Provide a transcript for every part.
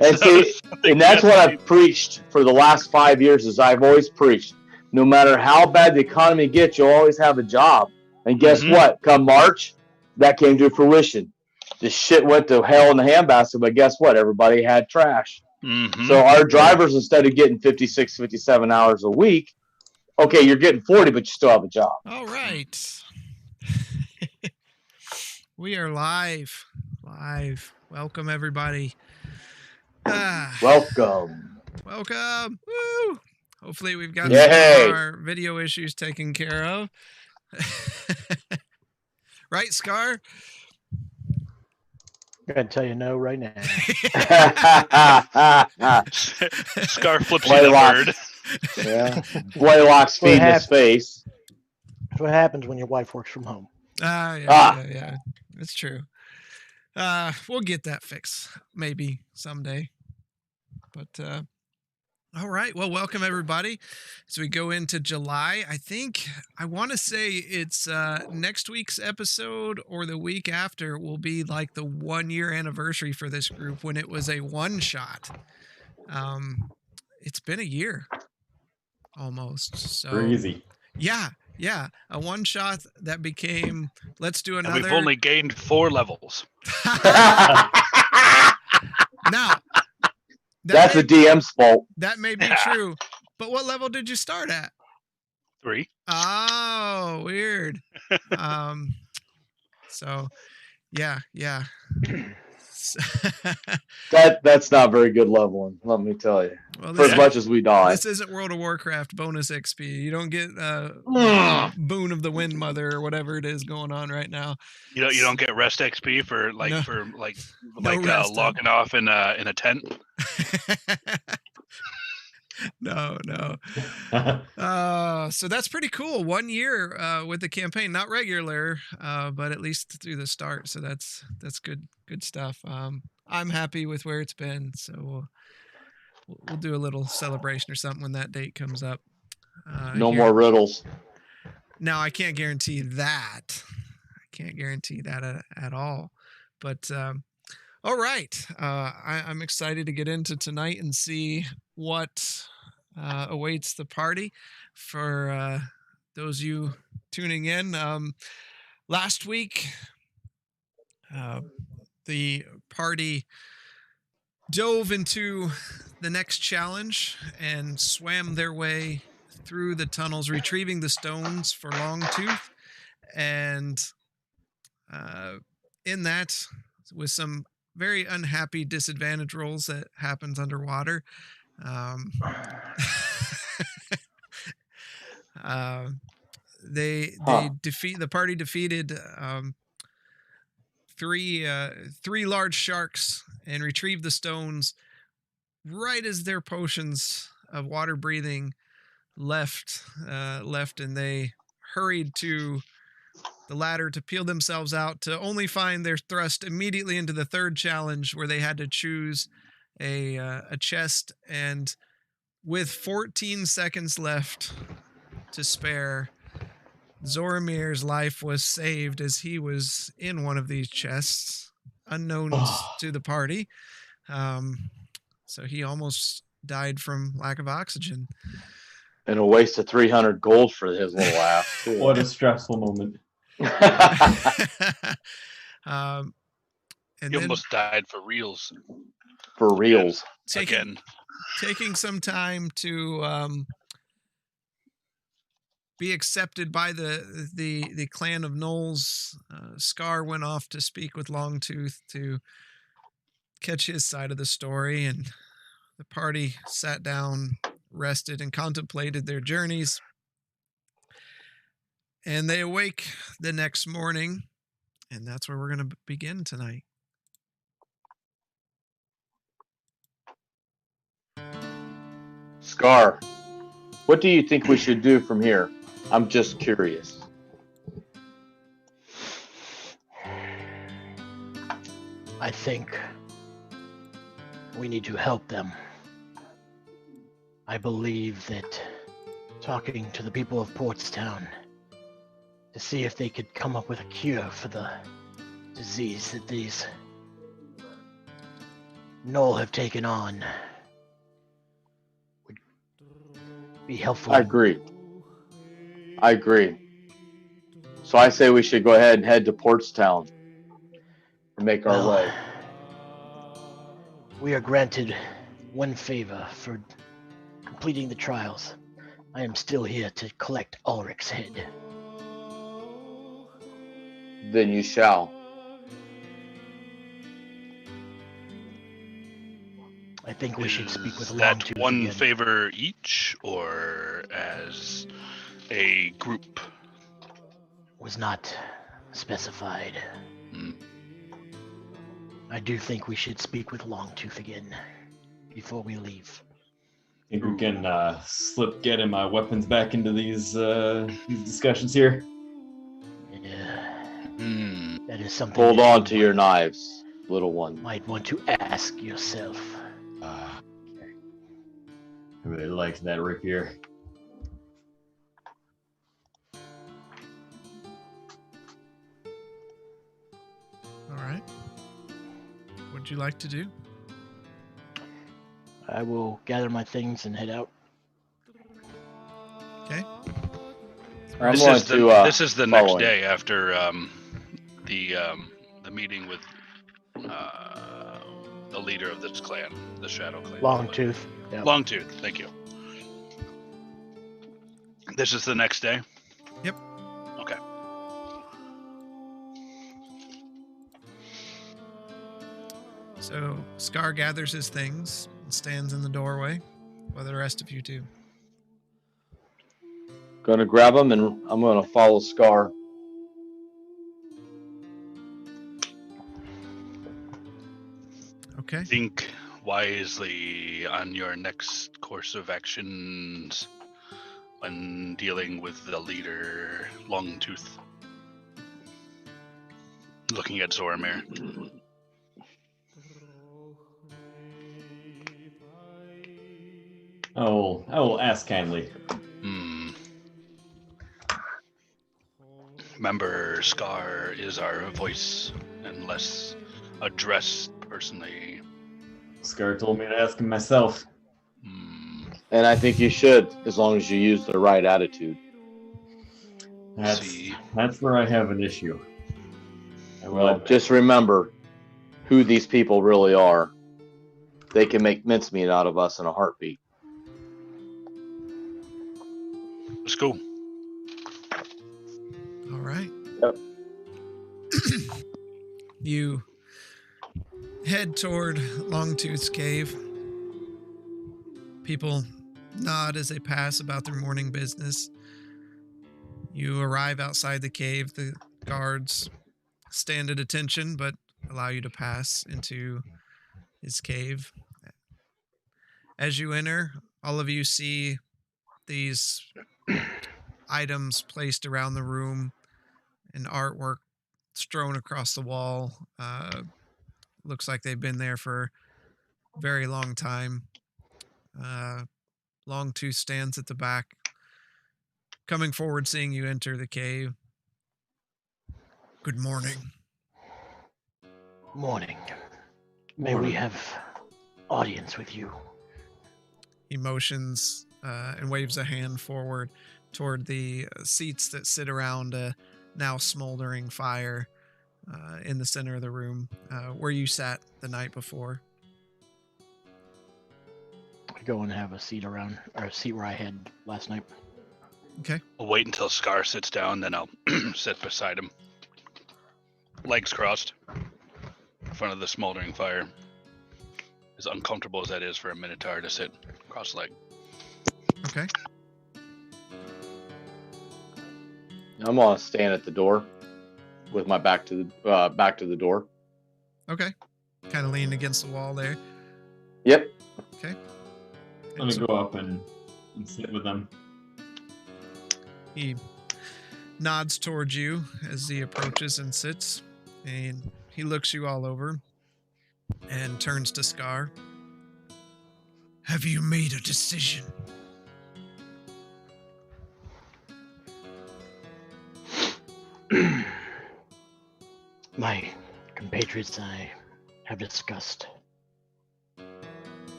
And see, and that's what I've preached for the last 5 years. Is I've always preached, no matter how bad the economy gets, you'll always have a job. And guess what? Come March, that came to fruition. The shit went to hell in the handbasket, but guess what? Everybody had trash. So our drivers, instead of getting 56, 57 hours a week, okay, you're getting 40, but you still have a job. All right. We are live. Welcome, everybody. Welcome. Woo! Hopefully we've got some of our video issues taken care of. Right, Scar? I'm going to tell you no right now. Scar flips you the bird. Yeah. Blaylock's feeding his face. That's what happens when your wife works from home. Yeah. That's true. We'll get that fixed maybe someday. But all right. Well, welcome everybody. As we go into July, I want to say it's next week's episode or the week after will be like the 1-year anniversary for this group when it was a one shot. It's been a year almost. So crazy. Yeah. A one shot that became let's do another. And we've only gained 4 levels. Now that's the DM's fault. That may be true. But what level did you start at? 3. Oh, weird. So yeah. That's not very good leveling, let me tell you. Well, for as much as we die. This isn't World of Warcraft bonus XP. You don't get Boon of the Wind Mother or whatever it is going on right now. You don't get rest XP for logging off in a tent. No. So that's pretty cool. 1 year with the campaign, not regular, but at least through the start. So that's good stuff. I'm happy with where it's been. So we'll do a little celebration or something when that date comes up. No more riddles. Now I can't guarantee that. At all. But all right. I'm excited to get into tonight and see what awaits the party. For those of you tuning in, last week the party dove into the next challenge and swam their way through the tunnels, retrieving the stones for Longtooth. And in that, with some very unhappy disadvantage rolls that happens underwater, the party defeated 3 large sharks and retrieved the stones right as their potions of water breathing left, and they hurried to the ladder to peel themselves out, to only find they're thrust immediately into the third challenge, where they had to choose a chest. And with 14 seconds left to spare, Zoromir's life was saved as he was in one of these chests, unknown to the party. So he almost died from lack of oxygen. And a waste of 300 gold for his little ass, too. What a stressful moment. And he almost died for reals. For reals. Taking some time to be accepted by the clan of Gnolls, Scar went off to speak with Longtooth to catch his side of the story, and the party sat down, rested, and contemplated their journeys. And they awake the next morning, and that's where we're going to begin tonight. Scar, what do you think we should do from here? I'm just curious. I think we need to help them. I believe that talking to the people of Portstown to see if they could come up with a cure for the disease that these Noel have taken on would be helpful. I agree. So I say we should go ahead and head to Portstown and make our way. We are granted one favor for completing the trials. I am still here to collect Ulrich's head. Then you shall. I think we should speak with Is that Longtooth one again. favor each, or as a group? Was not specified. Hmm. I do think we should speak with Longtooth again before we leave. Think we can slip getting my weapons back into these discussions here? Yeah. Hmm. That is something. Hold that on you to your knives, little one. might want to ask yourself. Okay. I really liked that rapier. All right. What'd you like to do? I will gather my things and head out. Okay. I'm This going is the to. this is the next follow him. day after the meeting with the leader of this clan, the Shadow Clan. Longtooth. Yep. Longtooth, thank you. This is the next day? Yep. Okay. So Scar gathers his things and stands in the doorway while the rest of you do. Going to grab him and I'm going to follow Scar. Okay. Think wisely on your next course of actions when dealing with the leader, Longtooth. Looking at Zoramir. Oh, I will ask kindly. Remember, Scar is our voice, unless addressed personally. Scar told me to ask him myself. And I think you should, as long as you use the right attitude. That's where I have an issue. Well, just remember who these people really are. They can make mincemeat out of us in a heartbeat. Let's go. All right. Yep. You head toward Longtooth's cave. People nod as they pass about their morning business. You arrive outside the cave. The guards stand at attention, but allow you to pass into his cave. As you enter, all of you see these items placed around the room and artwork strewn across the wall. Looks like they've been there for a very long time. Longtooth stands at the back, coming forward, seeing you enter the cave. Good morning. Morning. May we have audience with you? He motions and waves a hand forward toward the seats that sit around a now smoldering fire in the center of the room, where you sat the night before. I go and have a seat around, or a seat where I had last night. Okay. I'll wait until Scar sits down, then I'll sit beside him. Legs crossed. In front of the smoldering fire. As uncomfortable as that is for a Minotaur to sit cross-legged. Okay. I'm gonna stand at the door with my back to the door. Okay. Kind of leaning against the wall there. Yep. Okay. I'm gonna go up and sit with them. He nods towards you as he approaches and sits, and he looks you all over and turns to Scar. Have you made a decision? My compatriots and I have discussed.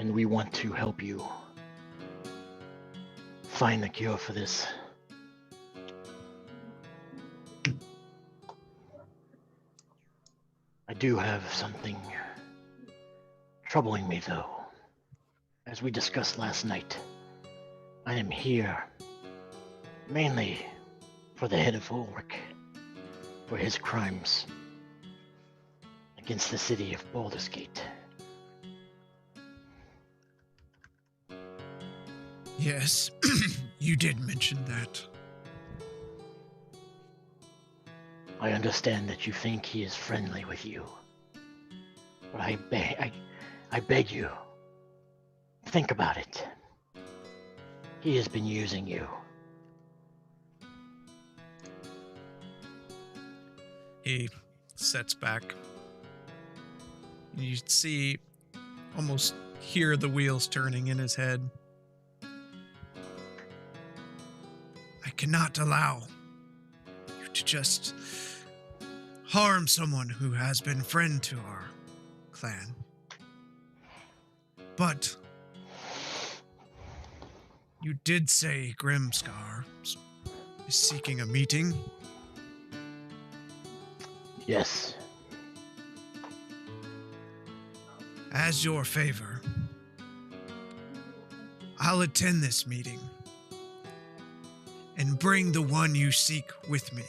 And we want to help you find the cure for this. I do have something troubling me, though. As we discussed last night, I am here mainly for the head of Ulrich, for his crimes against the city of Baldur's Gate. Yes, you did mention that. I understand that you think he is friendly with you, but I beg you, think about it. He has been using you. He sets back. You see, almost hear the wheels turning in his head. I cannot allow you to just harm someone who has been a friend to our clan. But you did say Grimscar is seeking a meeting. Yes. As your favor, I'll attend this meeting and bring the one you seek with me.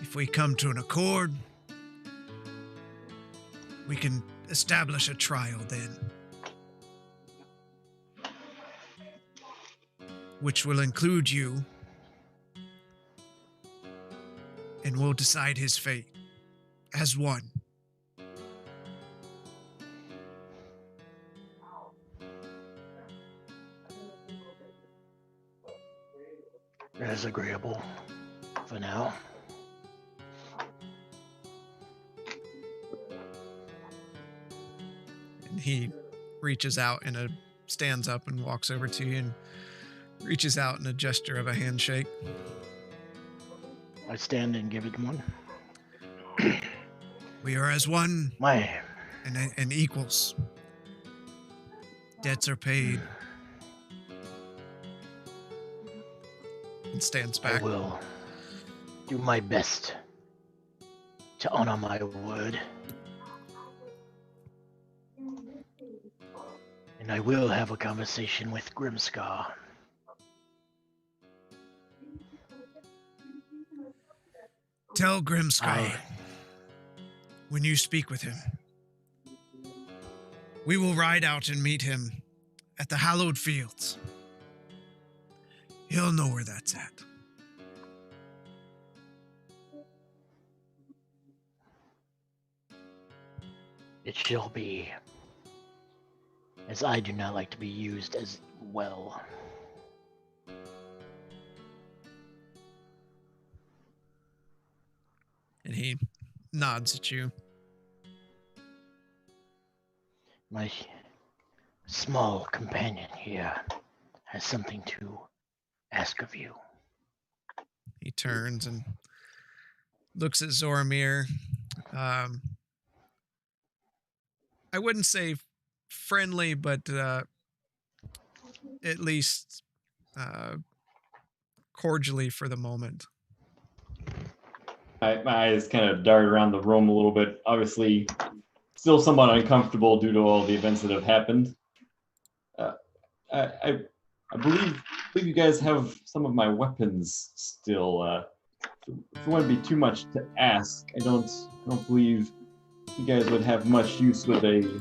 If we come to an accord, we can establish a trial then, which will include you, and we'll decide his fate as one. That is agreeable for now. And he reaches out and stands up and walks over to you and reaches out in a gesture of a handshake. I stand and give it one. We are as one My, and equals. Debts are paid. And stands I back. will do my best to honor my word. And I will have a conversation with Grimscar. Tell Grimscar when you speak with him. We will ride out and meet him at the hallowed fields. He'll know where that's at. It shall be, as I do not like to be used as well. And he nods at you. My small companion here has something to ask of you. He turns and looks at Zoramir. I wouldn't say friendly, but at least cordially for the moment. My eyes kind of dart around the room a little bit. Obviously, still somewhat uncomfortable due to all the events that have happened. I believe you guys have some of my weapons still. If it wouldn't be too much to ask, I don't believe you guys would have much use with a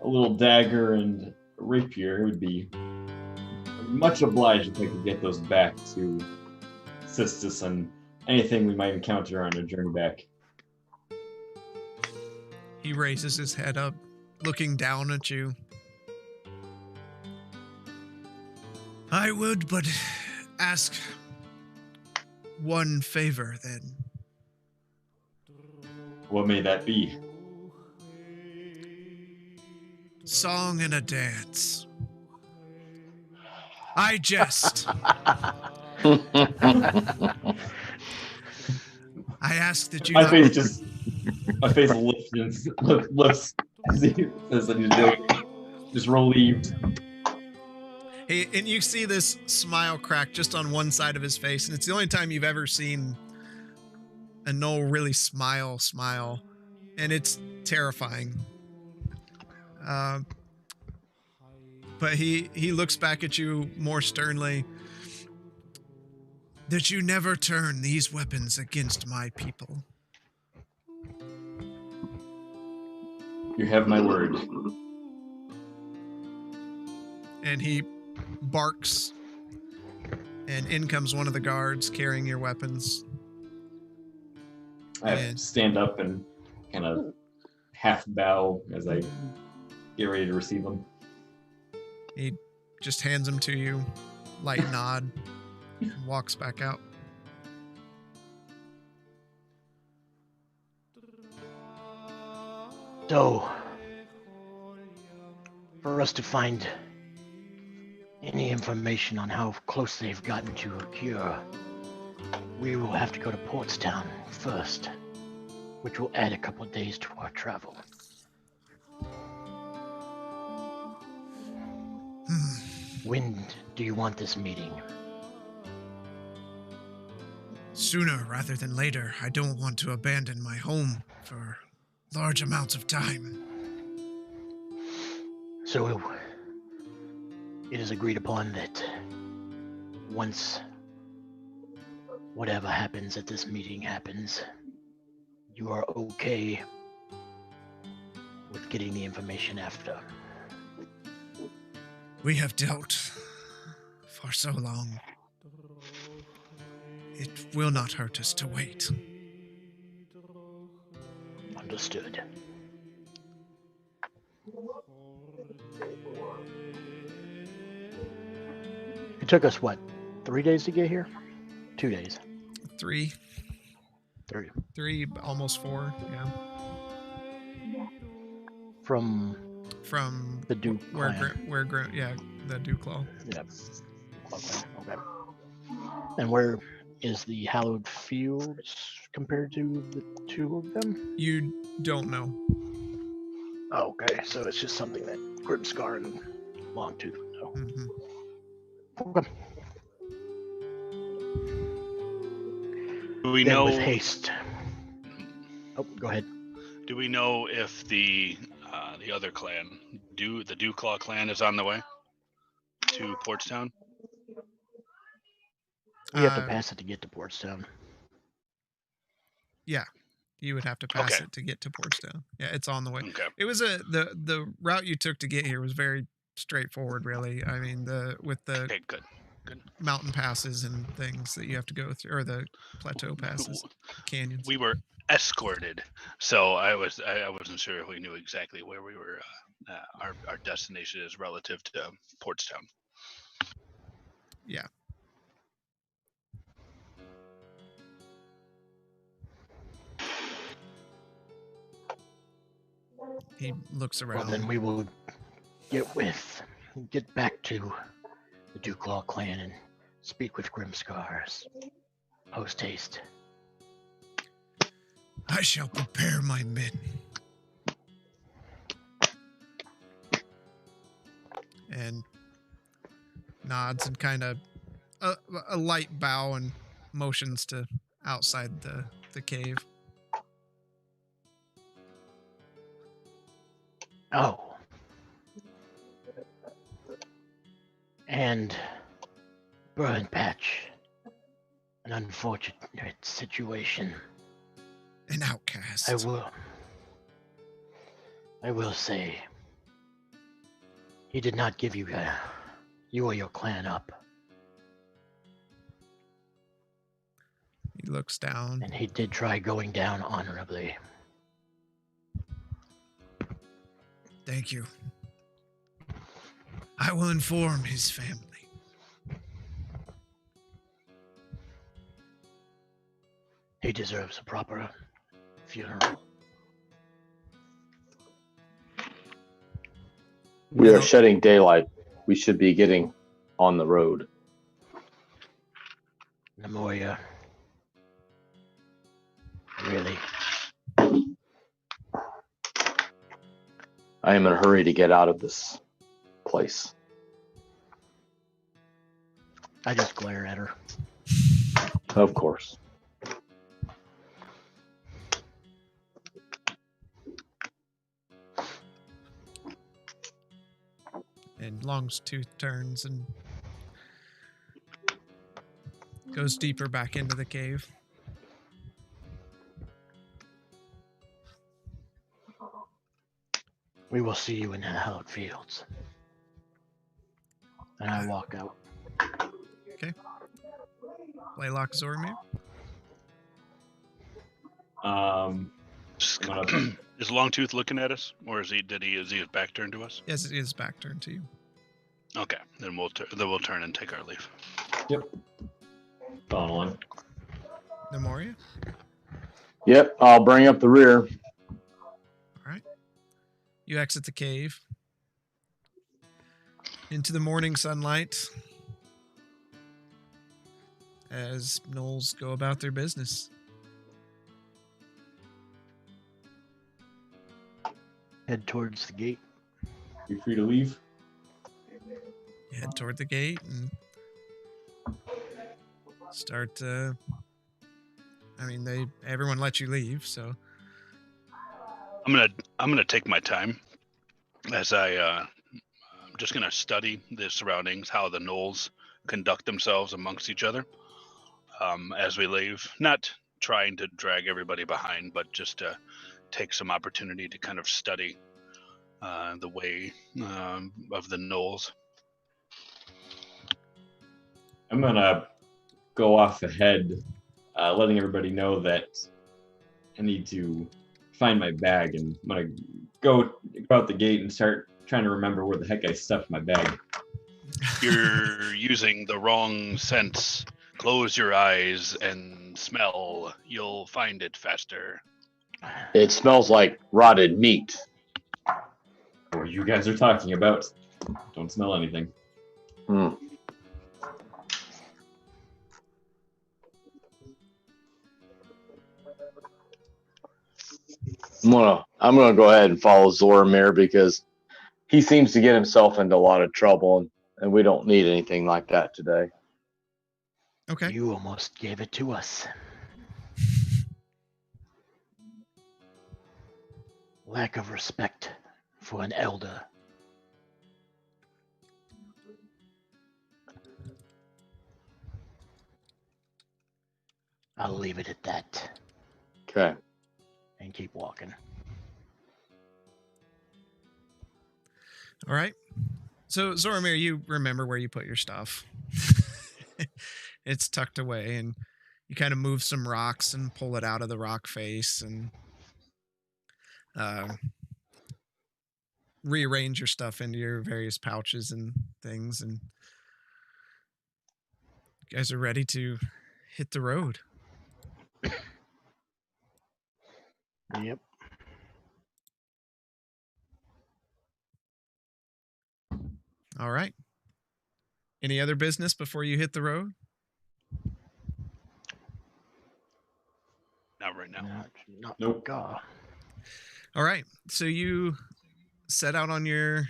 little dagger and a rapier. It would be much obliged if I could get those back to Sistus and anything we might encounter on a journey back. He raises his head up, looking down at you. I would but ask one favor then. What may that be? Song and a dance. I jest. I ask that you My not... face lifts as he says that he's joking. just relieved. Hey, and you see this smile crack just on one side of his face, and it's the only time you've ever seen a Knoll really smile, and it's terrifying. But he looks back at you more sternly. That you never turn these weapons against my people. You have my word. And he barks, and in comes one of the guards carrying your weapons. I stand up and kind of half bow as I get ready to receive them. He just hands them to you, light nod, and walks back out. So, for us to find any information on how close they've gotten to a cure, we will have to go to Portstown first, which will add a couple of days to our travel. When do you want this meeting? Sooner rather than later. I don't want to abandon my home for large amounts of time. So, it is agreed upon that once whatever happens at this meeting happens, you are okay with getting the information after. We have dealt for so long. It will not hurt us to wait. Understood. It took us, what, 3 days to get here? 2 days. 3. 3. 3, almost 4, yeah. From the DewClaw. Yeah, the DewClaw. Yep. Okay. And where is the Hallowed Fields compared to the two of them? You don't know. Okay, so it's just something that Grimscar and Longtooth would know. Mm-hmm. Okay. Do we Then know? with haste. Oh, go ahead. Do we know if the other clan, the DewClaw clan, is on the way to Portstown? We have to pass it to get to Portstown. Yeah, you would have to pass Okay. it to get to Portstown. Yeah, it's on the way. Okay. It was the route you took to get here was very straightforward, really. I mean, with the Okay, good. mountain passes and things that you have to go through, or the plateau passes, canyons. We were escorted, so I wasn't sure if we knew exactly where we were. Our destination is relative to Portstown. Yeah. He looks around. Well, then we will get back to the DewClaw clan and speak with Grimscar's post haste. I shall prepare my men. And nods and kind of a light bow and motions to outside the cave. Oh. And Burn Patch. An unfortunate situation. An outcast. I will say, he did not give you or your clan up. He looks down. And he did try going down honorably. Thank you. I will inform his family. He deserves a proper funeral. We are shedding daylight. We should be getting on the road. Namoya. Really? I am in a hurry to get out of this place. I just glare at her. Of course. And Longtooth turns and goes deeper back into the cave. We will see you in the hallowed fields. And I walk out. Blaylock, Zoramir. Just I'm gonna- is Longtooth looking at us, or is his back turned to us? Yes, it is back turned to you. Okay, then we'll turn and take our leave. Yep. Following along. Nemoria. Yep, I'll bring up the rear. All right. You exit the cave into the morning sunlight as gnolls go about their business. Head towards the gate. You're free to leave. You head toward the gate and start. Everyone lets you leave, so I'm gonna take my time as I'm just gonna study the surroundings, how the gnolls conduct themselves amongst each other as we leave. Not trying to drag everybody behind, but just to take some opportunity to kind of study the way of the gnolls. I'm gonna go off ahead, letting everybody know that I need to find my bag, and I'm gonna go out the gate and start trying to remember where the heck I stuffed my bag. You're using the wrong sense. Close your eyes and smell. You'll find it faster. It smells like rotted meat. What you guys are talking about. Don't smell anything. Hmm. I'm gonna go ahead and follow Zoramir because he seems to get himself into a lot of trouble, and we don't need anything like that today. okay. You almost gave it to us. Lack of respect for an elder. I'll leave it at that Okay. and keep walking. All right. So Zoramir, you remember where you put your stuff. It's tucked away, and you kind of move some rocks and pull it out of the rock face and rearrange your stuff into your various pouches and things, and you guys are ready to hit the road. Yep. All right. Any other business before you hit the road? Not right now. Not Nope. God. All right. So you set out on your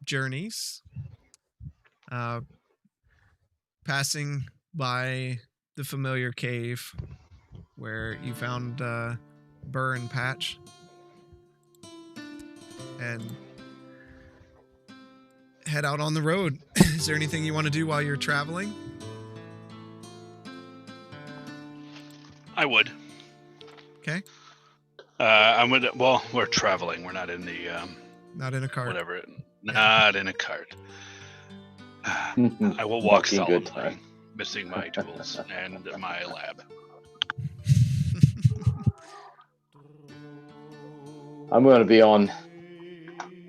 journeys, passing by the familiar cave where you found Burr and Patch, and head out on the road. Is there anything you want to do while you're traveling? I would. Okay. I'm with. Well, we're traveling. We're not in the Not in a cart. whatever. Not in a cart. I will walk Walking good solemnly, time. missing my tools and my lab. I'm going to be on.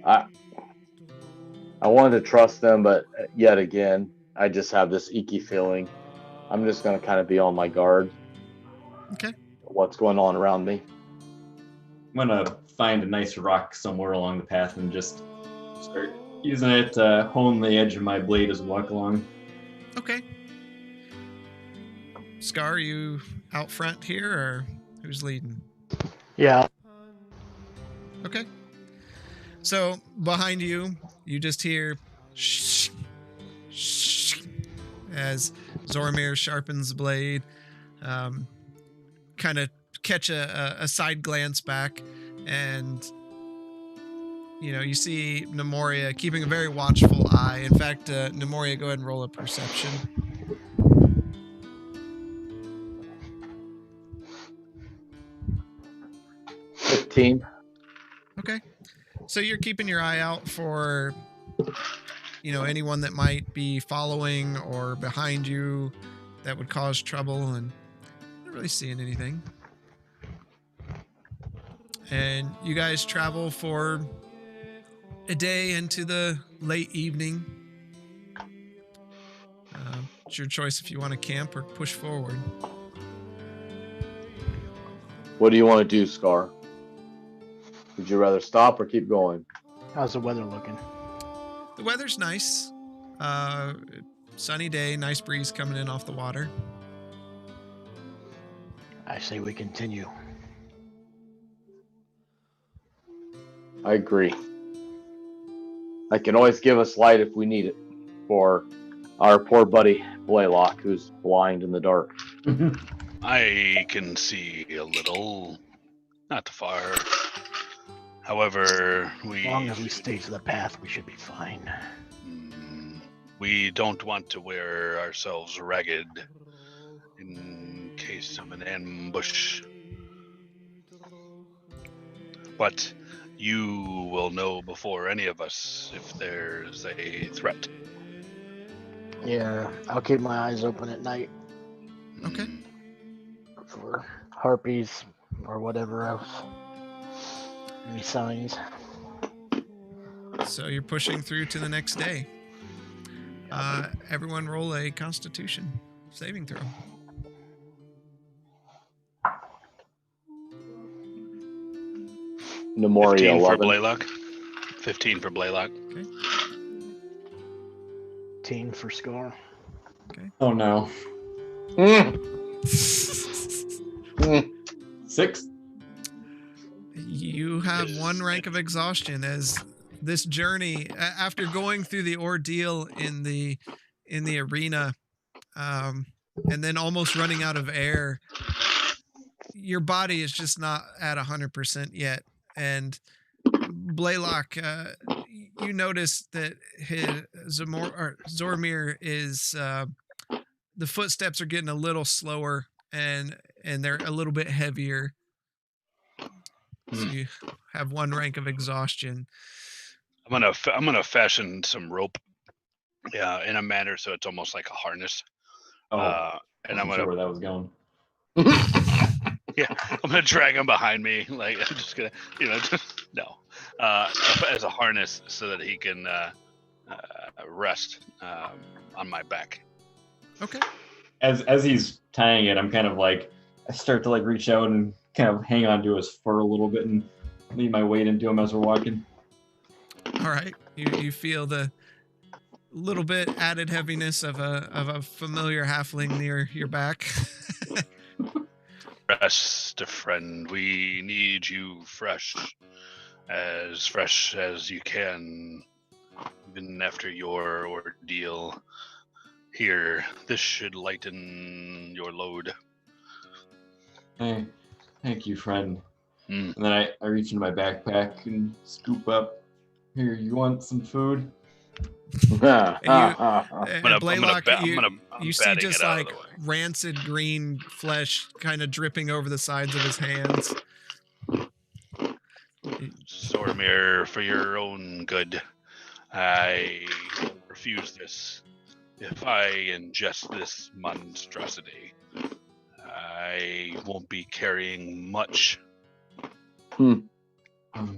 I wanted to trust them, but yet again, I just have this icky feeling. I'm just going to kind of be on my guard. Okay. What's going on around me? I'm gonna find a nice rock somewhere along the path and just start using it to hone the edge of my blade as we walk along. Okay. Scar, you out front here, or who's leading? Yeah. Okay. So behind you, You just hear shh, shh, as Zormir sharpens the blade. Kind of catch a side glance back, and you see Nemoria keeping a very watchful eye. In fact, Nemoria, go ahead and roll a perception. Okay. So you're keeping your eye out for, anyone that might be following or behind you that would cause trouble, and not really seeing anything. And you guys travel for a day into the late evening. It's your choice if you want to camp or push forward. What do you want to do, Scar? Would you rather stop or keep going? How's the weather looking? The weather's nice. Sunny day, nice breeze coming in off the water. I say we continue. I agree. I can always give us light if we need it for our poor buddy Blaylock, who's blind in the dark. I can see a little, not far. However, As long as we stay to the path, we should be fine. We don't want to wear ourselves ragged in case of an ambush. But you will know before any of us if there's a threat. Yeah, I'll keep my eyes open at night. Okay. For harpies or whatever else. Any signs? So you're pushing through to the next day. Everyone roll a Constitution saving throw. Nemoria 15 for 11. Blaylock. 15 for Blaylock. Okay. 18 for Scar. Oh no. Mm. 6? You have one rank of exhaustion as this journey, after going through the ordeal in the arena, and then almost running out of air, your body is just not at 100% yet. And Blaylock, you notice that Zormir is the footsteps are getting a little slower and they're a little bit heavier. So you have one rank of exhaustion. I'm gonna fashion some rope, in a manner so it's almost like a harness. And I'm gonna sure where that was going. I'm gonna drag him behind me. Like I'm just gonna, as a harness so that he can rest on my back. Okay. As he's tying it, I'm kind of like, I start to like reach out and kind of hang on to his fur a little bit and lean my weight into him as we're walking. All right. You feel the little bit added heaviness of a familiar halfling near your back. Rest, friend. We need you fresh as you can, even after your ordeal here. This should lighten your load. Hey, thank you, friend. Mm. And then I reach into my backpack and scoop up. Here, you want some food? Blaylock, you see batting just it out like of the way. rancid green flesh kind of dripping over the sides of his hands. Zormir, for your own good, I refuse this. If I ingest this monstrosity, I won't be carrying much.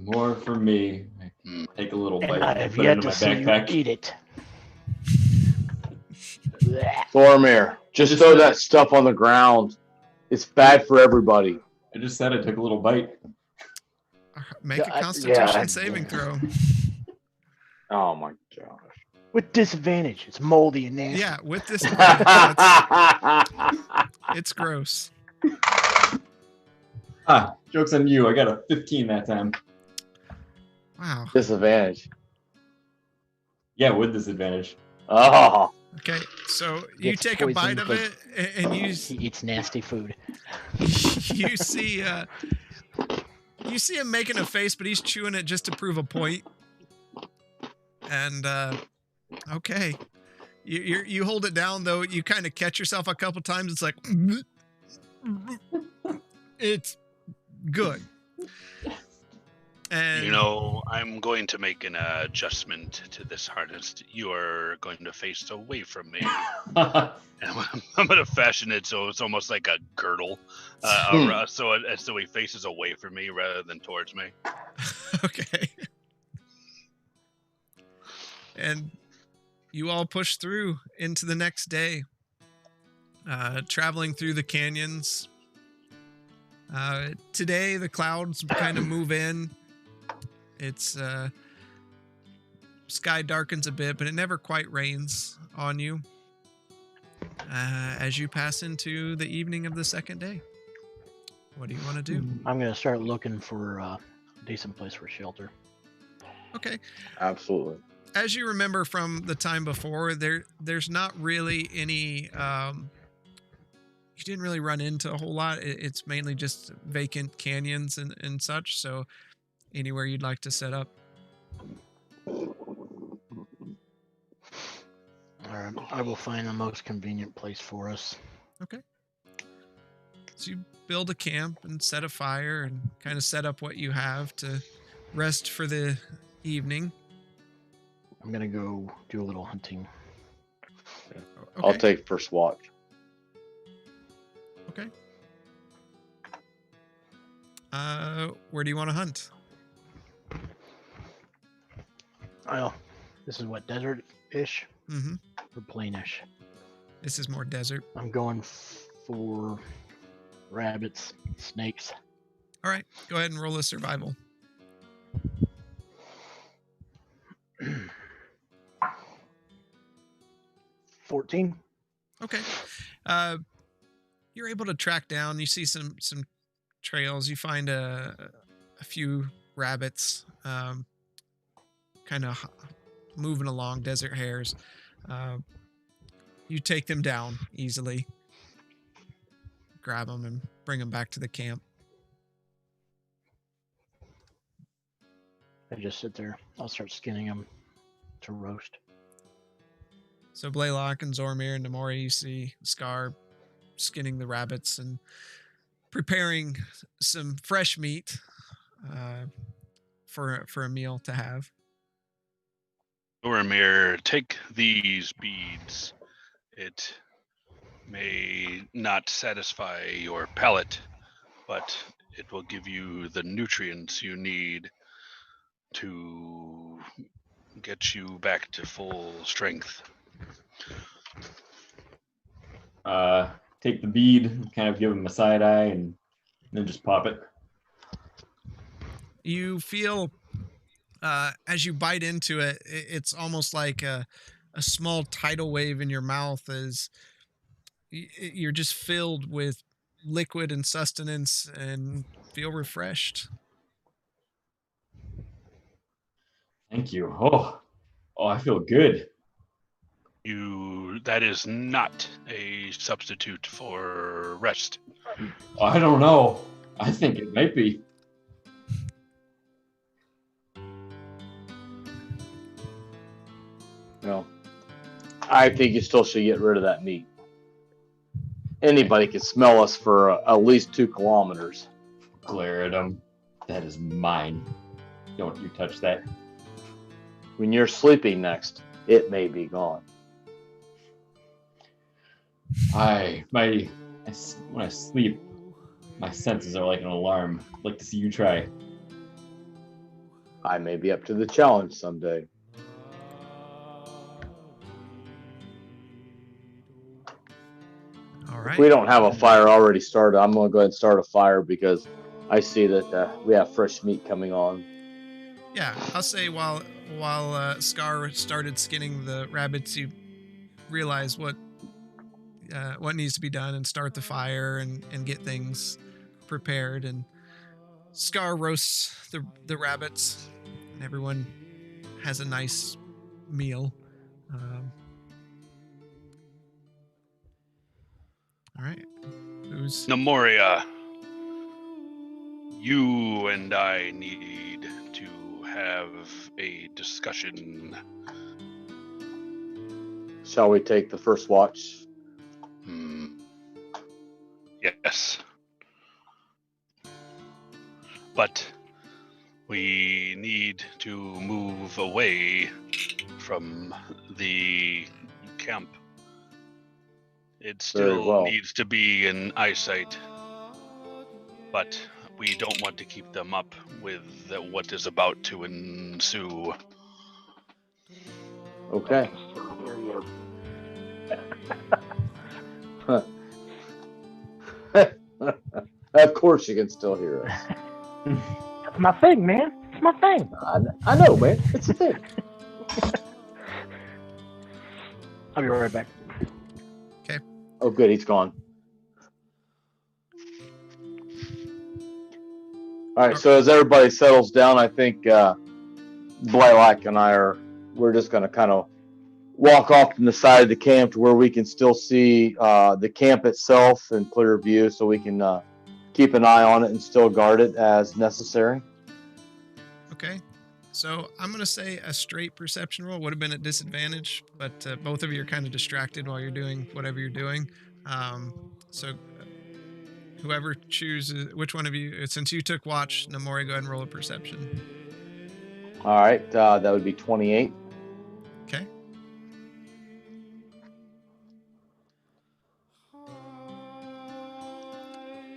More for me. I take a little bite. And I And have put it yet into to my see you backpack. eat it. Boromir, just throw that stuff on the ground. It's bad for everybody. I just said I took a little bite. Make a Constitution saving throw. Oh my gosh. With disadvantage. It's moldy and nasty. Yeah, with this, it's gross. Joke's on you. I got a 15 that time. Wow. Disadvantage. Yeah, with disadvantage. Oh, Okay, so you Gets take a bite poisoned, of but it, and you He eats nasty food. you see him making a face, but he's chewing it just to prove a point. And okay, you hold it down though. You kind of catch yourself a couple times. It's like it's good. And You know, I'm going to make an adjustment to this harness. You are going to face away from me. And I'm going to fashion it so it's almost like a girdle. So he faces away from me rather than towards me. okay. And you all push through into the next day, traveling through the canyons. Today, the clouds kind of move in. It's sky darkens a bit, but it never quite rains on you as you pass into the evening of the second day. What do you want to do? I'm gonna start looking for a decent place for shelter. Okay. absolutely. As you remember from the time before, there's not really any. You didn't really run into a whole lot. It's mainly just vacant canyons and such. So anywhere you'd like to set up. All right, I will find the most convenient place for us. Okay. So you build a camp and set a fire and kind of set up what you have to rest for the evening. I'm gonna go do a little hunting. Okay. I'll take first watch. Okay. Where do you want to hunt? Well, this is what, desert-ish Mm-hmm. or plainish? This is more desert. I'm going for rabbits, snakes. All right. Go ahead and roll a survival. 14. Okay. You're able to track down. You see some trails. You find a few rabbits, kind of moving along, desert hares. You take them down easily, grab them, and bring them back to the camp. I just sit there. I'll start skinning them to roast. So Blaylock and Zormir and Namori, you see Scar skinning the rabbits and preparing some fresh meat for a meal to have. Oromir, take these beads. It may not satisfy your palate, but it will give you the nutrients you need to get you back to full strength. Take the bead, kind of give him a side eye, and then just pop it. You feel as you bite into it, it's almost like a small tidal wave in your mouth as you're just filled with liquid and sustenance and feel refreshed. Thank you. Oh, I feel good. That is not a substitute for rest. I don't know. I think it might be. No, I think you still should get rid of that meat. Anybody can smell us for at least 2 kilometers. Glare at him. That is mine. Don't you touch that. When you're sleeping next, it may be gone. When I sleep, my senses are like an alarm. I'd like to see you try. I may be up to the challenge someday. All right. We don't have a fire already started. I'm going to go ahead and start a fire because I see that we have fresh meat coming on. Yeah, I'll say while Scar started skinning the rabbits, you realize what needs to be done and start the fire and get things prepared. And Scar roasts the rabbits, and everyone has a nice meal. All right. Who's Nemoria, you and I need to have a discussion. Shall we take the first watch? Yes. But we need to move away from the camp. It Very still well. needs to be in eyesight, but we don't want to keep them up with what is about to ensue. Okay. Of course you can still hear us. That's my thing, man. It's my thing. I know, man. It's a thing. I'll be right back. Oh, good. He's gone. All right. So as everybody settles down, I think Blaylock and we're just going to kind of walk off from the side of the camp to where we can still see the camp itself in clear view, so we can keep an eye on it and still guard it as necessary. okay? So I'm gonna say a straight perception roll would have been at disadvantage, but both of you are kind of distracted while you're doing whatever you're doing. So whoever chooses, which one of you, since you took watch, Namori, go ahead and roll a perception. All right. That would be 28. Okay.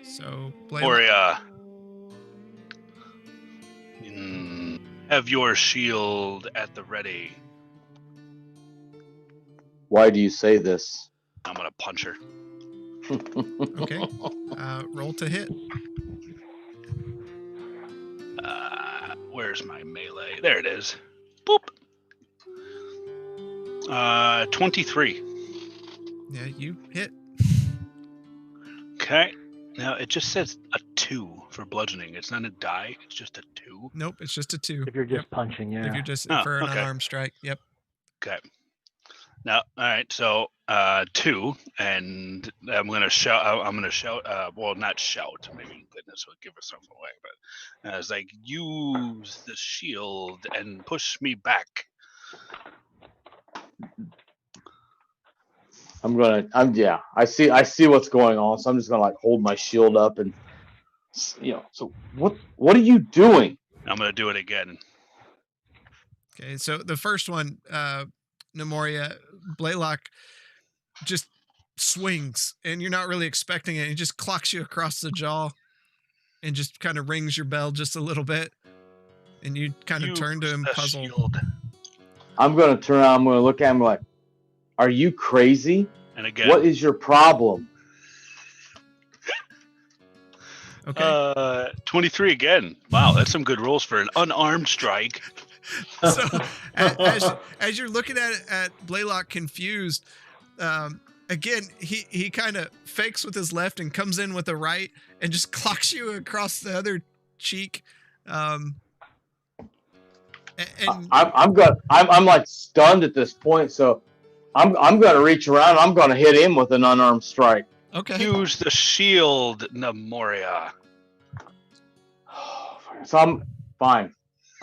So Nemoria, have your shield at the ready. Why do you say this? I'm gonna punch her. Okay. Roll to hit. Where's my melee? There it is. Boop. 23. Yeah, you hit. Okay. Now it just says a 2 for bludgeoning. It's not a die. It's just a 2. Nope, it's just a 2. If you're just punching, yeah. If you're just Oh, for an okay. unarmed strike. Yep. Okay. Now, all right. So 2, and I'm gonna shout. Well, not shout. Maybe goodness would give us something away. But I was like, use the shield and push me back. I see what's going on, so I'm just gonna like hold my shield up and, so what are you doing? I'm gonna do it again. Okay, so the first one, Nemoria, Blaylock just swings, and you're not really expecting it. He just clocks you across the jaw and just kind of rings your bell just a little bit, and you kind of turn to him the puzzled. shield. I'm gonna turn around. I'm gonna look at him like, are you crazy? And again. What is your problem? Okay. 23 again. Wow, that's some good rolls for an unarmed strike. So as you're looking at Blaylock confused, again he kind of fakes with his left and comes in with a right and just clocks you across the other cheek. And I'm like stunned at this point, so I'm gonna reach around. I'm gonna hit him with an unarmed strike. okay. Use the shield, Nemoria. So I'm fine.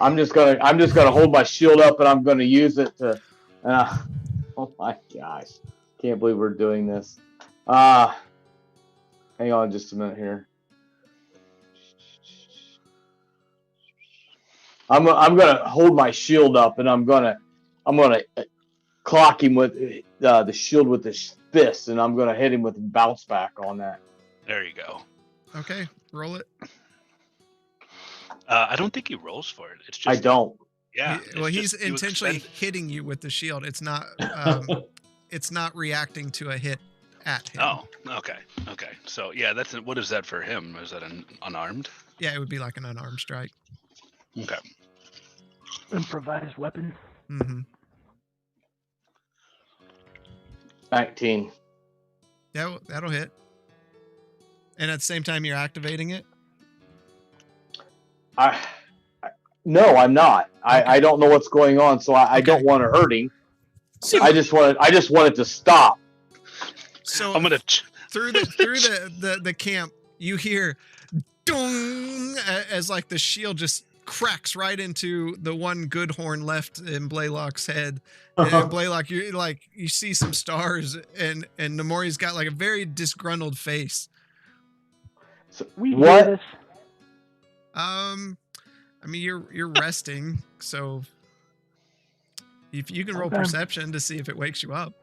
I'm just gonna hold my shield up, and I'm gonna use it to. Oh my gosh! Can't believe we're doing this. Hang on just a minute here. I'm gonna hold my shield up, and I'm gonna clock him with the shield with his fist, and I'm gonna hit him with bounce back on that. There you go. Okay, roll it. I don't think he rolls for it. It's just I don't. Yeah. He's intentionally hitting you with the shield. It's not. It's not reacting to a hit at him. Oh, okay. So yeah, what is that for him? Is that an unarmed? Yeah, it would be like an unarmed strike. Okay. Improvised weapon. Mm-hmm. 19. Yeah, that'll hit. And at the same time, you're activating it. No, I'm not. I don't know what's going on, so I Okay. don't want to hurt him. So, I just want it to stop. so I'm gonna. through the camp, you hear dong as like the shield just cracks right into the one good horn left in Blaylock's head. And Blaylock, you see some stars, and Namori's got like a very disgruntled face. So, We hear what? this. I mean, you're resting, so if you can roll Okay. perception to see if it wakes you up,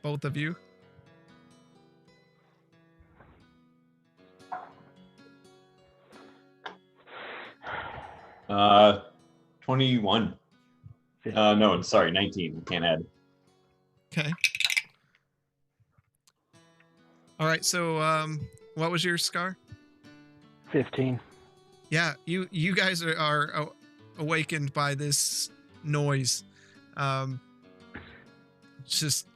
both of you. 21. No, sorry, 19. Can't add. Okay. All right. So, what was your scar? 15. Yeah, you guys are awakened by this noise. It's just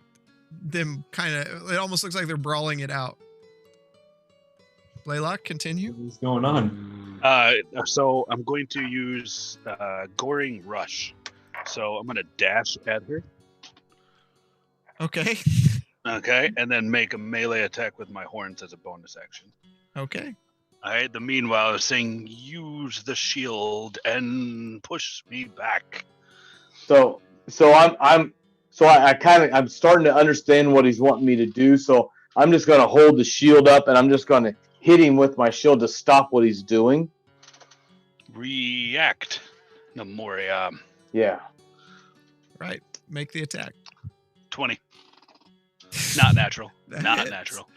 them kind of. It almost looks like they're brawling it out. Blaylock, continue. What's going on? So I'm going to use Goring Rush. So I'm gonna dash at her. Okay. Okay, and then make a melee attack with my horns as a bonus action. Okay. All right. The meanwhile, I was saying, use the shield and push me back. So I'm starting to understand what he's wanting me to do. So I'm just going to hold the shield up and I'm just going to hit him with my shield to stop what he's doing. React, Namoria. Yeah. Right. Make the attack. 20. Not natural. That Not hits. natural.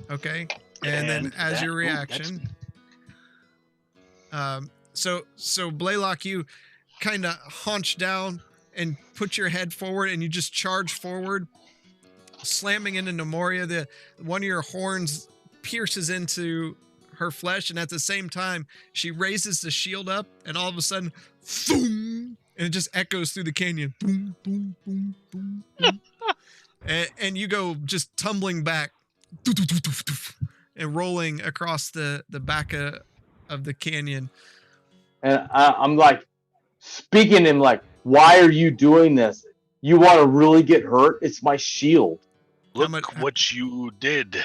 Okay. And then as that- your ooh, that's- reaction, so Blaylock, you kind of haunch down and put your head forward, and you just charge forward, slamming into Namoria. The one of your horns pierces into her flesh, and at the same time, she raises the shield up, and all of a sudden, boom, and it just echoes through the canyon. Boom, boom, boom, boom, boom. and you go just tumbling back. And rolling across the back of the canyon. And I'm like speaking to him like, why are you doing this? You want to really get hurt? It's my shield. Look much- what you did.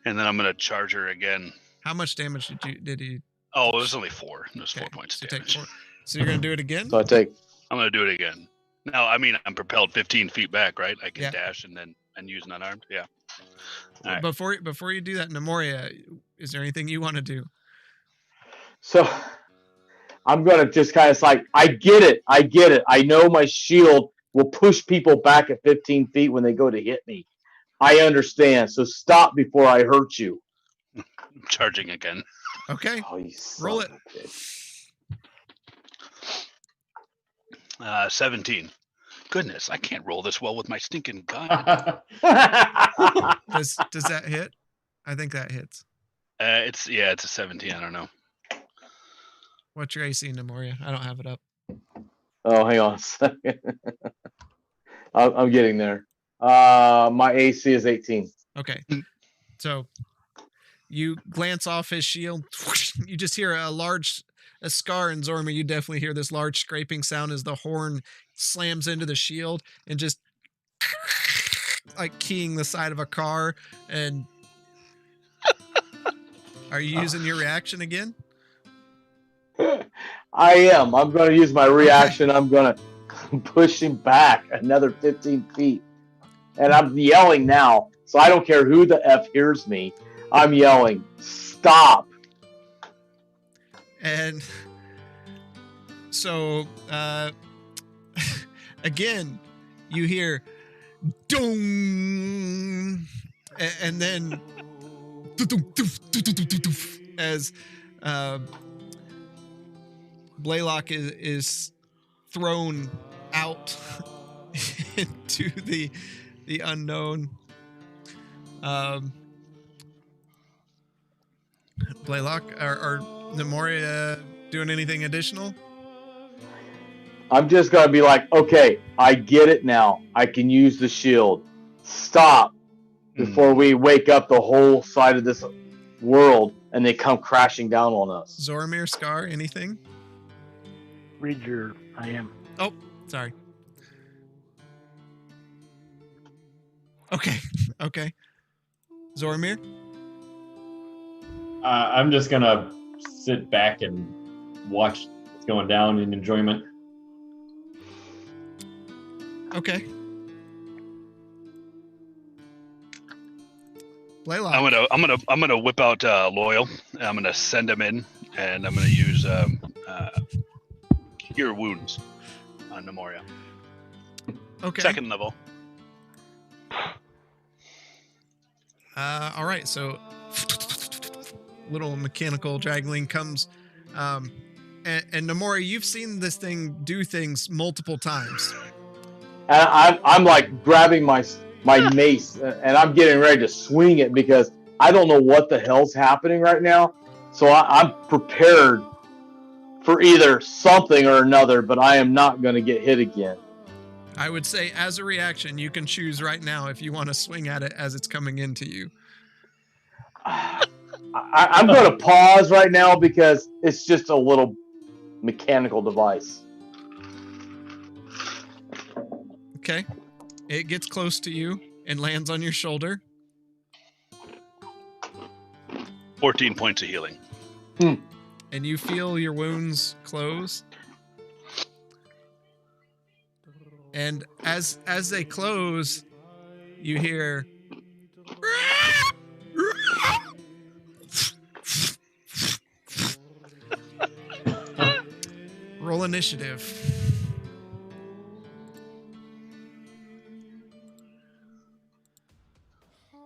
And then I'm going to charge her again. How much damage did he? Oh, it was only 4. It was Okay, 4 points so of take damage. 4. So you're gonna do it again? So I take. I'm going to do it again. Now, I mean, I'm propelled 15 feet back, right? I can Yeah. dash and use an unarmed. Yeah. All right. Before you do that, Namoria, is there anything you want to do? So I'm going to just kind of like, I get it. I know my shield will push people back at 15 feet when they go to hit me. I understand. So stop before I hurt you. I'm charging again. Okay. Oh, you Roll son it. of a bitch. 17. Goodness, I can't roll this well with my stinking gun. Does that hit? I think that hits. It's a 17. I don't know. What's your AC, Namoria? I don't have it up. Oh, hang on a second. I'm getting there. My AC is 18. Okay. So you glance off his shield. You just hear a scar in Zorma. You definitely hear this large scraping sound as the horn slams into the shield and just like keying the side of a car. And are you using your reaction again? I am. I'm going to use my reaction. I'm going to push him back another 15 feet. And I'm yelling now. So I don't care who the F hears me. I'm yelling, stop. And so, again, you hear dong, and then as Blaylock is thrown out into the unknown. Blaylock, are Namoria doing anything additional? I'm just going to be like, okay, I get it now. I can use the shield. Stop before we wake up the whole side of this world and they come crashing down on us. Zoramir, Scar, anything? Read your. I am. Oh, sorry. Okay. Okay. Zoramir? I'm just gonna sit back and watch what's going down in enjoyment. Okay. Blaylock. I'm gonna whip out Loyal. And I'm gonna send him in, and I'm gonna use Cure Wounds on Nemoria. Okay. Second level. All right. So, little mechanical dragling comes, and Nemoria, you've seen this thing do things multiple times. And I'm like grabbing my mace, and I'm getting ready to swing it because I don't know what the hell's happening right now. So I'm prepared for either something or another, but I am not going to get hit again. I would say, as a reaction, you can choose right now if you want to swing at it as it's coming into you. I'm going to pause right now because it's just a little mechanical device. Okay. It gets close to you and lands on your shoulder. 14 points of healing. And you feel your wounds close. And as they close, you hear roll initiative.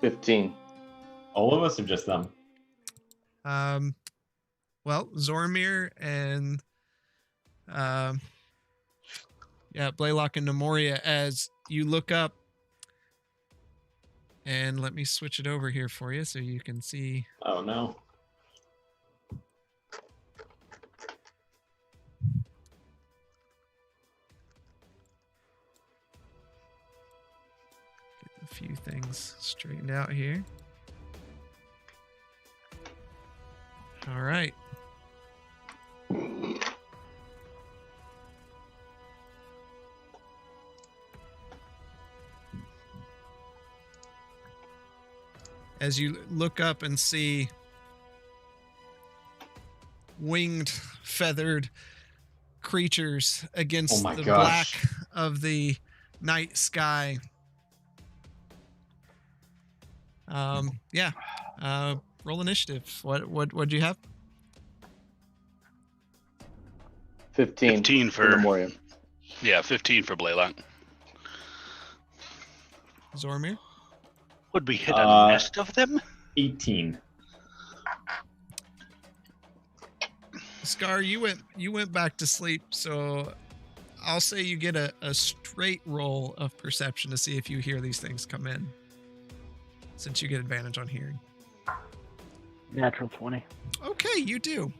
$15. All of us or just them? Well, Zoramir and Blaylock and Nemoria, as you look up, and let me switch it over here for you so you can see. Oh no. Get a few things straightened out here. All right. As you look up and see winged, feathered creatures against the black of the night sky. Roll initiative. What do you have? 15. 15 for Nemoria. Yeah, 15 for Blaylock. Zoramir? Would we hit a nest of them? 18. Scar, you went back to sleep, so I'll say you get a straight roll of perception to see if you hear these things come in, since you get advantage on hearing. Natural 20. Okay, you do.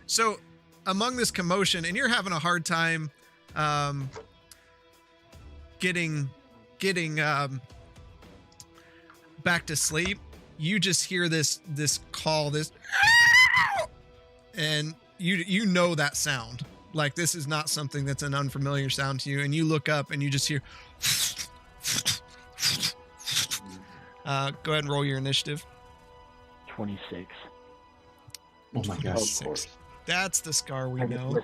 So among this commotion, and you're having a hard time getting back to sleep, you just hear this call, and you know that sound. Like, this is not something that's an unfamiliar sound to you, and you look up and you just hear go ahead and roll your initiative. 26. Oh my gosh. Of course. That's the Scar we know.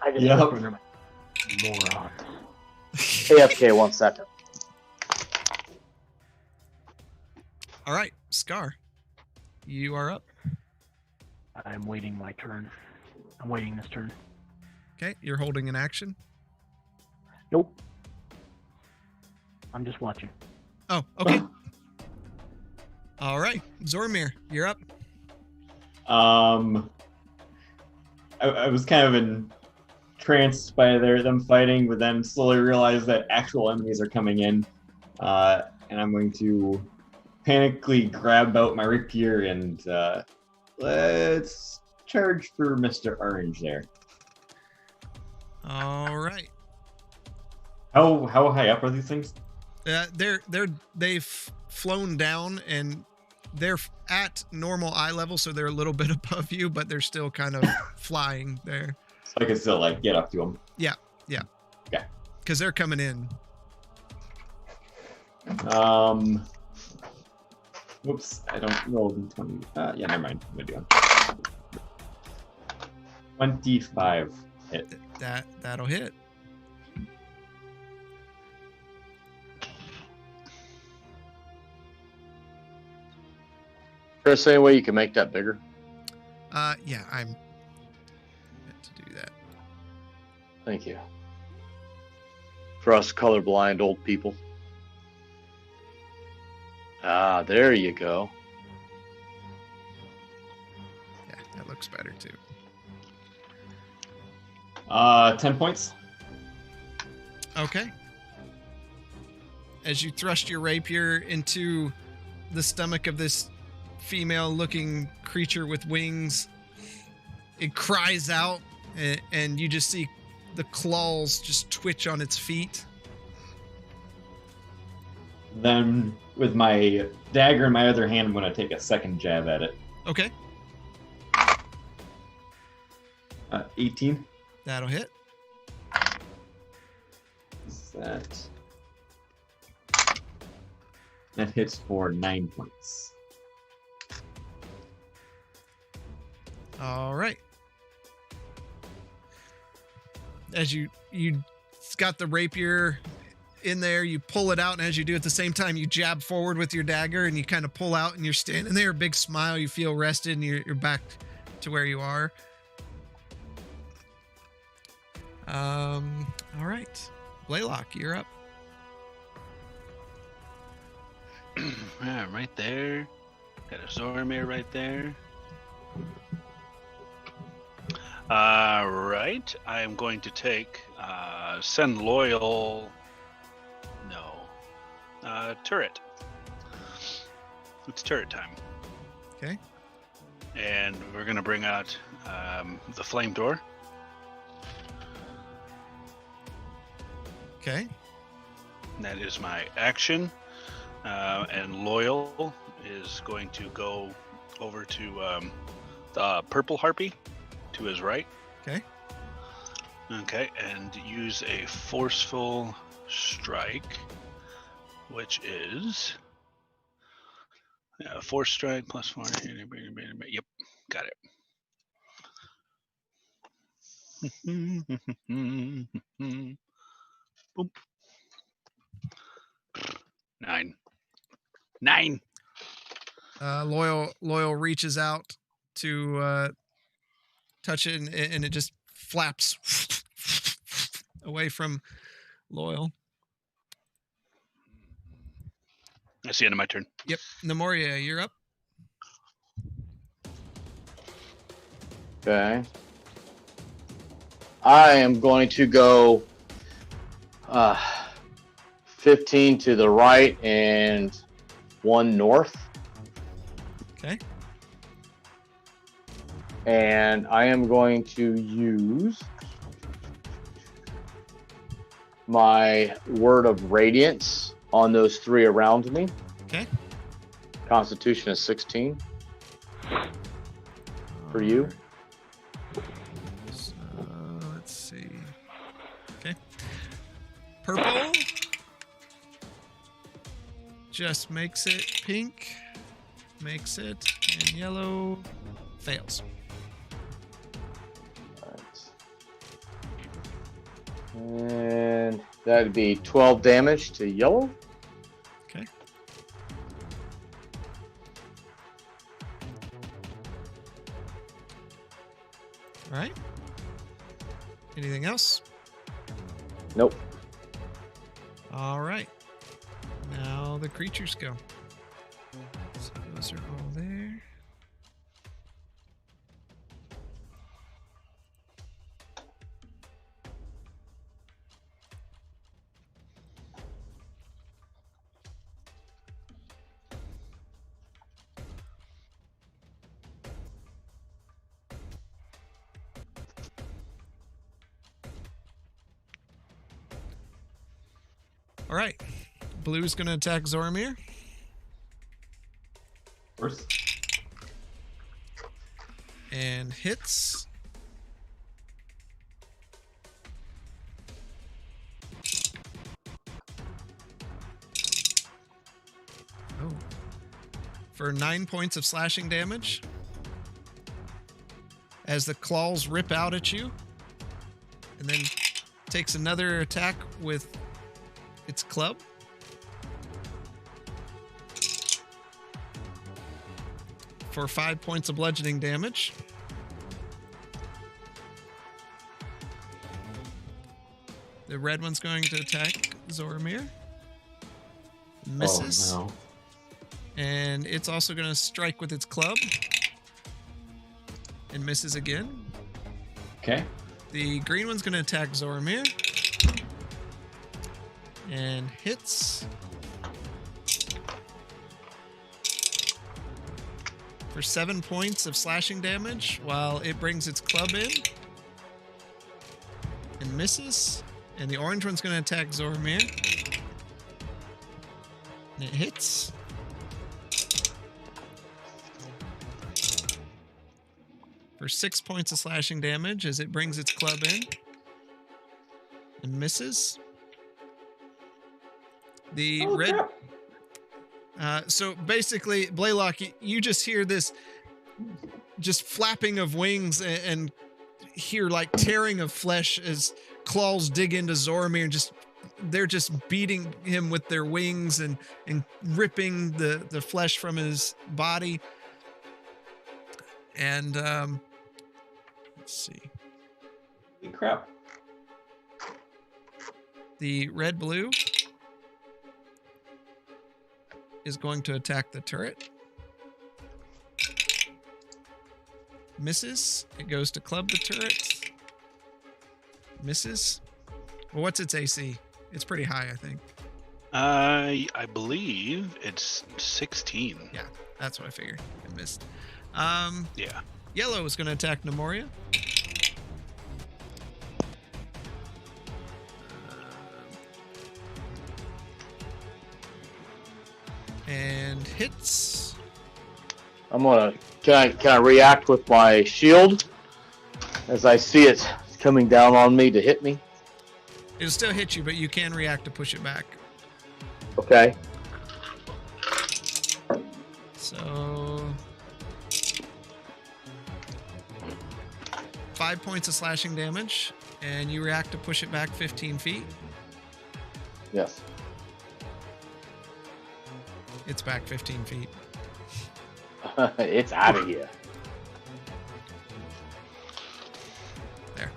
I just Yep. listened to my morons. AFK 1 second. All right, Scar, you are up. I'm waiting my turn. I'm waiting this turn. Okay, you're holding an action. Nope. I'm just watching. Oh, okay. All right, Zoramir, you're up. I was kind of entranced by them fighting, but then slowly realized that actual enemies are coming in, and I'm going to panically grab out my rapier and let's charge for Mr. Orange there. All right. How high up are these things? They've flown down, and they're at normal eye level, so they're a little bit above you, but they're still kind of flying there. So I can still like get up to them. Yeah. Okay. Because they're coming in. Whoops, I don't roll d20. Yeah, never mind. I'm gonna do 25 hit. That'll hit. Chris, any way you can make that bigger? Yeah, I'm meant to do that. Thank you. For us colorblind old people. Ah, there you go. Yeah, that looks better too. 10 points. Okay. As you thrust your rapier into the stomach of this female-looking creature with wings, it cries out, and you just see the claws just twitch on its feet. Then, with my dagger in my other hand, I'm going to take a second jab at it. Okay, 18. that'll hit. Is that hits for 9 points. All right. As you got the rapier in there, you pull it out, and as you do at the same time, you jab forward with your dagger, and you kind of pull out, and you're standing there, a big smile. You feel rested, and you're back to where you are. All right, Blaylock, you're up. Yeah, right there. Got a Zoromir right there. Right. I am going to take send loyal. No. Turret. It's turret time. Okay. And we're gonna bring out the flame door. Okay. And that is my action. And loyal is going to go over to the purple harpy to his right. Okay. Okay, and use a forceful strike, which is force strike plus 4. Yep, got it. Boom. 9. Loyal reaches out to touch it, and it just flaps away from Loyal. That's the end of my turn. Yep. Nemoria, you're up. Okay. I am going to go 15 to the right and 1 north. Okay. And I am going to use my Word of Radiance on those 3 around me. Okay. Constitution is 16 for you. So, let's see. Okay. Purple just makes it pink, makes it, and yellow fails. And that'd be 12 damage to yellow. Okay. All right. Anything else? Nope. All right. Now the creatures go. So those are all there. All right. Blue's going to attack Zoromir. course. And hits. Oh. For 9 points of slashing damage. As the claws rip out at you. And then takes another attack with its club. For 5 points of bludgeoning damage. The red one's going to attack Zoramir. Misses. Oh, no. And it's also going to strike with its club. And misses again. Okay. The green one's going to attack Zoramir. And hits. For 7 points of slashing damage while it brings its club in. And misses. And the orange one's going to attack Zoramir. And it hits. For 6 points of slashing damage as it brings its club in. And misses. The red... crap. So basically, Blaylock, you just hear this just flapping of wings and hear like tearing of flesh as claws dig into Zoramir and they're just beating him with their wings and ripping the flesh from his body. And let's see. Holy crap. The red-blue is going to attack the turret. Misses. It goes to club the turret. Misses. Well, what's its AC? It's pretty high, I think. I believe it's 16. Yeah, that's what I figured. It missed. Yeah. Yellow is going to attack Nemoria. And hits. Can I react with my shield as I see it coming down on me to hit me? It'll still hit you, but you can react to push it back. Okay. So 5 points of slashing damage, and you react to push it back 15 feet. Yes. It's back 15 feet. It's out of here. There.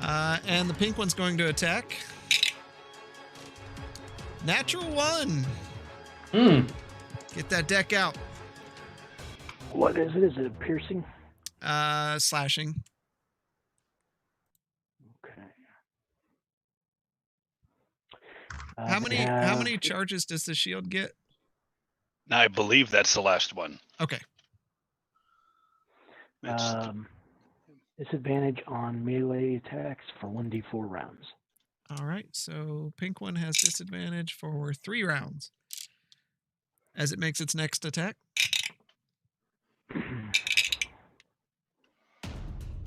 And the pink one's going to attack. Natural 1. Get that deck out. What is it? Is it a piercing? Slashing. Okay. How many charges does the shield get? I believe that's the last one. Okay. Disadvantage on melee attacks for 1d4 rounds. All right. So pink one has disadvantage for 3 rounds as it makes its next attack.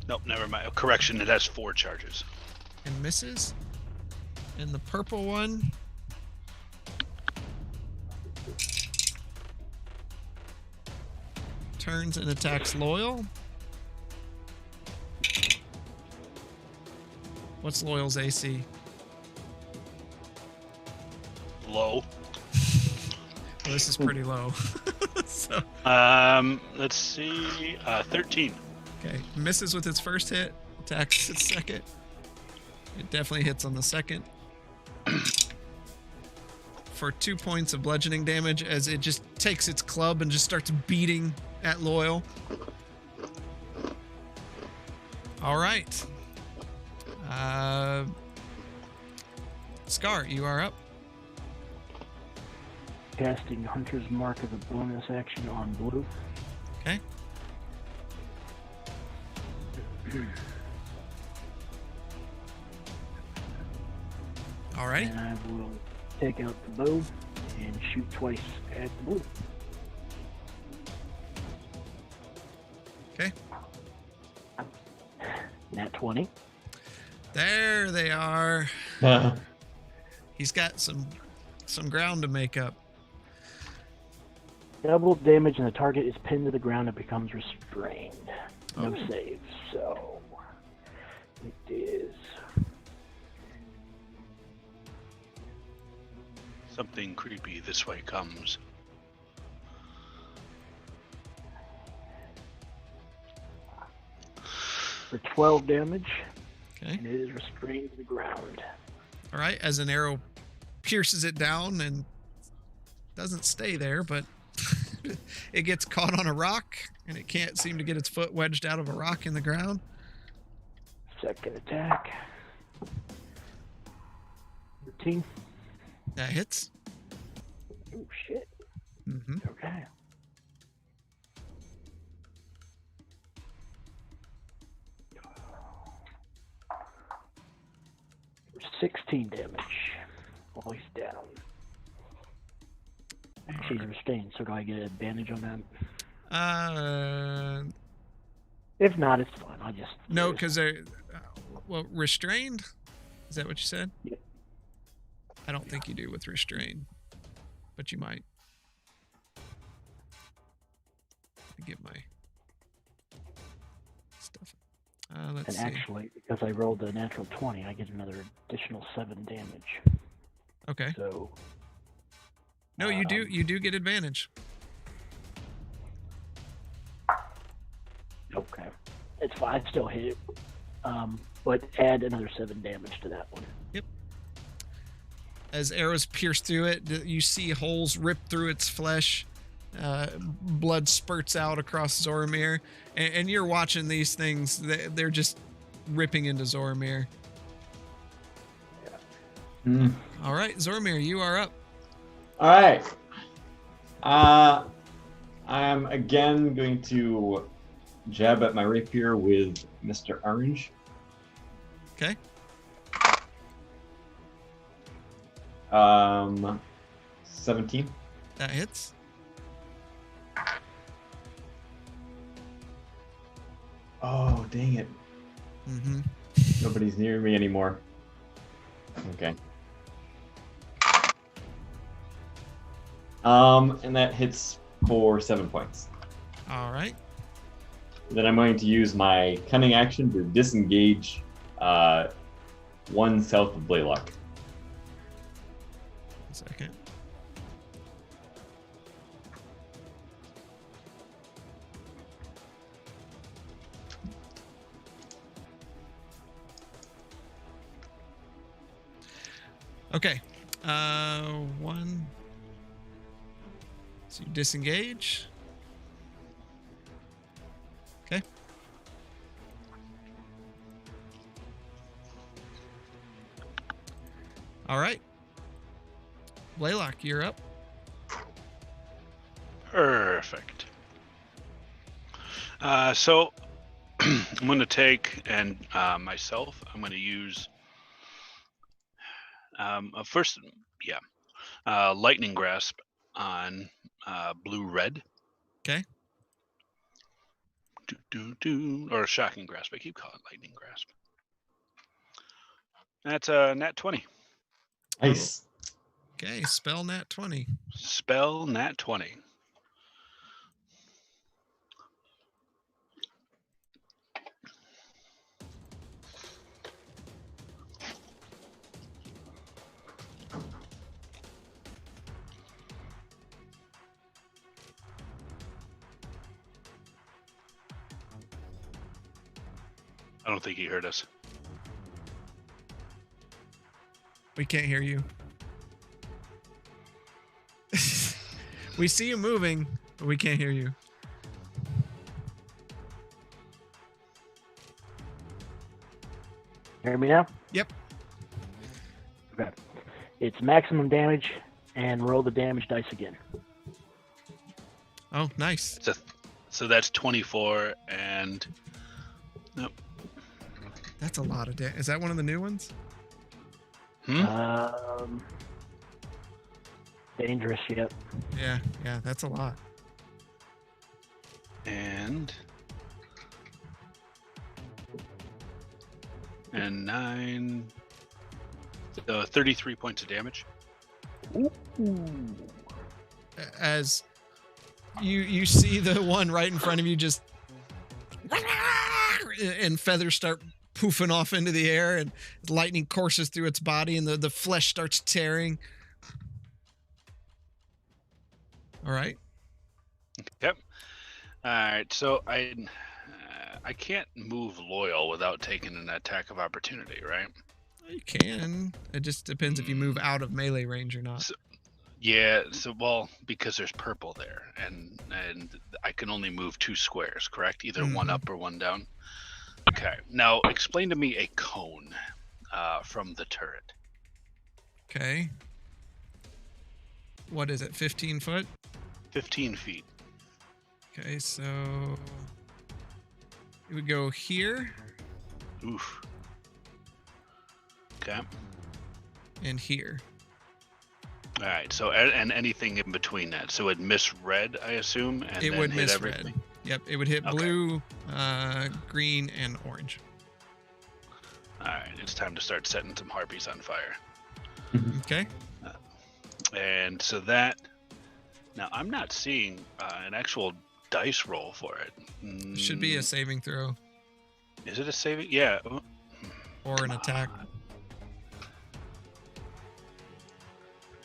Nope, never mind. Correction, it has 4 charges. And misses. And the purple one turns and attacks Loyal. What's Loyal's AC? Low. Well, this is pretty low. So, Let's see. 13. okay. Misses with its first hit. Attacks its second. It definitely hits on the second. For 2 points of bludgeoning damage as it just takes its club and just starts beating at Loyal. All right. Scar, you are up. Casting Hunter's Mark as a bonus action on blue. Okay. All right. And I will take out the bow. and shoot twice at the blue. Okay. Nat 20. There they are. He's got some ground to make up. Double damage and the target is pinned to the ground and becomes restrained. No save, so it is Something creepy this way comes. for 12 damage, Okay. and it is restrained to the ground. All right. As an arrow pierces it down and doesn't stay there, but it gets caught on a rock and it can't seem to get its foot wedged out of a rock in the ground. Second attack. 13. That hits. Oh shit. Mm-hmm. Okay. For 16 damage while he's down. She's restrained, so do I get advantage on that? If not, it's fine. I'll just No, because they're restrained. Is that what you said? Yep. I don't think you do with restrained, but you might. Let me get my stuff. Let's And see. actually, because I rolled a natural 20, I get another additional 7 damage. Okay. So No, you do. You do get advantage. okay, it's fine. I still hit it, but add another 7 damage to that one. As arrows pierce through it, you see holes rip through its flesh. Blood spurts out across Zoromir, and you're watching these things. They're just ripping into Zoromir. Mm. All right, Zoromir, you are up. All right. I'm again going to jab at my rapier with Mr. Orange. Okay. 17. That hits. Oh, dang it. Mm-hmm. Nobody's near me anymore. Okay. And that hits for 7 points. All right. Then I'm going to use my cunning action to disengage 1 south of Blaylock. 1 second. Okay. 1. So you disengage. Okay. All right. Blaylock, you're up. Perfect. So I'm going to take and myself. I'm going to use lightning grasp on blue-red. Okay. Or shocking grasp. I keep calling it lightning grasp. That's a nat 20. Nice. Okay, spell nat 20. Spell nat 20. I don't think he heard us. We can't hear you. We see you moving, but we can't hear you. Hear me now? Yep. Okay. It's maximum damage, and roll the damage dice again. Oh, nice. So that's 24 and... Nope. That's a lot of damage. Is that one of the new ones? Hmm? Dangerous, yep. Yeah, that's a lot. And 9, 33 points of damage. As you see the one right in front of you just and feathers start poofing off into the air and lightning courses through its body and the flesh starts tearing. All right. Yep. All right. So I can't move loyal without taking an attack of opportunity, right? You can. It just depends if you move out of melee range or not. So, yeah. So well, because there's purple there, and I can only move 2 squares, correct? Either one up or one down. Okay. Now explain to me a cone from the turret. Okay. What is it? 15 foot? 15 feet. Okay, so it would go here. Oof. Okay. And here. All right. So and anything in between that. So it'd miss red, I assume, and It then would hit miss everything. red. Yep, it would hit Okay. blue, green, and orange. All right. It's time to start setting some harpies on fire. Okay. And so that. Now I'm not seeing an actual dice roll for it. It should be a saving throw Is it a saving? Yeah. or an attack.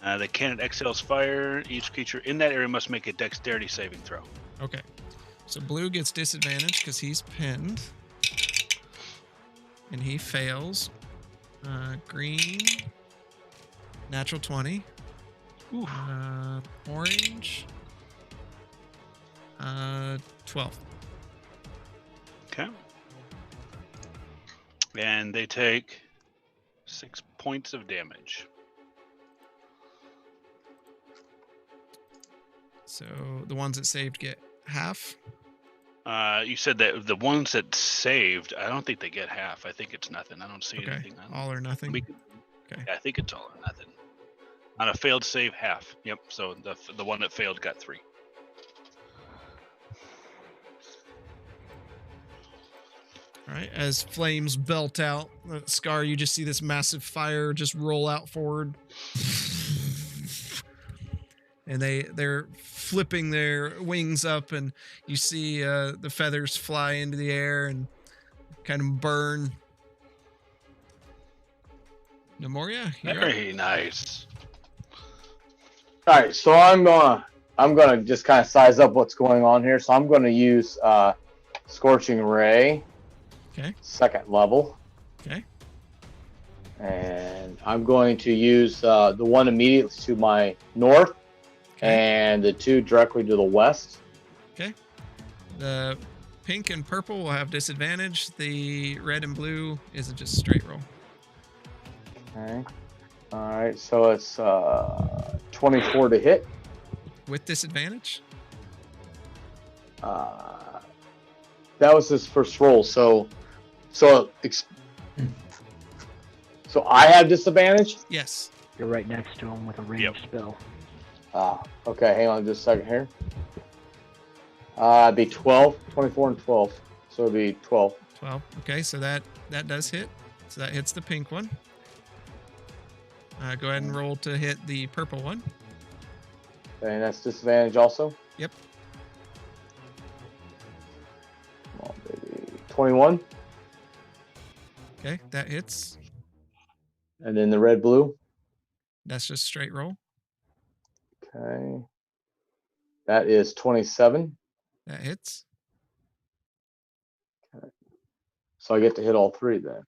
The cannon exhales fire. Each creature in that area must make a dexterity saving throw. Okay. So blue gets disadvantage because he's pinned. And he fails. Green. Natural 20. Orange. 12. Okay. And they take 6 points of damage. So the ones that saved get half. You said that the ones that saved, I don't think they get half. I think it's nothing. I don't see Okay. anything. All or nothing. Okay. Yeah, I think it's all or nothing. On a failed save, half. Yep. So the one that failed got 3. All right. As flames belt out, Scar, you just see this massive fire just roll out forward. And they're flipping their wings up, and you see the feathers fly into the air and kind of burn. Nemoria, you're up. Very nice. All right, so I'm gonna just kind of size up what's going on here. So I'm gonna use Scorching Ray. Okay. 2nd level. Okay. And I'm going to use the one immediately to my north, and the 2 directly to the west. Okay. The pink and purple will have disadvantage. The red and blue is just straight roll. Okay. All right, so it's 24 to hit. With disadvantage? That was his first roll. So I have disadvantage. Yes. You're right next to him with a ranged spell. Okay, hang on just a second here. It'd be 12, 24 and 12. So it'd be 12. 12. Okay, so that does hit. So that hits the pink one. Go ahead and roll to hit the purple one. Okay, and that's disadvantage also? Yep. Come on, baby. 21. Okay, that hits. And then the red blue. That's just straight roll. Okay. That is 27. That hits. Okay. So I get to hit all 3 then.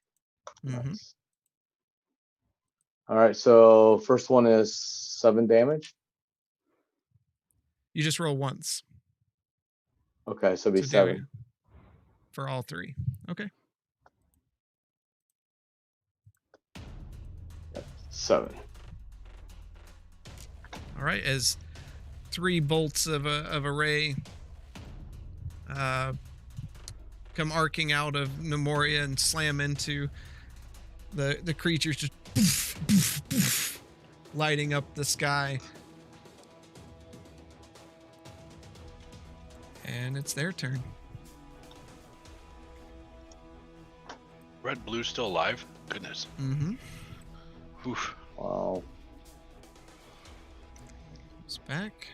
Mm-hmm. Nice. All right, so first one is 7 damage. You just roll once. Okay, so it'd be So 7. For all 3. Okay. 7. All right, as 3 bolts of a ray come arcing out of Nemoria and slam into the creatures, just poof, poof, poof, lighting up the sky. And it's their turn. Red, blue still alive? Goodness. Mm-hmm. Oof. Wow. It's back.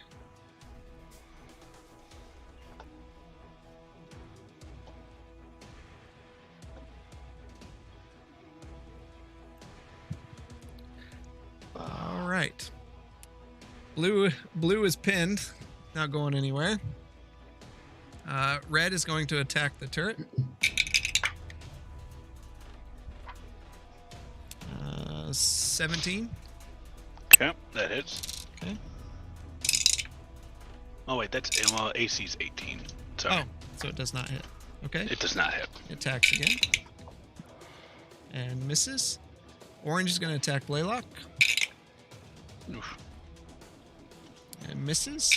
All right. Blue is pinned, not going anywhere. Red is going to attack the turret. 17. Okay, that hits. Okay. Oh wait, that's AC's 18. Sorry. Oh, so it does not hit. Okay. It does not hit. Attacks again. And misses. Orange is going to attack Blaylock. Oof. And misses.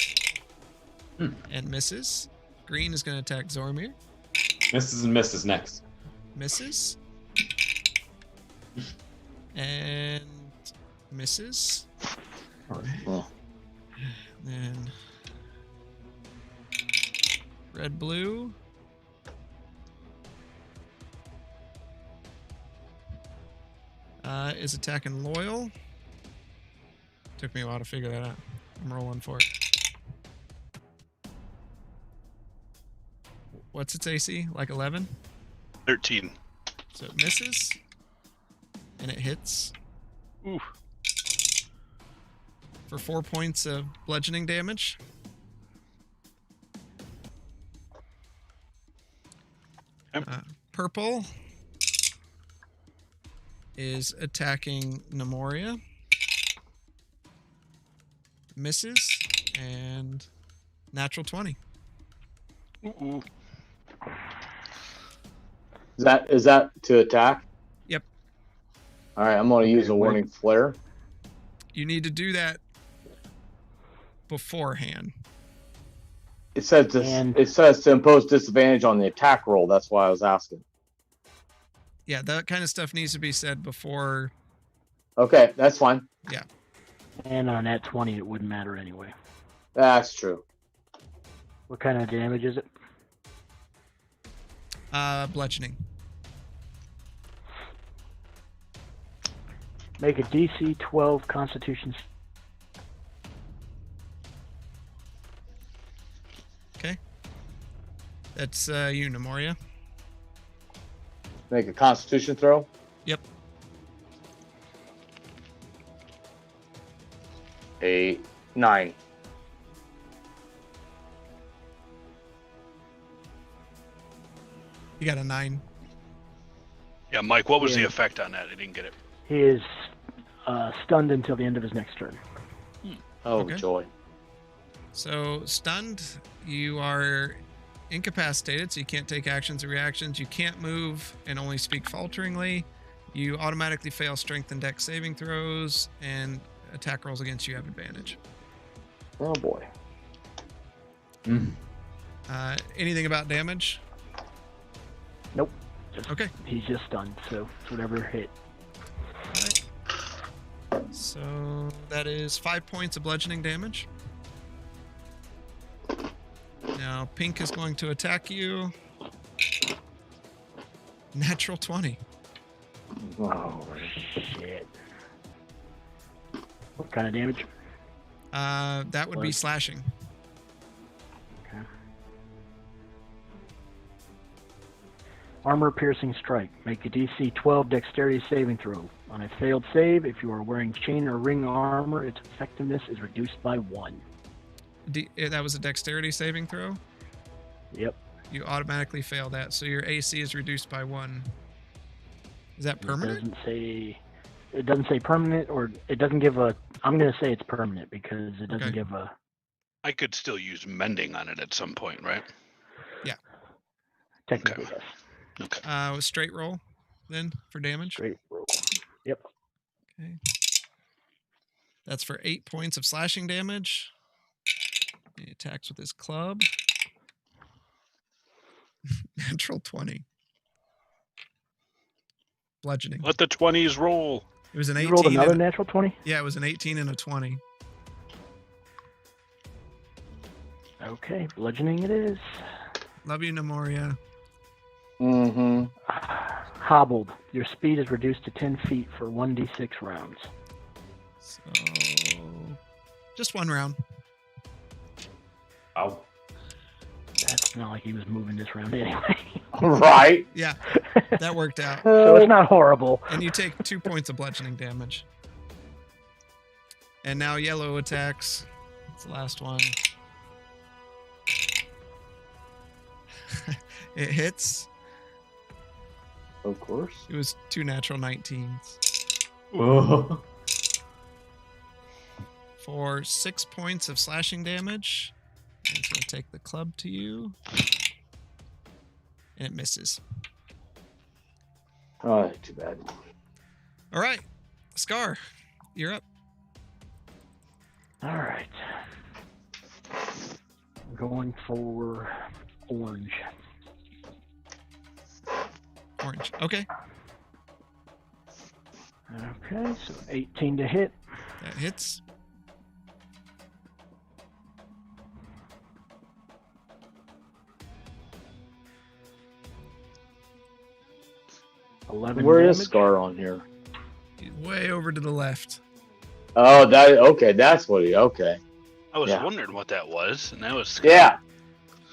And misses. Green is going to attack Zormir. Misses and misses next. Misses. And misses. All right. Well, Then red, blue. Is attacking Loyal. Took me a while to figure that out. I'm rolling for it. What's its AC? Like 11? 13. So it misses. And it hits Oof. for 4 points of bludgeoning damage. Yep. Purple is attacking Nemoria. Misses. And natural 20. Ooh. is that to attack? Yep. All right, I'm going to use a warning flare. You need to do that beforehand. It says to impose disadvantage on the attack roll. That's why I was asking. Yeah, that kind of stuff needs to be said before. Okay, that's fine. And on that 20, it wouldn't matter anyway. That's true. What kind of damage is it? Bludgeoning. Make a DC 12 Constitution. Okay. That's you, Nemoria. Make a Constitution throw. Yep. 9. You got a 9. Yeah, Mike, what was the Yeah. effect on that? I didn't get it. He is stunned until the end of his next turn. Oh, Okay. joy. So, stunned, you are incapacitated, so you can't take actions or reactions. You can't move and only speak falteringly. You automatically fail strength and dex saving throws, and attack rolls against you have advantage. Oh, boy. Anything about damage? Nope. Just, Okay. He's just stunned, so it's whatever hit. Alright. So that is 5 points of bludgeoning damage. Now pink is going to attack you. Natural 20. Oh, Shit. What kind of damage? That would be What? slashing. Okay. Armor piercing strike. Make a DC 12 dexterity saving throw. On a failed save, if you are wearing chain or ring armor, its effectiveness is reduced by 1. That was a dexterity saving throw. Yep. You automatically fail that, so your AC is reduced by 1. Is that permanent? It doesn't say permanent, or it doesn't give a. I'm going to say it's permanent because it doesn't Okay. give a. I could still use mending on it at some point, right? Technically, yes. Okay. Straight roll then for damage. Straight roll. Yep. Okay. That's for 8 points of slashing damage. He attacks with his club. Natural 20. Bludgeoning. Let the 20s roll. It was an You 18. rolled another and- natural 20? yeah, it was an 18 and a 20. Okay, bludgeoning it is. Love you, Nemoria. Mm-hmm. Hobbled. Your speed is reduced to 10 feet for 1d6 rounds. So, just one round. Ow. That's not like he was moving this round anyway. Right. Yeah, that worked out. So it's not horrible. And you take 2 points of bludgeoning damage. And now yellow attacks. It's the last one. It hits. Of course. It was 2 natural 19s. Oh. For 6 points of slashing damage. It's going to take the club to you. And it misses. Oh, too bad. All right. Scar, you're up. All right. Going for orange. Orange. Okay. Okay, so 18 to hit. That hits. Where damage. is Scar on here? He's way over to the left. Oh, that's what he. Okay. I was Yeah. wondering what that was, and that was. Yeah.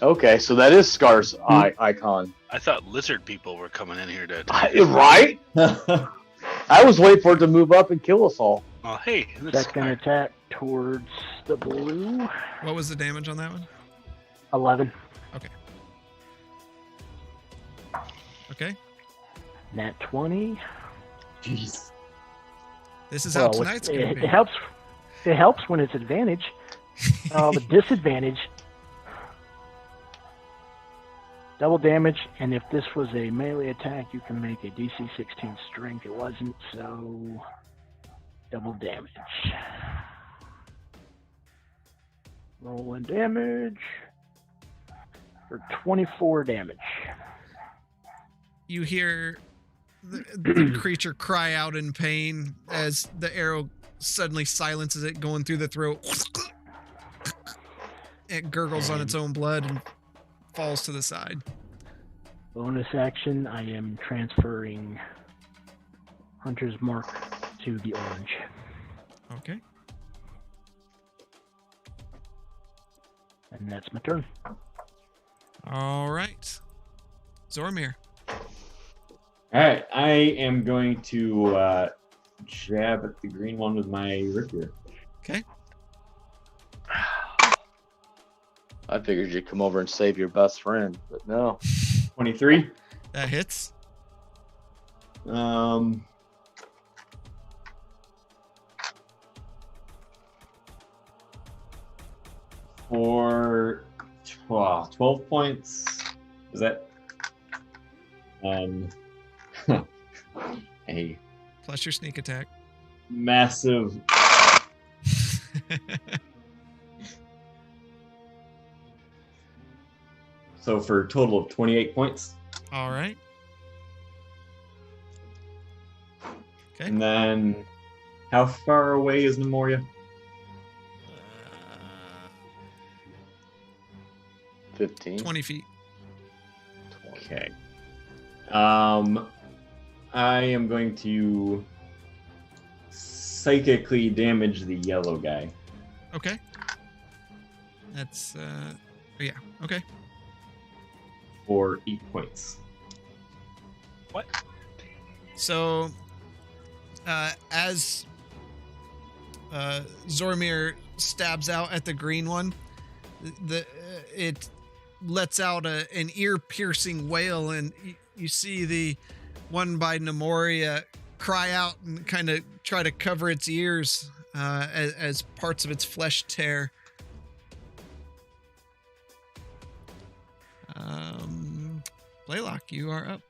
Okay, so that is Scar's icon. I thought lizard people were coming in here to. Right? I was waiting for it to move up and kill us all. Oh, hey. That's Second attack towards the blue. What was the damage on that one? 11. Okay. Nat 20. Jeez. This is how Well, tonight's going to it be. helps. It helps when it's advantage. The disadvantage. Double damage, and if this was a melee attack, you can make a DC 16 strength. It wasn't, so double damage. Rolling damage for 24 damage. You hear the creature cry out in pain as the arrow suddenly silences it going through the throat. It gurgles on its own blood and falls to the side. Bonus action, I am transferring Hunter's Mark to the orange. Okay. And that's my turn. All right. Zormir. All right, I am going to jab at the green one with my rapier. Okay. I figured you'd come over and save your best friend, but no. 23. That hits. For 12 points. Is that a Plus your sneak attack. massive? So for a total of 28 points. All right. Okay. And then how far away is Nemoria? 15. 20 feet. Okay. I am going to psychically damage the yellow guy. Okay. That's, yeah. Okay. For 8 points. What? So, as Zormir stabs out at the green one, it lets out an ear-piercing wail, and you see the one by Nemoria cry out and kind of try to cover its ears as parts of its flesh tear. Blaylock, you are up.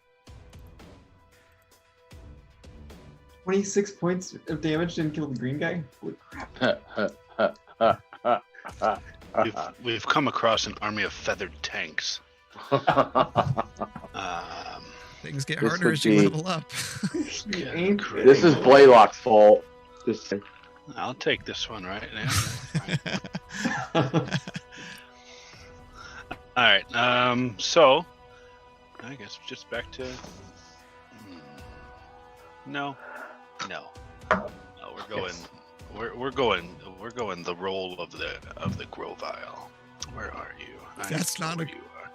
26 points of damage didn't kill the green guy? Holy crap. We've come across an army of feathered tanks. Things get This harder would as you be- level up. This is Blaylock's fault. I'll take this one right now. right. So I guess just back to. No. We're going. Yes. We're going the role of the Grovile. Where are you? That's know not where a- you are.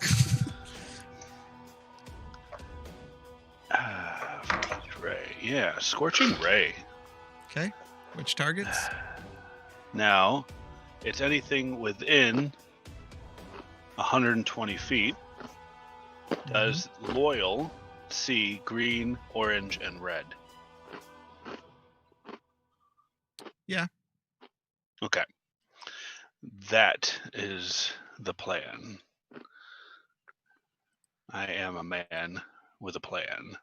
Ray. Yeah, Scorching Ray. Okay. Which targets? Now, it's anything within 120 feet. Does Loyal see green, orange, and red? Yeah. Okay. That is the plan. I am a man with a plan.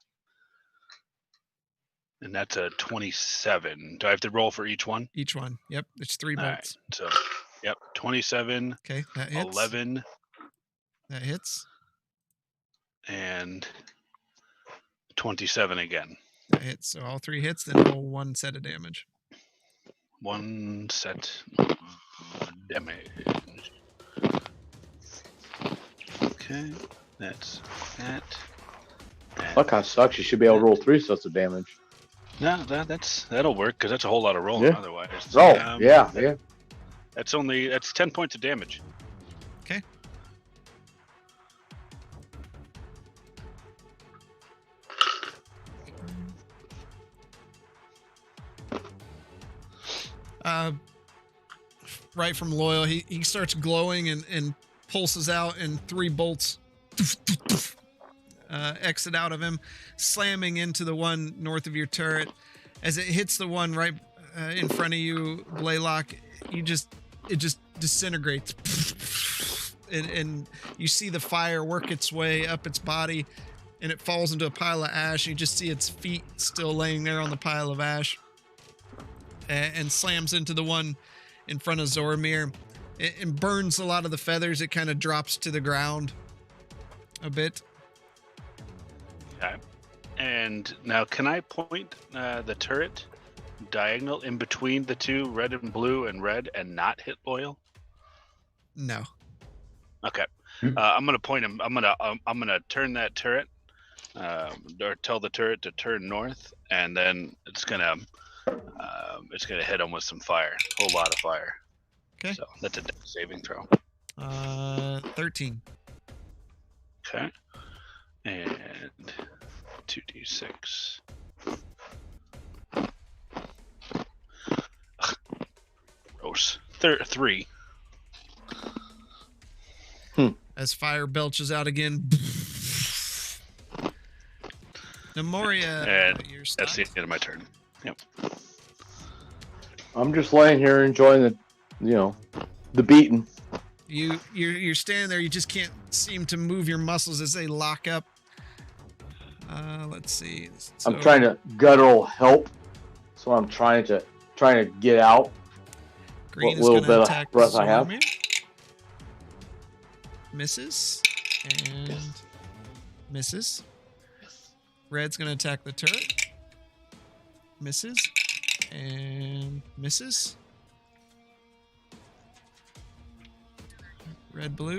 And that's a 27. Do I have to roll for each one? Each one. Yep. It's 3 All right. bolts. So, yep, 27, Okay. That hits. 11, That hits. and 27 again. That hits. So all 3 hits, then roll 1 set of damage. 1 set of damage. Okay, that's that. And That kind of sucks. You should be able to roll 3 sets of damage. no, that'll work because that's a whole lot of rolling Yeah. otherwise. Oh, Um, yeah. That's 10 points of damage. Okay. Right from Loyal, he starts glowing and pulses out, and 3 bolts exit out of him, slamming into the one north of your turret. As it hits the one right in front of you, Blaylock, it just disintegrates, and you see the fire work its way up its body, and it falls into a pile of ash. You just see its feet still laying there on the pile of ash, and slams into the one in front of Zoramir. It burns a lot of the feathers. It kind of drops to the ground a bit. Okay. And now, can I point the turret diagonal in between the two, red and blue and red, and not hit Loyal? No. Okay. I'm gonna point him. I'm gonna turn that turret, or tell the turret to turn north, and then it's gonna hit him with some fire, a whole lot of fire. Okay. So that's a death saving throw. 13. Okay. And 2d6. Gross. 3. As fire belches out again. Nemoria, And your that's the stunt. end of my turn. Yep. I'm just laying here enjoying the beating. You're standing there. You just can't seem to move your muscles as they lock up. Let's see. I'm trying to guttural help, so I'm trying to get out. Green what is little going bit to of attack breath I have. Zoramir. Misses and misses. Red's going to attack the turret. Misses and misses. Red blue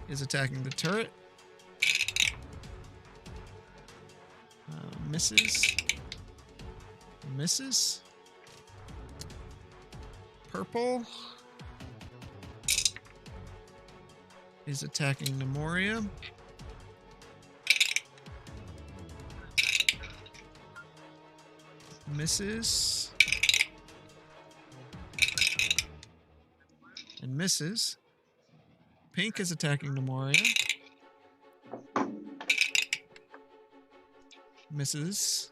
is attacking the turret. Misses. Misses. Purple is attacking Nemoria. Misses. And misses. Pink is attacking Nemoria. Misses.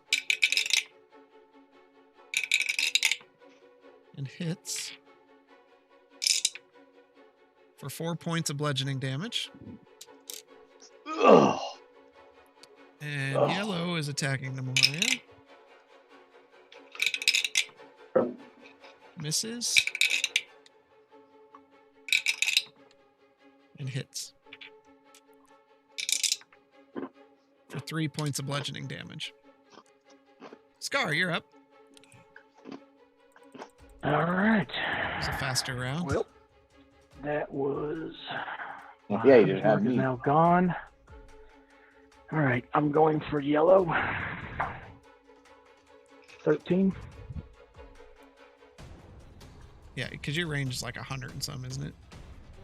And hits. For 4 points of bludgeoning damage. Ugh. And Ugh. yellow is attacking Nemoria. Misses. And hits. For 3 points of bludgeoning damage. Scar, you're up. All right. It was a faster round. Well, That was. Yeah, you didn't have Mark is me. now gone. All right, I'm going for yellow. 13. Yeah, because your range is like 100 and some, isn't it?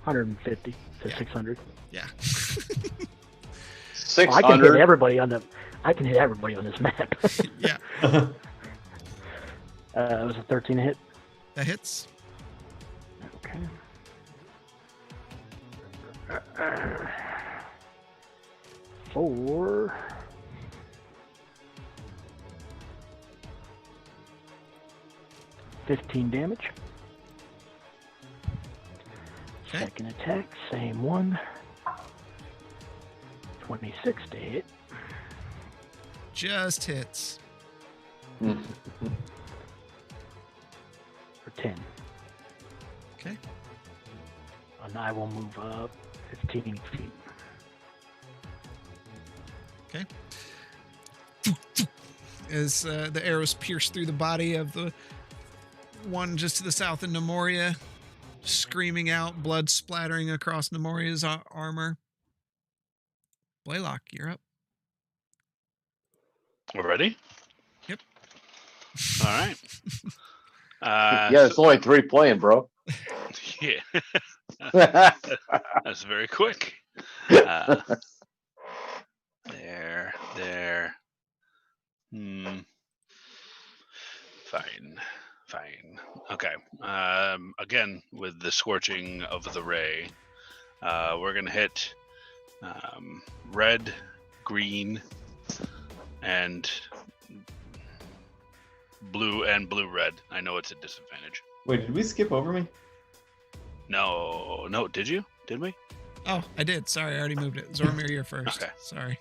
150 to Yeah. 600. Yeah. 600. I can hit everybody on the. I can hit everybody on this map. Yeah. It was a 13 hit. That hits. Okay. For 15 damage. Okay. Second attack, same one. 26 to hit. Just hits. For 10. Okay. And I will move up 15 feet. Okay. As the arrows pierce through the body of the one just to the south of Nemoria, screaming out, blood splattering across Nemoria's armor. Blaylock, you're up. We're ready? Yep. All right. Yeah, there's only 3 playing, bro. Yeah. That's very quick. There. Fine. Okay. Again, with the scorching of the ray, we're gonna hit red, green, and blue-red. I know it's a disadvantage. Wait, did we skip over me? No. Did you? Did we? Oh, I did. Sorry, I already moved it. Zormir, you're first. Okay. Sorry.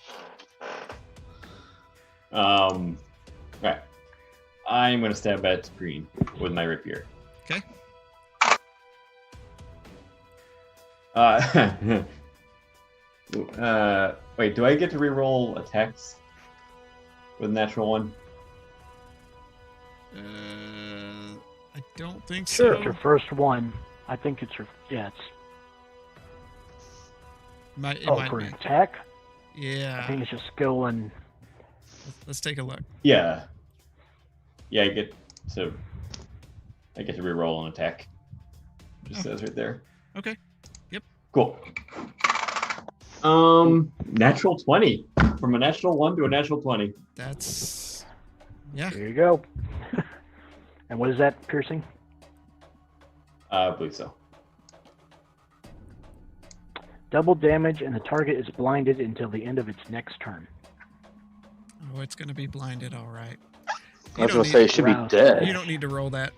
Right. I'm gonna stab at green with my rapier. Okay. Wait, do I get to reroll attacks with natural one? I don't think Sure. so. It's your first one. I think it's your. Yeah, it's. It might For be. an attack? I Yeah. think it's just skill and. Let's take a look. Yeah. Yeah, I get to reroll an attack. Just says right there. Okay. Yep. Cool. Natural 20. From a natural 1 to a natural 20. That's. Yeah. There you go. And what is that piercing? I believe so. Double damage, and the target is blinded until the end of its next turn. Oh, it's going to be blinded, all right. I was going to say it should be rouse. You dead. don't need to roll that.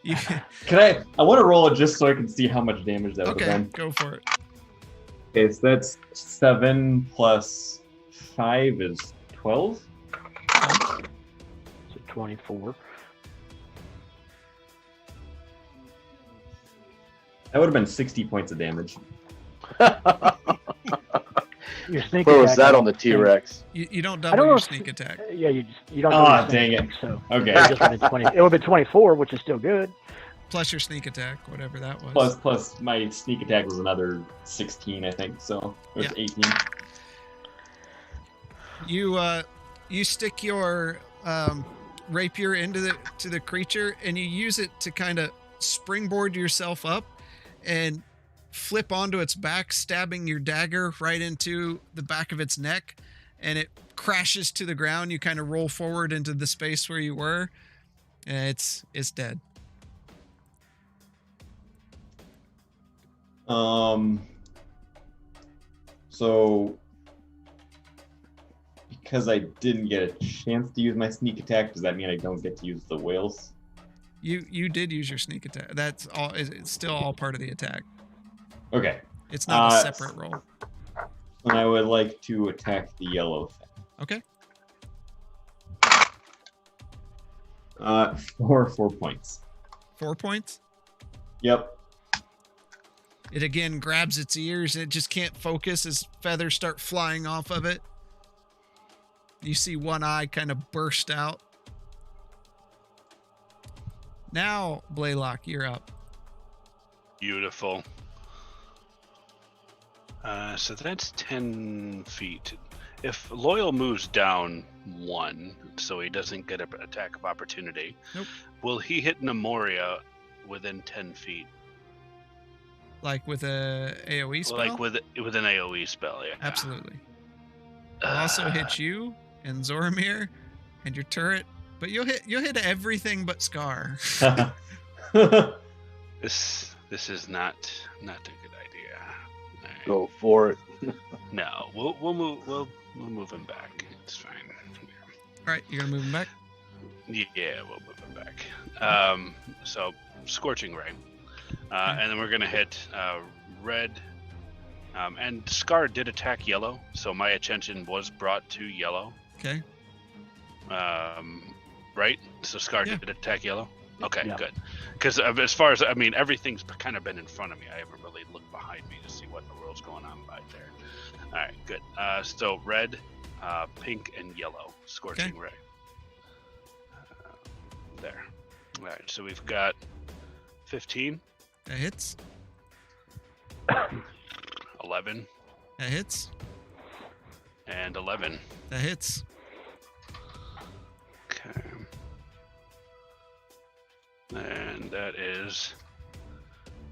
You- Can I want to roll it just so I can see how much damage that would okay, have been. go for it. Okay, so that's 7 plus 5 is 12. So 24. That would have been 60 points of damage. Your sneak Where was attack, that on the T-Rex? You don't I double don't know your if- sneak attack. Yeah, you don't. Ah, do the dang same it. thing, So Okay. it just would have been 20. It would have been 24, which is still good. Plus your sneak attack, whatever that was. Plus my sneak attack was another 16, I think. So it was Yeah. 18. You stick your rapier into the creature, and you use it to kind of springboard yourself up and flip onto its back, stabbing your dagger right into the back of its neck, and it crashes to the ground. You kind of roll forward into the space where you were, and it's dead. So because I didn't get a chance to use my sneak attack, does that mean I don't get to use the whales? You did use your sneak attack. That's all. It's still all part of the attack. Okay. It's not a separate roll. And I would like to attack the yellow thing. Okay. 4 points. 4 points. Yep. It again grabs its ears and it just can't focus as feathers start flying off of it. You see one eye kind of burst out. Now, Blaylock, you're up. Beautiful. So that's 10 feet. If Loyal moves down 1, so he doesn't get an attack of opportunity, Nope. Will he hit Nemoria within 10 feet? Like with a AoE spell? Like with an AoE spell, yeah. Absolutely. I'll also hit you and Zoramir and your turret, but you'll hit everything but Scar. This is not a good idea. Right. Go for it. No, we'll move him back. It's fine. All right, you're gonna move him back. Yeah, we'll move him back. So Scorching Ray, and then we're gonna hit red. And Scar did attack yellow, so my attention was brought to yellow. Okay. Right? So Scar did attack yellow? Okay, Yeah. good. Because as far as, everything's kind of been in front of me. I haven't really looked behind me to see what in the world's going on back there. All right, good. So red, pink, and yellow. Scorching Ray. There. All right, so we've got 15. That hits. 11. That hits. And 11. That hits. Okay. And that is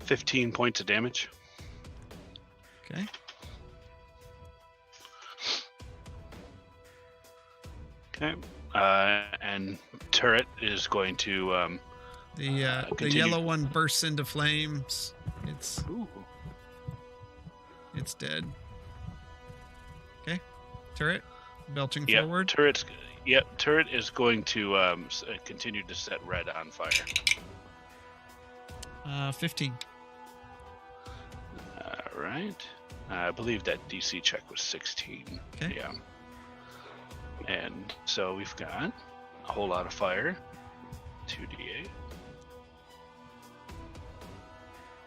15 points of damage. Okay. Okay. And turret is going to The continue. yellow one bursts into flames. Ooh. It's dead. Okay. Turret belching Yep. forward. Turret is going to continue to set red on fire. 15. All right. I believe that DC check was 16. Okay. Yeah. And so we've got a whole lot of fire. 2d8.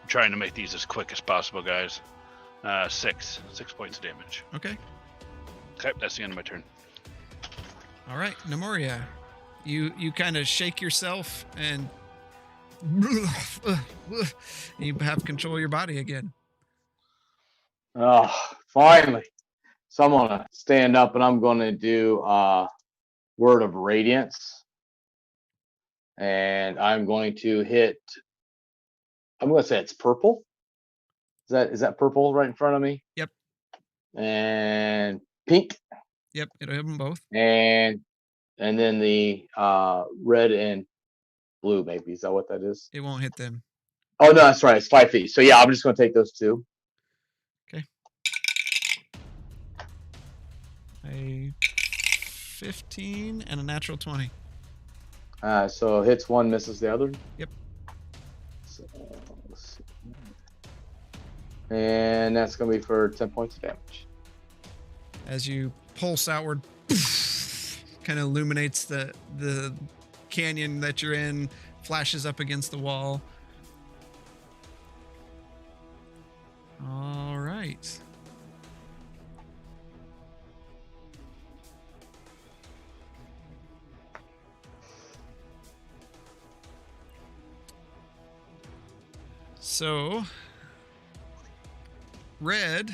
I'm trying to make these as quick as possible, guys. 6 points of damage. Okay. Okay, that's the end of my turn. All right, Nemoria. You kind of shake yourself and you have control of your body again. Oh, finally. So I'm going to stand up and I'm going to do Word of Radiance. And I'm going to hit, I'm going to say it's purple. Is that purple right in front of me? Yep. And pink. Yep, it'll hit them both. And then the red and blue, maybe. Is that what that is? It won't hit them. Oh, no, that's right. It's 5 feet. So, yeah, I'm just going to take those two. Okay. A 15 and a natural 20. So hits one, misses the other. Yep. So, let's see. And that's going to be for 10 points of damage. As you pulse outward, kind of illuminates the canyon that you're in, flashes up against the wall. All right. So, red,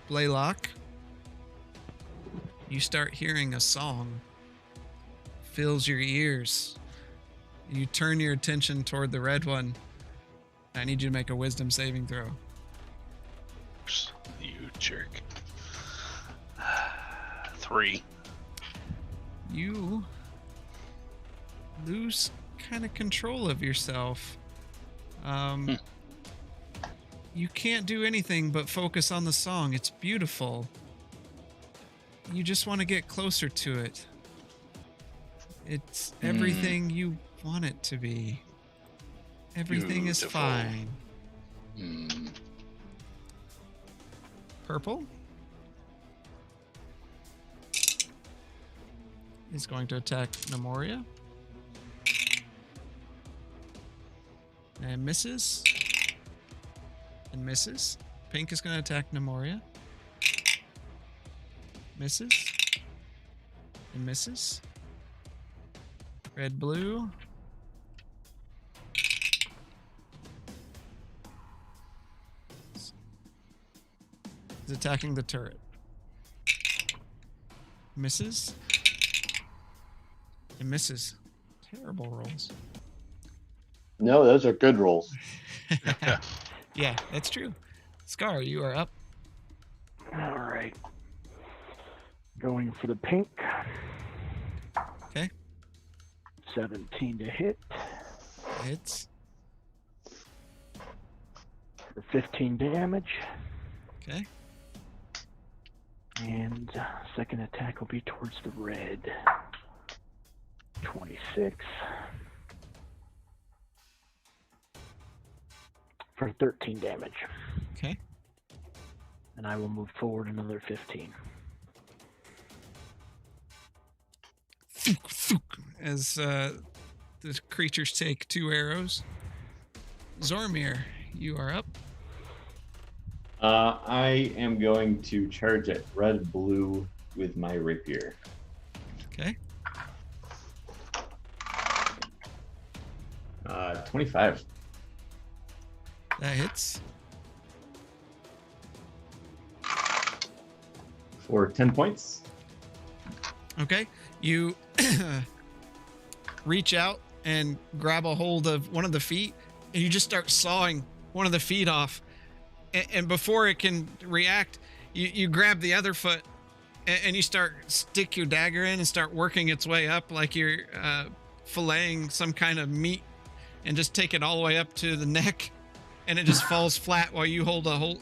Blaylock, you start hearing a song. Fills your ears. You turn your attention toward the red one. I need you to make a wisdom saving throw. You jerk. 3. You lose kind of control of yourself. You can't do anything but focus on the song. It's beautiful. You just want to get closer to it. It's everything you want it to be. Everything is Beautiful. fine. Mm. Purple is going to attack Nemoria. And misses. And misses. Pink is going to attack Nemoria. Misses. And misses. Red, blue. is attacking the turret. Misses. And misses. Terrible rolls. No, those are good rolls. Yeah, that's true. Scar, you are up. All right. Going for the pink. Okay. 17 to hit Hits. for 15 damage. Okay. And second attack will be towards the red. 26. For 13 damage. Okay. And I will move forward another 15. As the creatures take 2 arrows. Zormir, you are up. I am going to charge at red-blue with my rapier. Okay. 25. That hits. For 10 points. Okay. You reach out and grab a hold of one of the feet, and you just start sawing one of the feet off. And before it can react, you grab the other foot and you stick your dagger in and start working its way up like you're filleting some kind of meat, and just take it all the way up to the neck, and it just falls flat while you hold the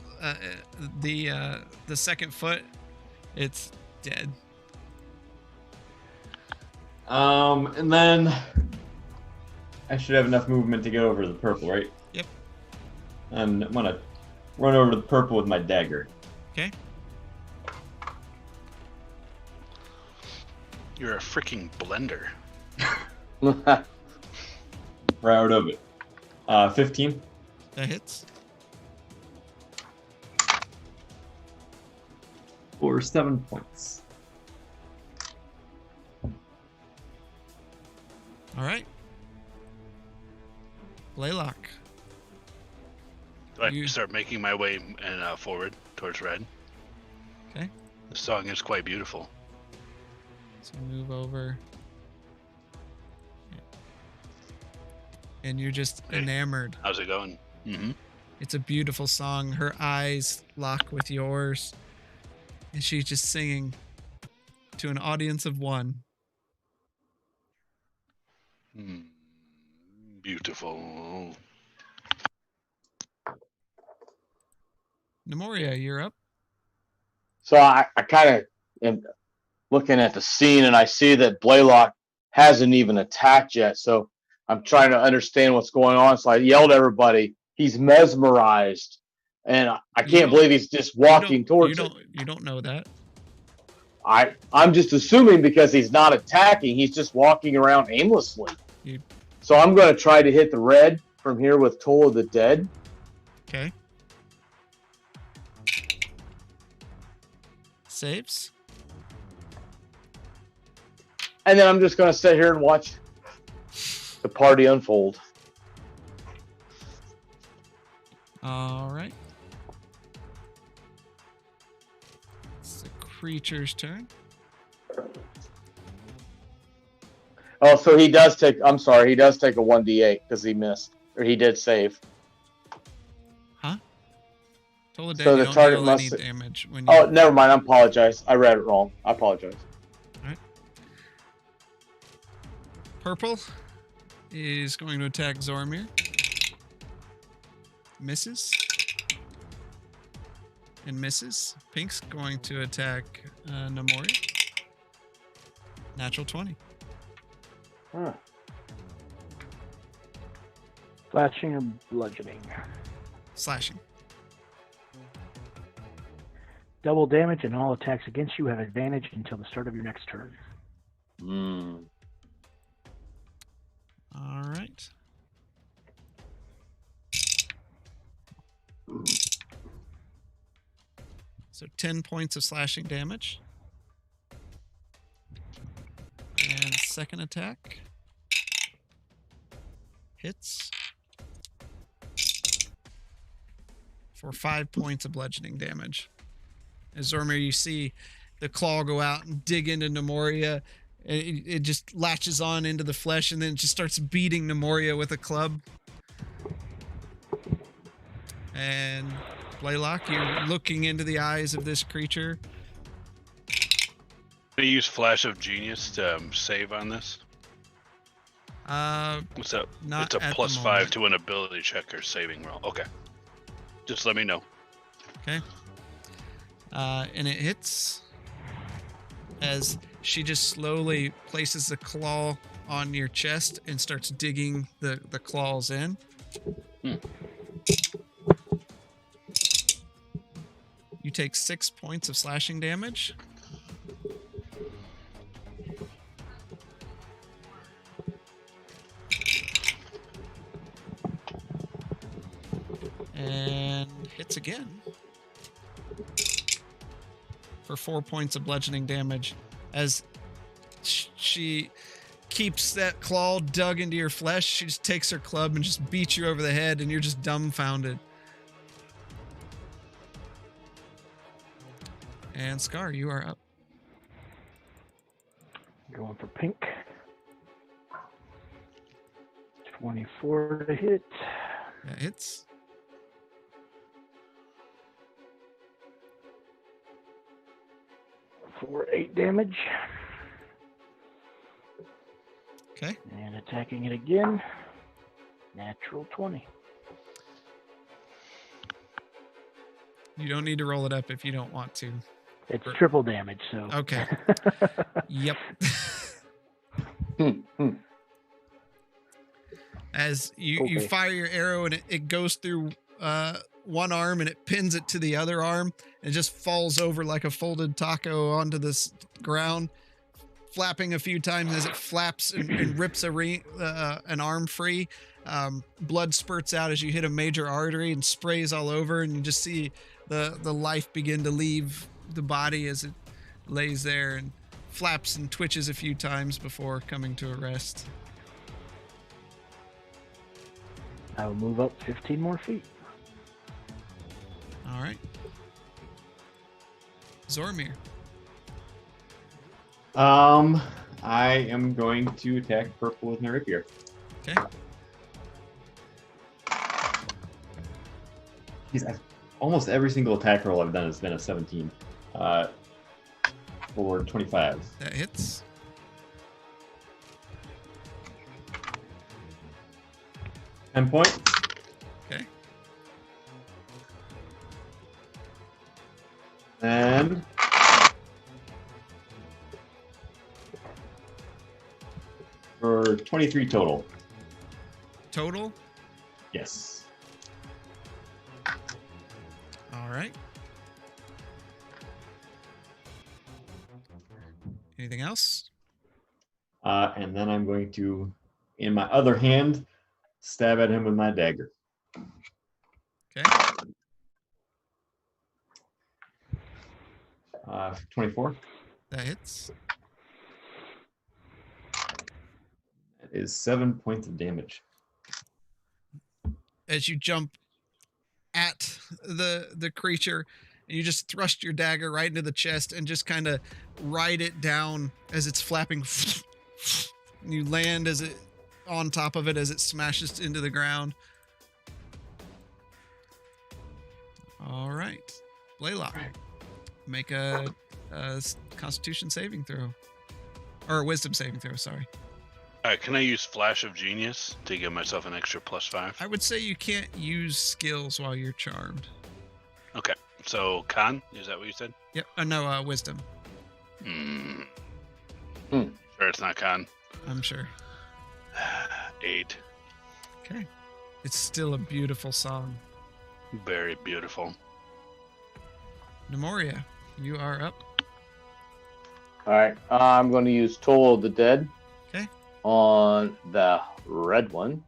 second foot. It's dead. And then I should have enough movement to get over to the purple, right? Yep. And I'm gonna run over to the purple with my dagger. Okay. You're a freaking blender. Right out of it. 15. That hits. For 7 points. All right. Blaylock. Do I You- start making my way forward towards red? Okay. The song is quite beautiful. So move over. And you're just Hey. enamored. How's it going? Mm-hmm. It's a beautiful song. Her eyes lock with yours. And she's just singing to an audience of one. Beautiful. Nemoria, you're up. So I kind of am looking at the scene, and I see that Blaylock hasn't even attacked yet. So I'm trying to understand what's going on. So I yelled at everybody, he's mesmerized. And I can't believe he's just walking towards it. You don't know that. I'm just assuming because he's not attacking, he's just walking around aimlessly. So I'm going to try to hit the red from here with Toll of the Dead. Okay. Saves. And then I'm just going to sit here and watch the party unfold. All right. It's the creature's turn. Oh, so he does take, I'm sorry, he does take a 1d8 because he missed. Or he did save. Huh? Told So you the don't target deal must- any damage when you... Oh, never mind. I apologize. I read it wrong. I apologize. Purple is going to attack Zormir. Misses. And misses. Pink's going to attack Nemoria. Natural 20. Huh. Slashing or bludgeoning. Slashing. Double damage, and all attacks against you have advantage until the start of your next turn. All right. So 10 points of slashing damage. And second attack. Hits. For 5 points of bludgeoning damage. As Zormir, you see the claw go out and dig into Nemoria. It just latches on into the flesh and then it just starts beating Nemoria with a club. And Blaylock, you're looking into the eyes of this creature. Can I use Flash of Genius to save on this? What's up? Not It's a at plus the 5 moment. to an ability check or saving roll. Okay. Just let me know. Okay. And it hits as she just slowly places the claw on your chest and starts digging the claws in. You take 6 points of slashing damage. And hits again for 4 points of bludgeoning damage as she keeps that claw dug into your flesh. She just takes her club and just beats you over the head and you're just dumbfounded. And Scar, you are up. Going for pink. 24 to hit. That hits. For 8 damage. Okay. And attacking it again. Natural 20. You don't need to roll it up if you don't want to. It's triple damage, so. Okay. Yep. As you Okay. fire your arrow and it goes through one arm and it pins it to the other arm and it just falls over like a folded taco onto this ground, flapping a few times as it flaps and rips an arm free. Blood spurts out as you hit a major artery and sprays all over, and you just see the life begin to leave the body as it lays there and flaps and twitches a few times before coming to a rest. I will move up 15 more feet. All right. Zormir. I am going to attack purple with my rapier. Okay. Almost every single attack roll I've done has been a 17. For 25. That hits. $10 points. Okay. And for 23 total. Total. Yes. All right. Anything else? And then I'm going to, in my other hand, stab at him with my dagger. Okay. 24. That hits. That is 7 points of damage. As you jump at the creature, and you just thrust your dagger right into the chest and just kind of ride it down as it's flapping. And you land as it on top of it as it smashes into the ground. All right, Blaylock, make a Constitution saving throw, or a Wisdom saving throw. Sorry. Can I use Flash of Genius to give myself an extra +5? I would say you can't use skills while you're charmed. Okay. So Con, is that what you said? Yep. No, Wisdom. Sure, it's not Con. I'm sure. 8. Okay. It's still a beautiful song. Very beautiful. Nemoria, you are up. All right. I'm going to use Toll of the Dead. Okay. On the red one.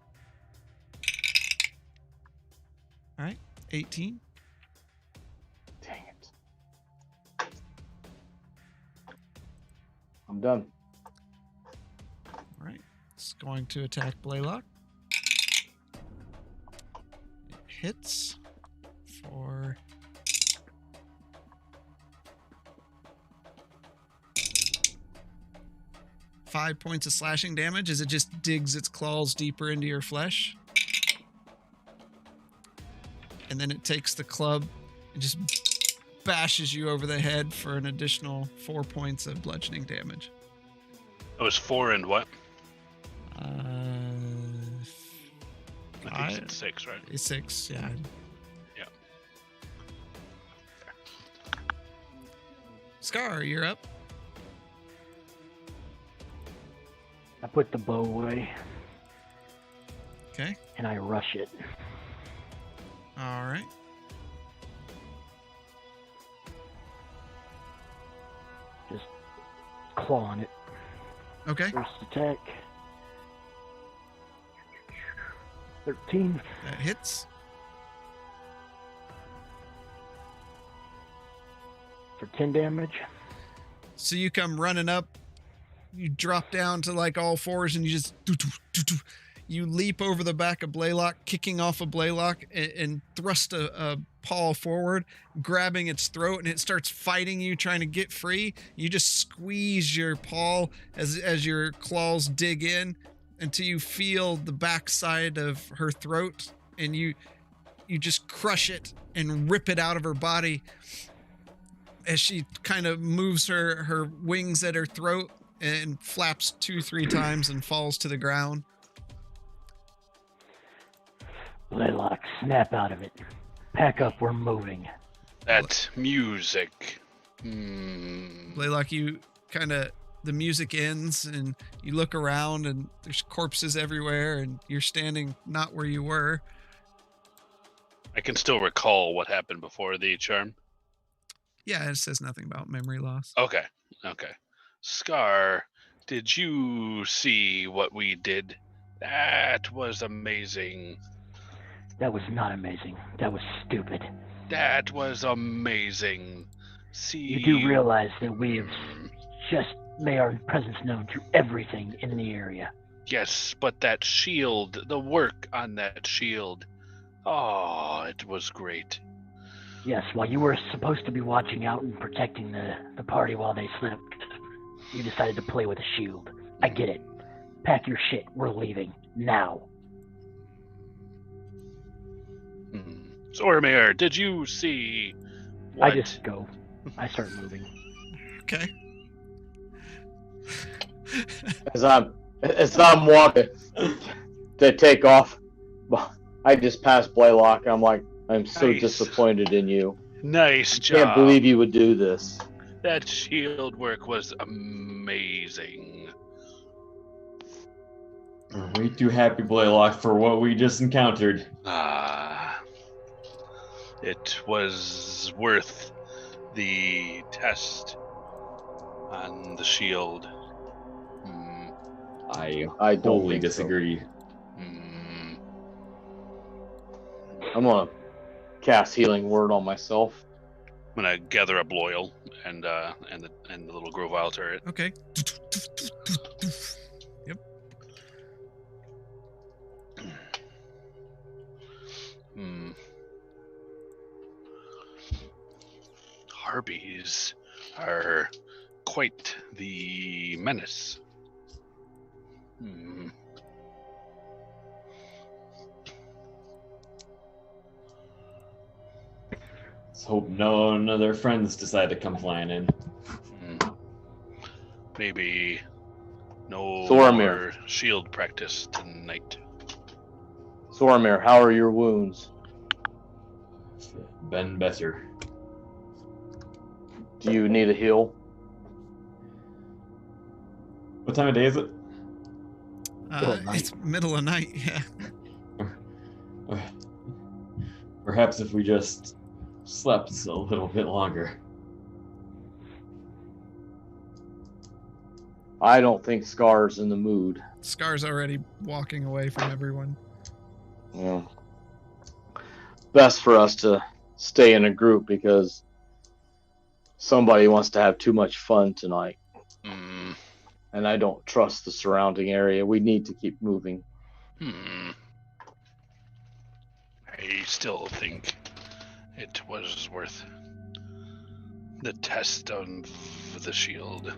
All right. 18. Dang it. I'm done. All right. It's going to attack Blaylock. It hits for 5 points of slashing damage as it just digs its claws deeper into your flesh. And then it takes the club and just bashes you over the head for an additional 4 points of bludgeoning damage. It was 4 and what? I think it's 6, right? It's 6, yeah. Yeah. Scar, you're up. I put the bow away Okay. and I rush it. All right. Just clawing it. Okay. First attack. 13 That hits. for 10 damage. So you come running up. You drop down to like all fours and you just you leap over the back of Blaylock, kicking off of Blaylock, and thrust a paw forward, grabbing its throat, and it starts fighting you, trying to get free. You just squeeze your paw as your claws dig in until you feel the backside of her throat, and you just crush it and rip it out of her body as she kind of moves her wings at her throat and flaps 2-3 times and falls to the ground. Blaylock, snap out of it. Pack up, we're moving. That music. Hmm. Blaylock, you kind of, the music ends and you look around and there's corpses everywhere and you're standing not where you were. I can still recall what happened before the charm. Yeah, it says nothing about memory loss. Okay. Scar, did you see what we did? That was amazing. That was not amazing. That was stupid. That was amazing. See, You do realize that we have just made our presence known to everything in the area. Yes, but that shield, the work on that shield. Oh, it was great. Yes, while you were supposed to be watching out and protecting the party while they slept, you decided to play with a shield. I get it. Pack your shit. We're leaving. Now. Zormir, did you see what? I just go. I start moving. Okay. As I'm walking to take off, I just passed Blaylock. I'm like, I'm so Nice. disappointed in you. Nice job. Can't believe you would do this. That shield work was amazing. We're way too happy, Blaylock, for what we just encountered. It was worth the test on the shield. I I don't totally think so. disagree. I'm gonna cast Healing Word on myself. I'm gonna gather up loyal and the little Grovile turret. Okay. Yep. Harpies are quite the menace. Let's hope none of their friends decide to come flying in. Maybe no Zormir. more shield practice tonight. Zormir, how are your wounds? Ben better. Do you need a heal? What time of day is it? It's middle of night, yeah. Perhaps if we just slept a little bit longer. I don't think Scar's in the mood. Scar's already walking away from everyone. Yeah. Best for us to stay in a group because somebody wants to have too much fun tonight. And I don't trust the surrounding area. We need to keep moving. I still think it was worth the test of the shield.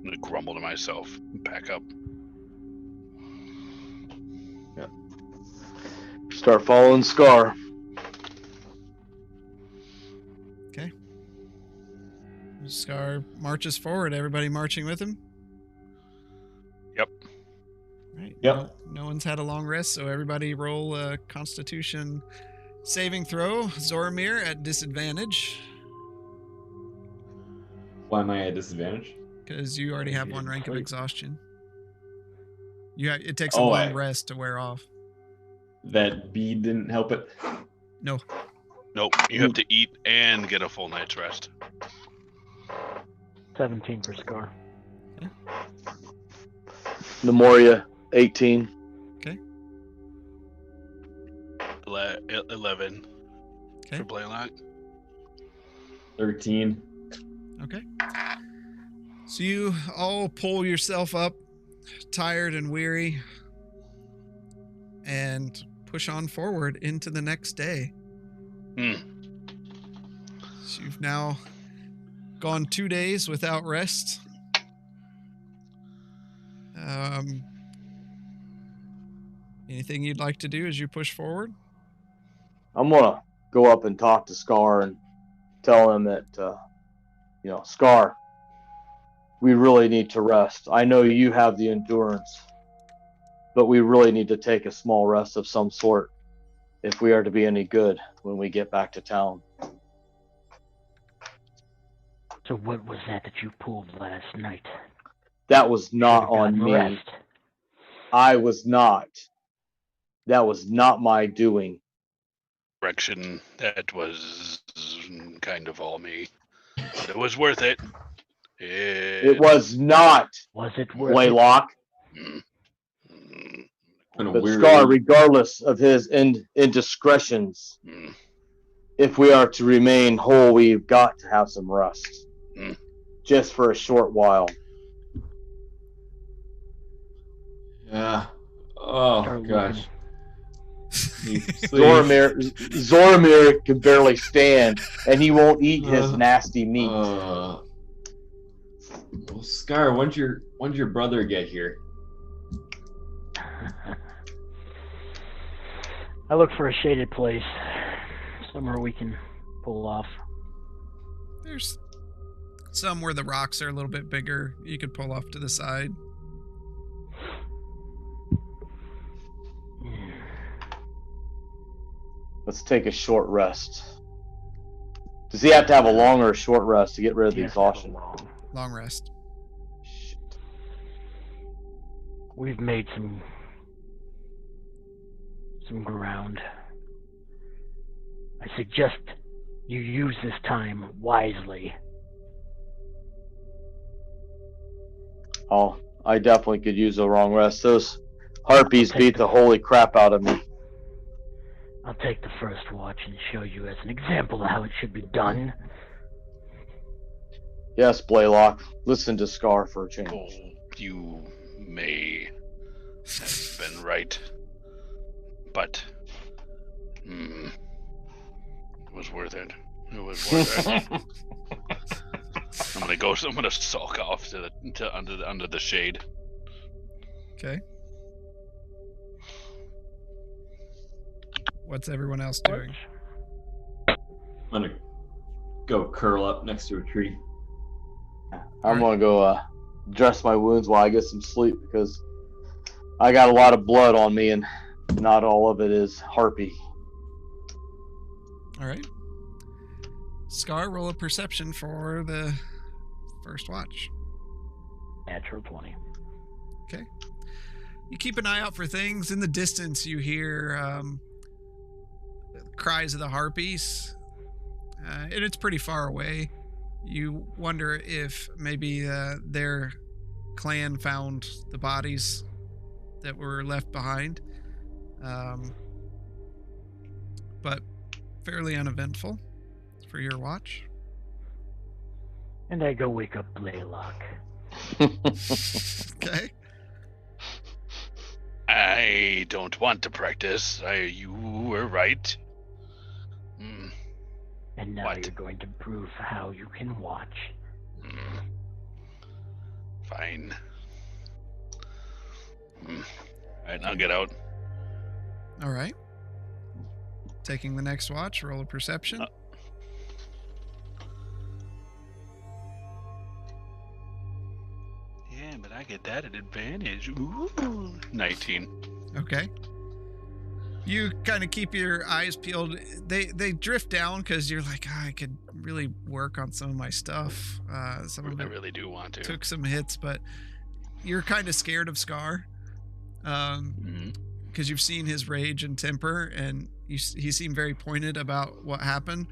I'm gonna grumble to myself and pack up. Start following Scar. Okay. Scar marches forward. Everybody marching with him? Yep. Right. Yep. No one's had a long rest, so everybody roll a Constitution saving throw. Zoramir at disadvantage, Why am I at disadvantage? because you already have You one didn't rank of sleep. exhaustion. It takes a Oh, long rest to wear off. That bead didn't help it. No. Nope. You have to eat and get a full night's rest. 17 for Scar. Nemoria, 18. 11 Okay. for Blaylock. 13. Okay. So you all pull yourself up, tired and weary, and push on forward into the next day. So you've now gone 2 days without rest. Anything you'd like to do as you push forward? I'm going to go up and talk to Scar and tell him that, Scar, we really need to rest. I know you have the endurance, but we really need to take a small rest of some sort if we are to be any good when we get back to town. So what was that you pulled last night? That was not Should've on gotten me. rest. I was not. That was not my doing. Direction, that was kind of all me. But it was worth it. It was not, Was it worth it? Blaylock. Been a But weird Scar, week. regardless of his indiscretions, Mm. if we are to remain whole, we've got to have some rest. Mm. Just for a short while. Yeah. Oh, Start gosh. looking. Need sleep. Zoramir can barely stand, and he won't eat his nasty meat. Well, Scar, when's your brother get here? I look for a shaded place, somewhere we can pull off. There's some where the rocks are a little bit bigger. You could pull off to the side. Let's take a short rest. Does he have to have a long or a short rest to get rid of the Yes, have a exhaustion? Long rest. Shit. We've made some ground. I suggest you use this time wisely. Oh, I definitely could use a long rest. Those harpies beat the holy crap out of me. I'll take the first watch and show you as an example of how it should be done. Yes, Blaylock. Listen to Scar for a change. Oh, you may have been right, but it was worth it. It was worth it. I'm gonna sulk off to under the shade. Okay. What's everyone else doing? I'm gonna go curl up next to a tree. I'm gonna go dress my wounds while I get some sleep because I got a lot of blood on me and not all of it is harpy. All right. Scar, roll a perception for the first watch. Natural 20. Okay. You keep an eye out for things. In the distance, you hear cries of the harpies, and it's pretty far away. You wonder if maybe their clan found the bodies that were left behind, but fairly uneventful for your watch. And I go wake up Blaylock. Okay. I don't want to practice. You were right. And now What? you're going to prove how you can watch. Fine. Alright, I'll get out. All right. Taking the next watch, roll a perception. Yeah, but I get that at advantage. Ooh. 19. Okay. You kind of keep your eyes peeled. They drift down because you're like, I could really work on some of my stuff. Some of I it really do want to. took some hits, but you're kind of scared of Scar. Because you've seen his rage and temper, and he seemed very pointed about what happened.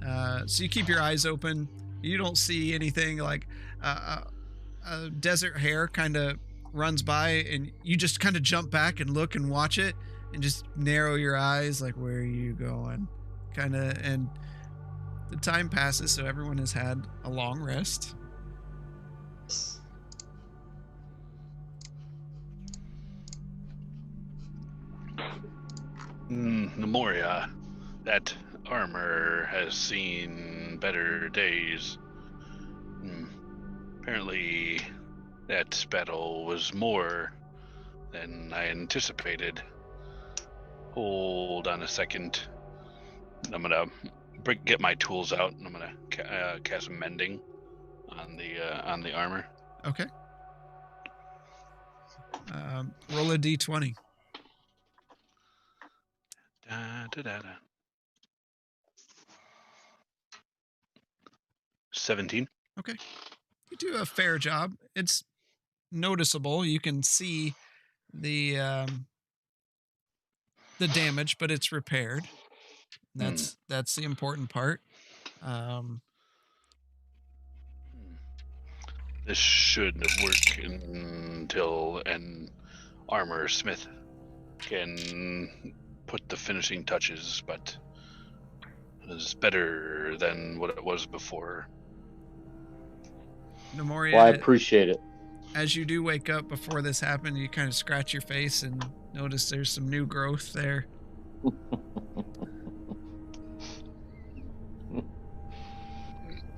So you keep your eyes open. You don't see anything. Like a desert hare kind of runs by, and you just kind of jump back and look and watch it, and just narrow your eyes, like, where are you going? Kind of, and the time passes, so everyone has had a long rest. Memoria, that armor has seen better days. Apparently, that battle was more than I anticipated. Hold on a second. I'm gonna get my tools out, and I'm gonna cast mending on the armor. Okay. Roll a d20. Da, da, da, da. 17. Okay. You do a fair job. It's noticeable. You can see the damage, but it's repaired. That's the important part. This should work until an armor smith can put the finishing touches, but it's better than what it was before. Memoria, Well, I appreciate it. as you do wake up before this happened, you kind of scratch your face and notice there's some new growth there.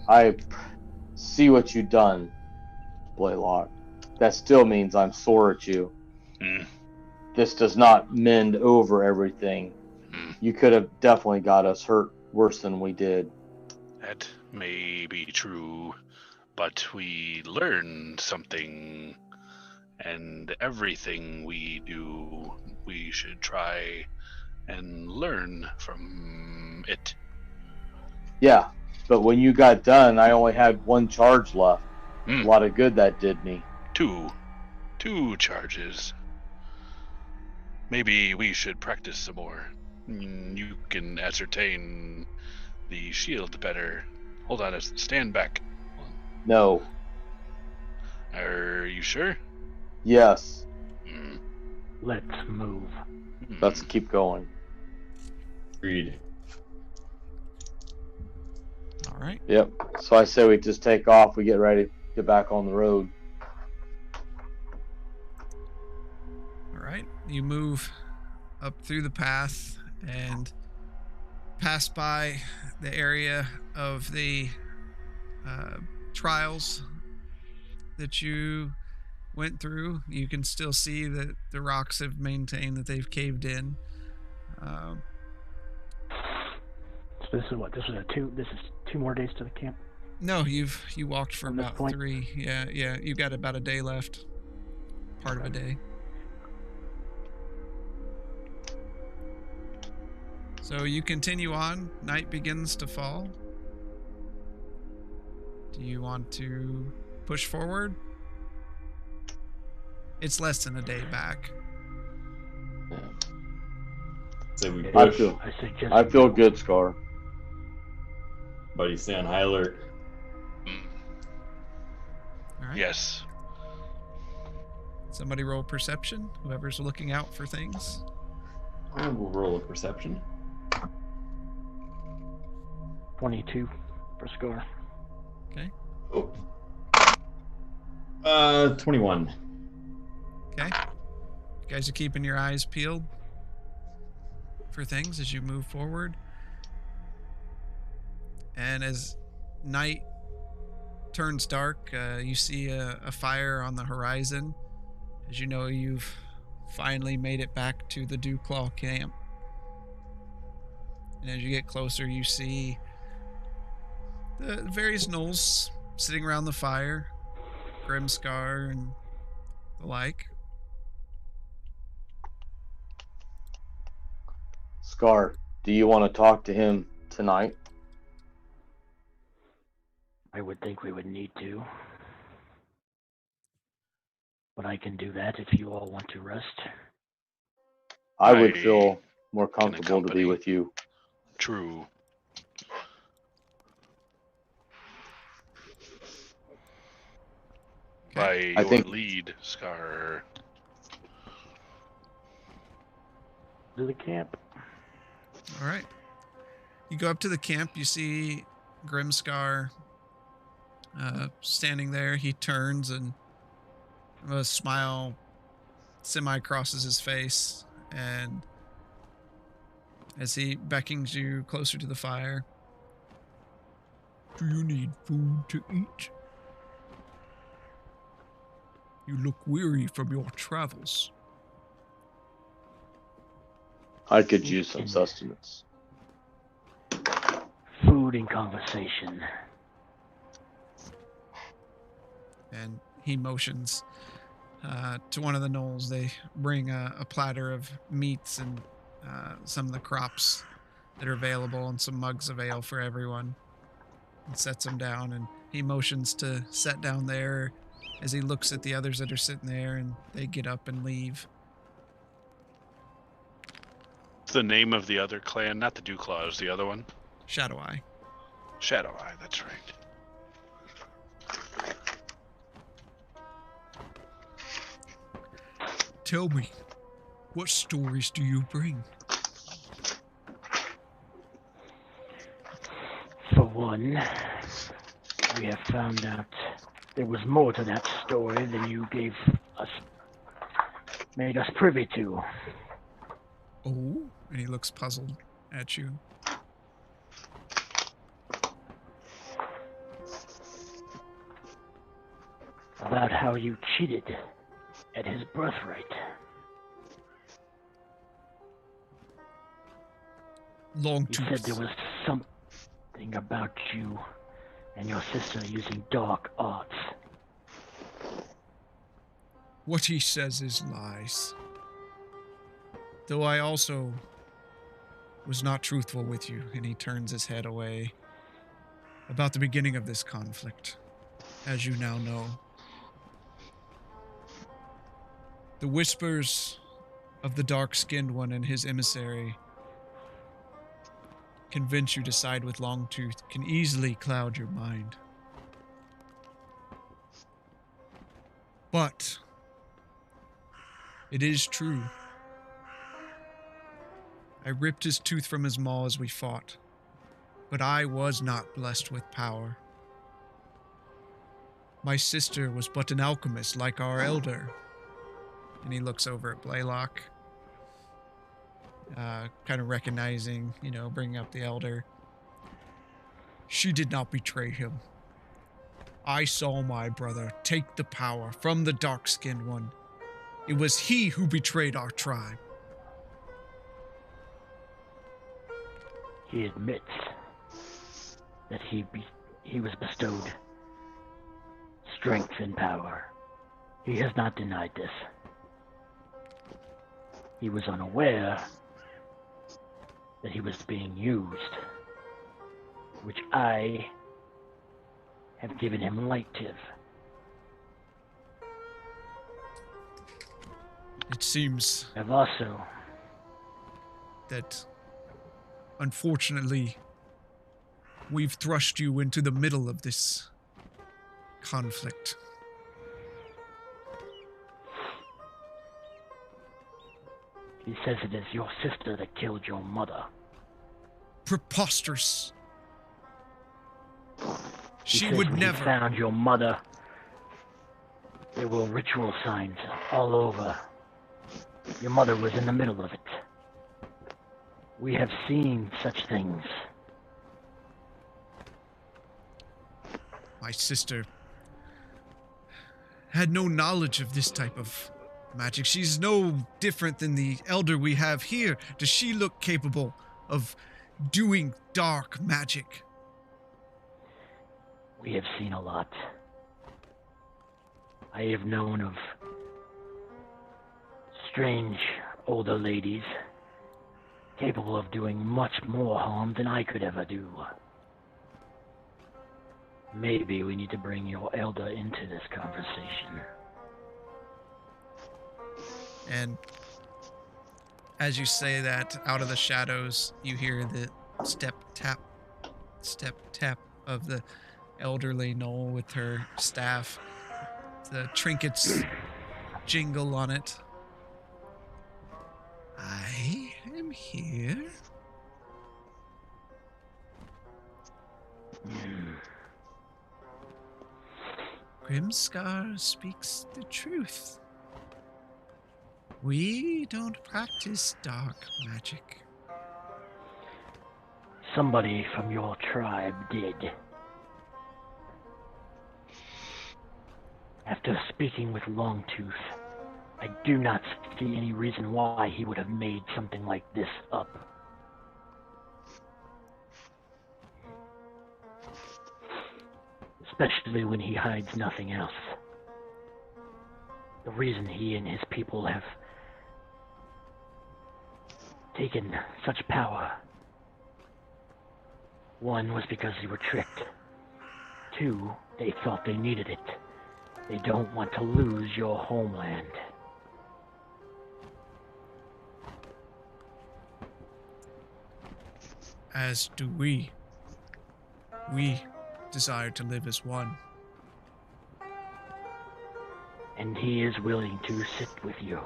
I see what you've done, Blaylock. That still means I'm sore at you. This does not mend over everything. You could have definitely got us hurt worse than we did. That may be true, but we learned something, and everything we do, we should try and learn from it. Yeah, but when you got done, I only had one charge left. A lot of good that did me. Two charges. Maybe we should practice some more. You can ascertain the shield better. Hold on, stand back. No. Are you sure? Yes. Let's move. Let's keep going. Agreed. All right. Yep. So I say we just take off. We get ready, get back on the road. All right. You move up through the path and pass by the area of the trials that you went through. You can still see that the rocks have maintained that they've caved in. So this is what? This is 2 more days to the camp. No, you walked for From this about point? 3. Yeah. You've got about a day left. Part of a day. So you continue on. Night begins to fall. Do you want to push forward? It's less than a day back. So we I push. feel good, Scar. Buddy, stay on high alert. All right. Yes. Somebody roll perception. Whoever's looking out for things. I will roll a perception. 22 for score. Okay. Oh. 21. Okay. You guys are keeping your eyes peeled for things as you move forward. And as night turns dark. You see a fire on the horizon. As you know, you've finally made it back to the DewClaw camp. And as you get closer, you see the various gnolls sitting around the fire, Grimscar and the like. Scar, do you want to talk to him tonight? I would think we would need to. But I can do that if you all want to rest. I would I feel more can comfortable to be accompany. with you. True. By I your think- lead, Scar. To the camp. All right. You go up to the camp. You see Grimscar standing there. He turns and a smile semi crosses his face. And as he beckons you closer to the fire, do you need food to eat? You look weary from your travels. I could use some sustenance. Food and conversation. And he motions to one of the gnolls. They bring a platter of meats and some of the crops that are available and some mugs of ale for everyone. And sets them down, and he motions to sit down there as he looks at the others that are sitting there, and they get up and leave. What's the name of the other clan? Not the DewClaw, is the other one? Shadow Eye. Shadow Eye, that's right. Tell me, what stories do you bring? For one, we have found out there was more to that story than you made us privy to. Oh? And he looks puzzled at you. About how you cheated at his birthright. You Longtooth. said there was something about you and your sister using dark arts. What he says is lies. Though I also was not truthful with you, and he turns his head away. About the beginning of this conflict, as you now know. The whispers of the dark-skinned one and his emissary convince you to side with Longtooth can easily cloud your mind. But it is true. I ripped his tooth from his maw as we fought, but I was not blessed with power. My sister was but an alchemist like our elder. And he looks over at Blaylock, kind of recognizing, bringing up the elder. She did not betray him. I saw my brother take the power from the dark-skinned one. It was he who betrayed our tribe. He admits that he was bestowed strength and power. He has not denied this. He was unaware that he was being used, which I have given him light to. It seems I've also that, unfortunately, we've thrust you into the middle of this conflict. He says it is your sister that killed your mother. Preposterous. He She says would when never. He found your mother. There were ritual signs all over. Your mother was in the middle of it. We have seen such things. My sister had no knowledge of this type of magic. She's no different than the elder we have here. Does she look capable of doing dark magic? We have seen a lot. I have known of strange older ladies capable of doing much more harm than I could ever do. Maybe we need to bring your elder into this conversation. And as you say that, out of the shadows, you hear the step tap of the elderly Knoll with her staff. The trinkets jingle on it. I am here. Grimscar speaks the truth. We don't practice dark magic. Somebody from your tribe did. After speaking with Longtooth, I do not see any reason why he would have made something like this up. Especially when he hides nothing else. The reason he and his people have taken such power. One was because they were tricked. Two, they thought they needed it. They don't want to lose your homeland. As do we. We desire to live as one. And he is willing to sit with you.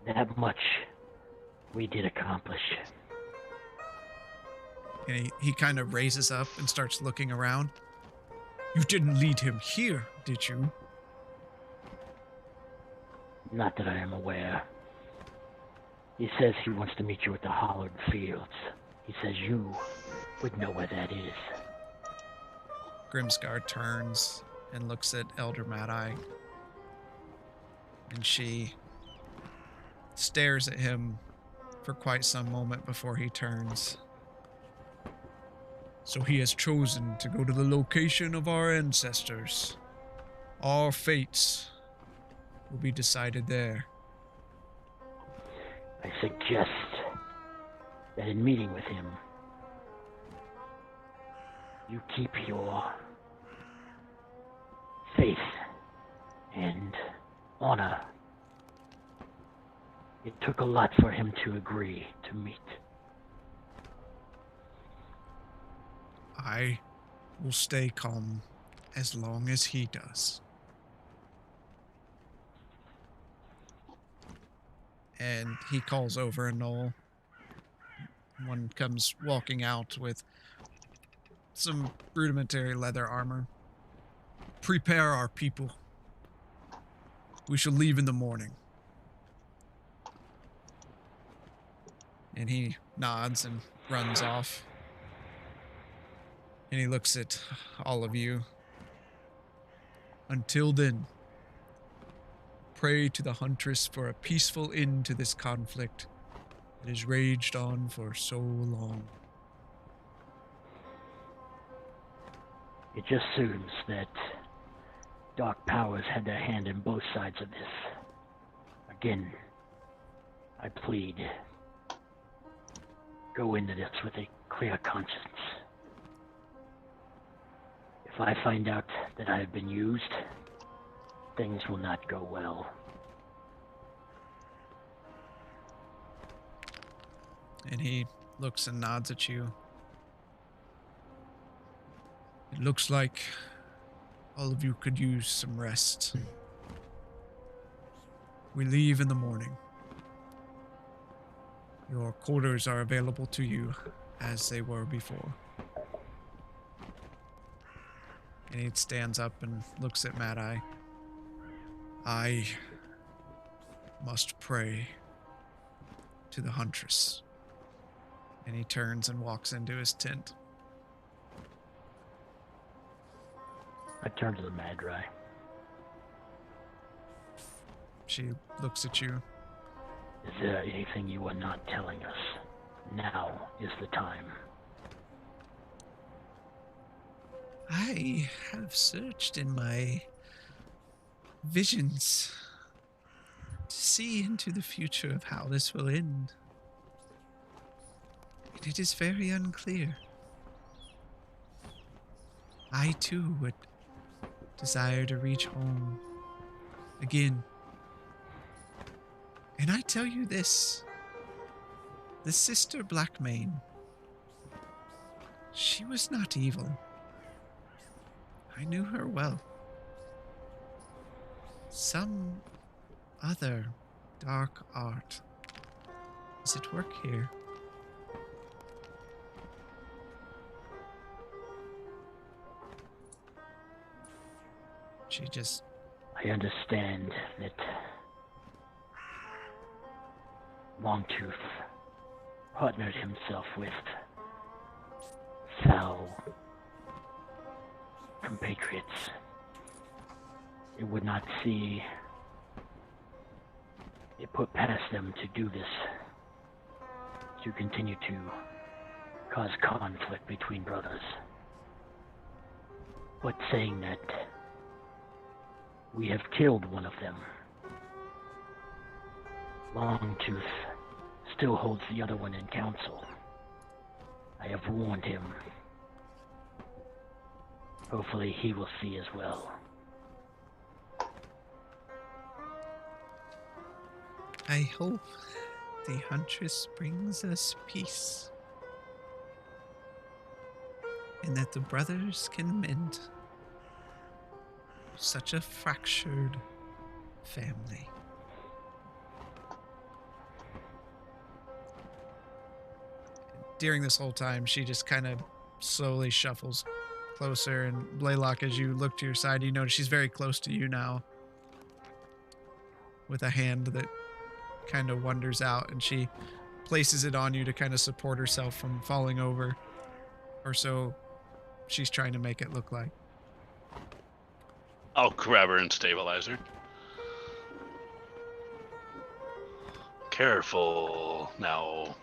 That much we did accomplish. And he kind of raises up and starts looking around. You didn't lead him here, did you? Not that I am aware. He says he wants to meet you at the hollowed fields. He says you would know where that is. Grimscar turns and looks at Elder Mad-Eye. And she stares at him for quite some moment before he turns. So he has chosen to go to the location of our ancestors. Our fates will be decided there. I suggest that in meeting with him, you keep your faith and honor. It took a lot for him to agree to meet. I will stay calm as long as he does. And he calls over a Knoll. One comes walking out with some rudimentary leather armor. Prepare our people. We shall leave in the morning. And he nods and runs off. And he looks at all of you. Until then, pray to the Huntress for a peaceful end to this conflict that has raged on for so long. It just seems that dark powers had their hand in both sides of this. Again, I plead, go into this with a clear conscience. If I find out that I have been used, things will not go well. And he looks and nods at you. It looks like all of you could use some rest. We leave in the morning. Your quarters are available to you as they were before. And he stands up and looks at Mad-Eye. I must pray to the Huntress. And he turns and walks into his tent. I turn to the Madrai. She looks at you. Is there anything you are not telling us? Now is the time. I have searched in my visions to see into the future of how this will end. And it is very unclear. I too would desire to reach home again. And I tell you this, the sister Blackmane, she was not evil. I knew her well. Some other dark art is at work here. She just... I understand that Longtooth partnered himself with foul compatriots. It would not see it put past them to do this, to continue to cause conflict between brothers. But saying that we have killed one of them, Longtooth still holds the other one in counsel. I have warned him. Hopefully he will see as well. I hope the Huntress brings us peace. And that the brothers can mend such a fractured family. During this whole time, she just kind of slowly shuffles closer, and Blaylock, as you look to your side, you notice she's very close to you now, with a hand that kind of wanders out, and she places it on you to kind of support herself from falling over, or so she's trying to make it look like. I'll grab her and stabilize her. Careful now.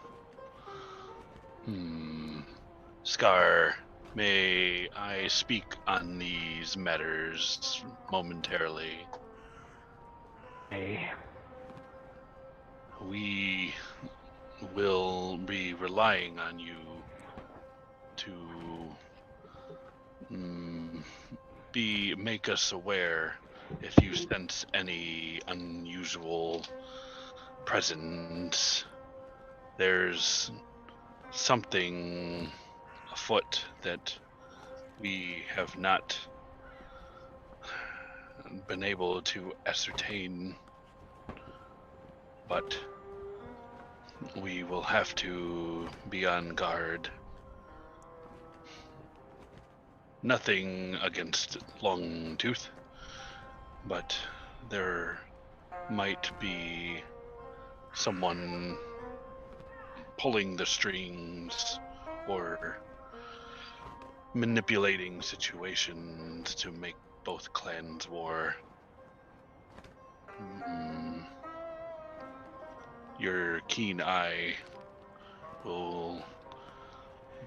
Scar, may I speak on these matters momentarily? Hey, We will be relying on you to make us aware if you sense any unusual presence. There's something afoot that we have not been able to ascertain, but we will have to be on guard. Nothing against Longtooth, but there might be someone pulling the strings or manipulating situations to make both clans war. Your keen eye will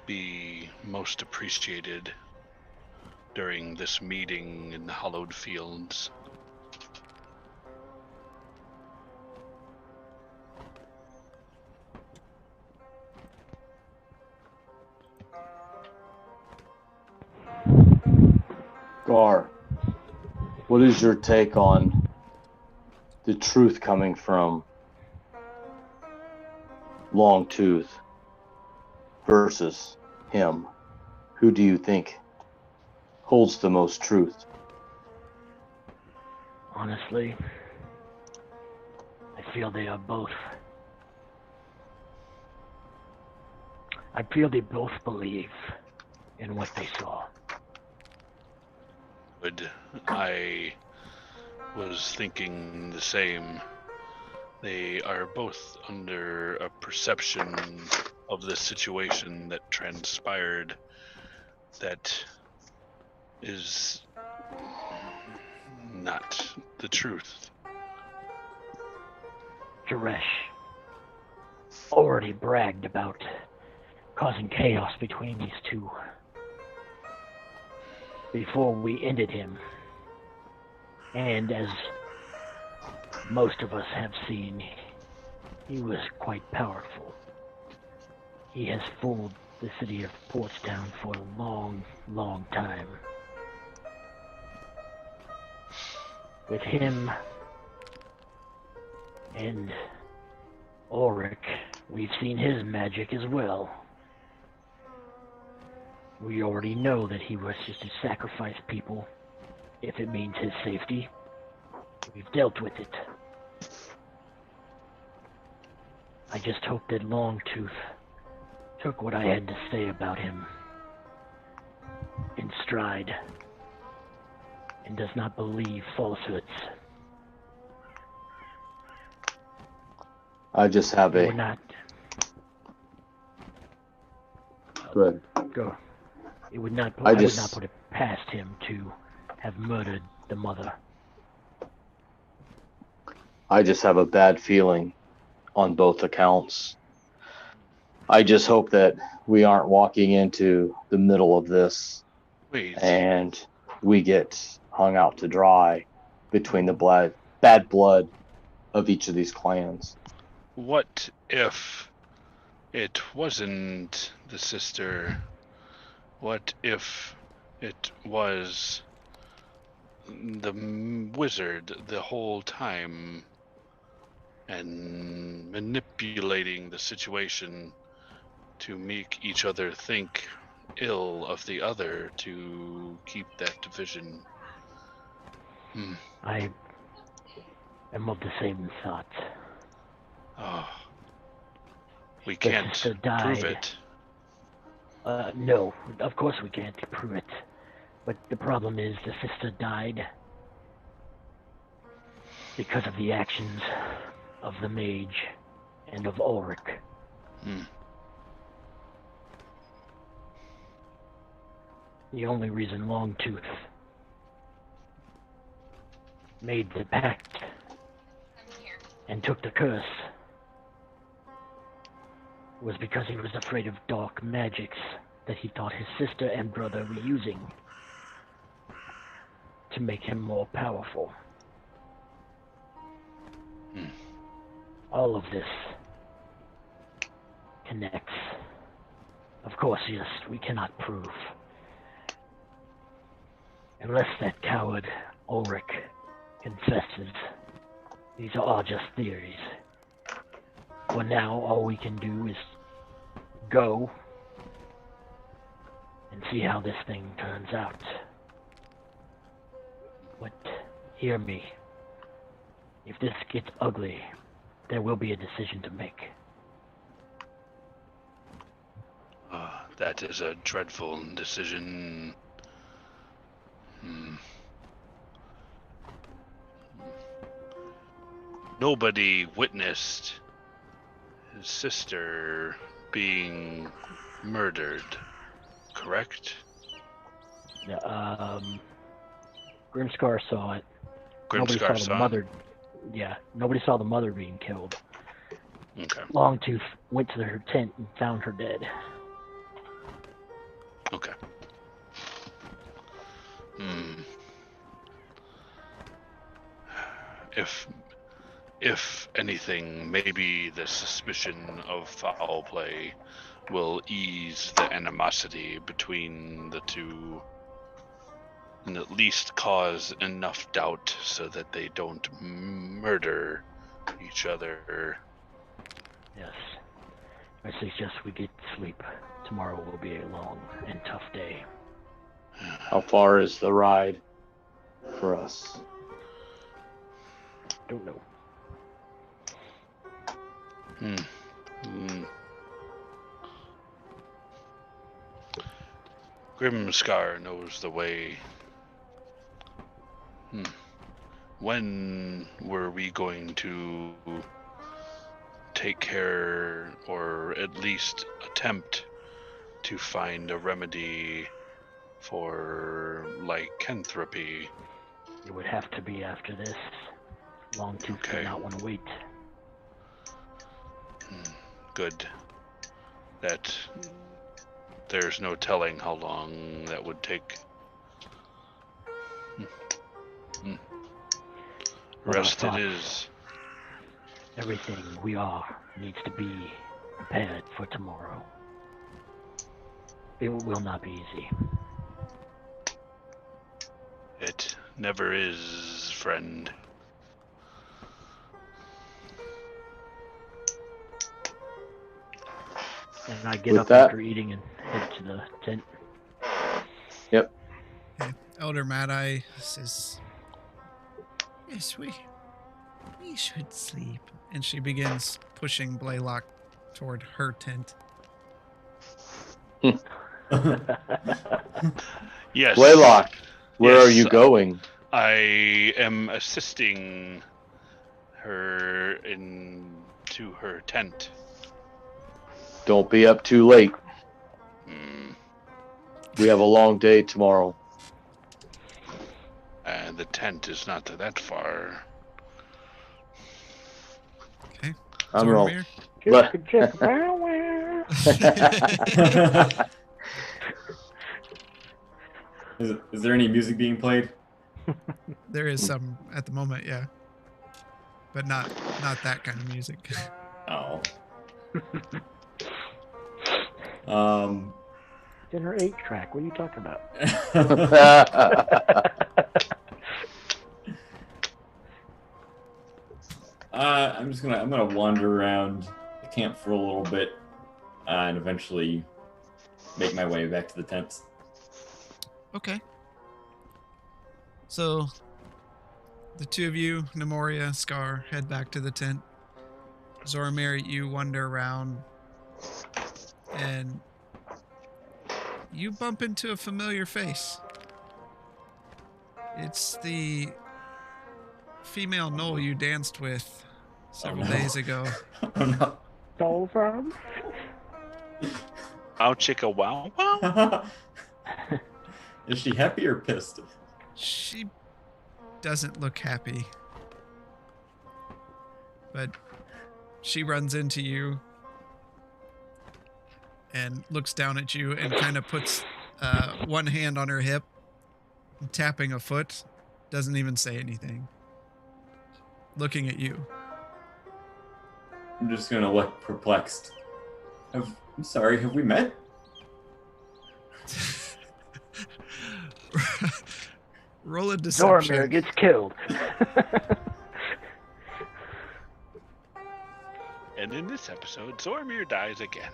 be most appreciated during this meeting in the hallowed fields. Gar, what is your take on the truth coming from Longtooth versus him? Who do you think holds the most truth? honestly, I feel they are both. I feel they both believe in what they saw. Good. I was thinking the same. They are both under a perception of the situation that transpired that is Not the truth. Jaresh already bragged about causing chaos between these two before we ended him. And as most of us have seen, he was quite powerful. He has fooled the city of Portstown for a long, long time. With him and Ulrich, we've seen his magic as well. We already know that he wishes to sacrifice people if it means his safety. We've dealt with it. I just hope that Longtooth took what I had to say about him in stride and does not believe falsehoods. I just have We're a. not. Good. Go. It would not. I I would just- not put it past him to have murdered the mother. I just have a bad feeling on both accounts. I just hope that we aren't walking into the middle of this Wait. and we get hung out to dry between the bad blood of each of these clans. What if it wasn't the sister? What if it was the wizard the whole time and manipulating the situation to make each other think ill of the other to keep that division? I am of the same thought. Oh, we The can't sister prove died. it. No, of course we can't prove it. But the problem is the sister died because of the actions of the mage and of Ulrich. The only reason Longtooth made the pact and took the curse was because he was afraid of dark magics that he thought his sister and brother were using to make him more powerful. All of this connects. Of course, yes, we cannot prove. Unless that coward Ulrich confesses. These are all just theories. For now, all we can do is go and see how this thing turns out. But hear me. If this gets ugly, there will be a decision to make. That is a dreadful decision. Nobody witnessed his sister being murdered, correct? Grimscar saw it. Nobody Grimscar saw saw the it? mother. Yeah, nobody saw the mother being killed. Okay. Longtooth went to her tent and found her dead. Okay. If anything, maybe the suspicion of foul play will ease the animosity between the two and at least cause enough doubt so that they don't murder each other. Yes. I suggest we get sleep. Tomorrow will be a long and tough day. How far is the ride for us? Don't know. Grimscar knows the way. When were we going to take care, or at least attempt to find a remedy for lycanthropy. It would have to be after this. Longtooth Okay. did not want to wait. Good. That there's no telling how long that would take. What I Rest it thought. is. Everything we are needs to be prepared for tomorrow. It will not be easy. It never is, friend. And I get With up that- after eating and head to the tent. Elder Mad Eye says, "Yes, we should sleep." And she begins pushing Blaylock toward her tent. Yes. Blaylock, where are Yes, you going? I am assisting her into her tent. Don't be up too late. Mm, We have a long day tomorrow. and the tent is not that far. Okay. I'm wrong. Zoromir? Chicka, wow, wow. Is there any music being played? There is some at the moment, yeah. But not that kind of music. Oh. It's in her 8-track. What are you talking about? I'm gonna wander around the camp for a little bit, and eventually make my way back to the tents. Okay. So, the two of you, Nemoria, Scar, head back to the tent. Zoromir, you wander around, and you bump into a familiar face. It's the female Knoll you danced with several no. days ago. Oh no. Stole from? Ow, chicka, wow, wow. Is she happy or pissed? She doesn't look happy. But she runs into you and looks down at you and kind of puts one hand on her hip, tapping a foot, doesn't even say anything. Looking at you. I'm just gonna look perplexed. I'm sorry, have we met? Roll a deception. Zoromir gets killed. And in this episode, Zoromir dies again.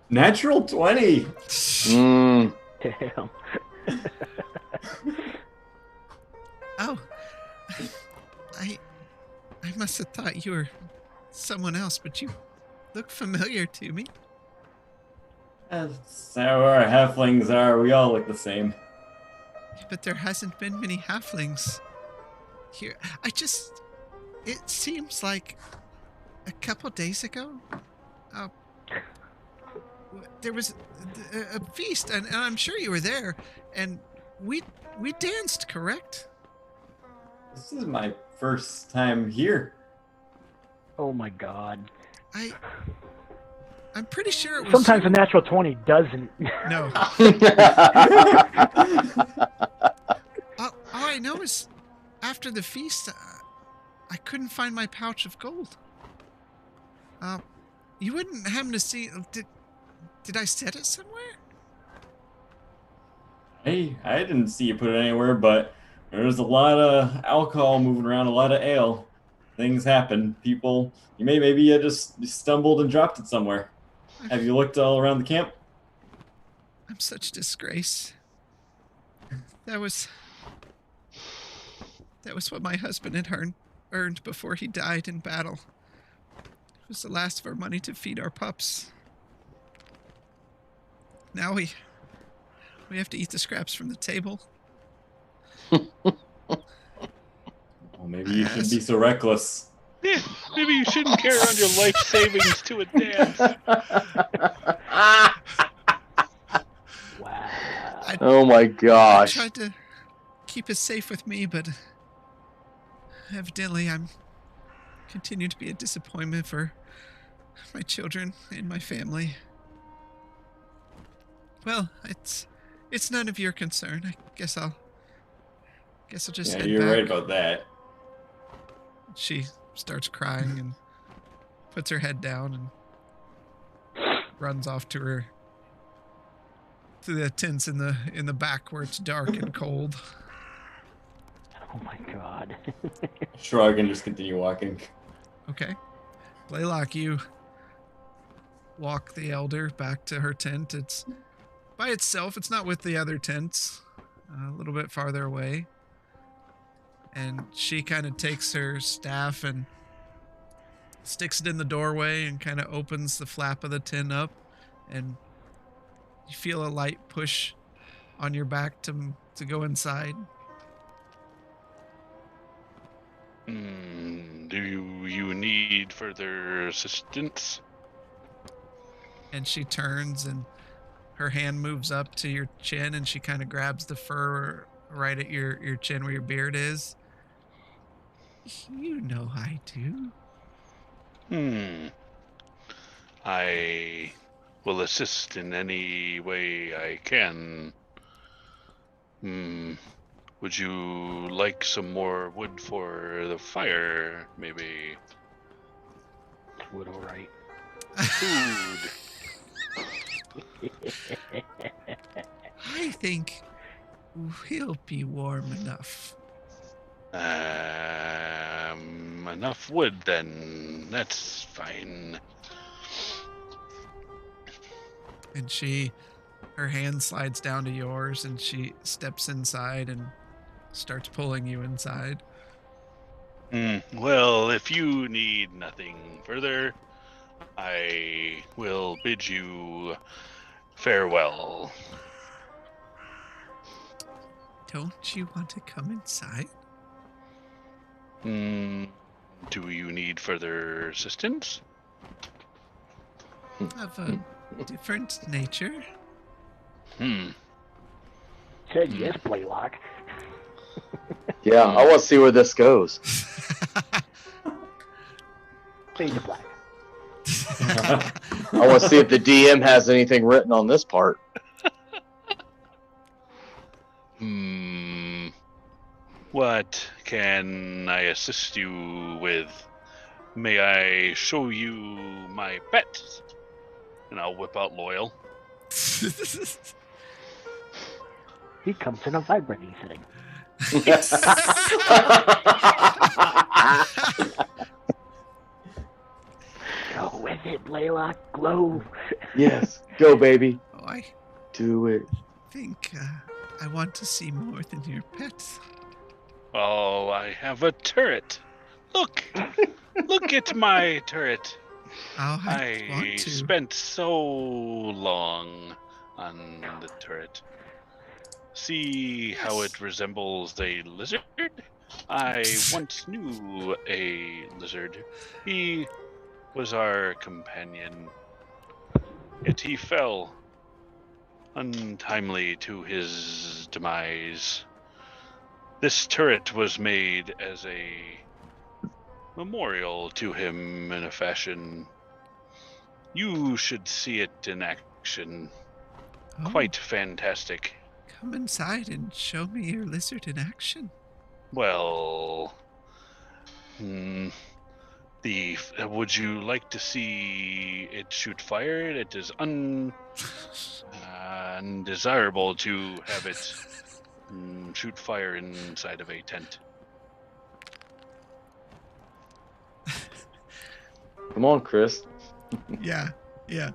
Natural 20! Mm, Damn. Oh, I must have thought you were someone else, but you look familiar to me. That's how our halflings are. We all look the same. But there hasn't been many halflings here. It seems like a couple days ago, there was a feast, and I'm sure you were there, and we danced, correct? This is my first time here. Oh my god. I'm pretty sure it was. Sometimes a natural 20 doesn't. No. All I know is, after the feast, I couldn't find my pouch of gold. You wouldn't happen to see? Did I set it somewhere? Hey, I didn't see you put it anywhere, but there's a lot of alcohol moving around, a lot of ale. Things happen. People, maybe you just stumbled and dropped it somewhere. Have you looked all around the camp? I'm such disgrace. That was what my husband had earned before he died in battle. It was the last of our money to feed our pups. Now we have to eat the scraps from the table. Well, maybe you shouldn't be so reckless. Maybe you shouldn't carry around your life savings to a dance. Wow. Oh my I gosh. tried to keep it safe with me, but evidently I'm continue to be a disappointment for my children and my family. Well, it's none of your concern. I guess I'll just Yeah, head you're back. right about that. She starts crying and puts her head down and runs off to the tents in the back where it's dark and cold. Oh my god. Shrug and just continue walking. Okay. Blaylock, you walk the elder back to her tent. It's by itself. It's not with the other tents. A little bit farther away. And she kind of takes her staff and sticks it in the doorway and kind of opens the flap of the tent up. And you feel a light push on your back to go inside. Do you need further assistance? And she turns and her hand moves up to your chin and she kind of grabs the fur right at your chin where your beard is. You know I do. I will assist in any way I can. Would you like some more wood for the fire, maybe? Wood, all right. Food. I think we'll be warm enough. Enough wood then. That's fine. And her hand slides down to yours and she steps inside and starts pulling you inside. Well, if you need nothing further, I will bid you farewell. Don't you want to come inside? Do you need further assistance? Of a different nature? Said yes, Blaylock. Yeah, I want to see where this goes. Fade to black. I want to see if the DM has anything written on this part. What can I assist you with? May I show you my pet? And I'll whip out Loyal. He comes in a vibrating setting. Go with it, Blaylock. Glow. Yes, go baby. Oh, I Do it. think I want to see more than your pets. Oh, I have a turret. Look! Look at my turret. Oh, I want I to. spent so long on the turret. See how it resembles a lizard? I once knew a lizard. He was our companion. Yet he fell untimely to his demise. This turret was made as a memorial to him in a fashion. You should see it in action. Oh, Quite fantastic. come inside and show me your lizard in action. Well, would you like to see it shoot fire? It is undesirable to have it shoot fire inside of a tent. Come on, Chris. Yeah. At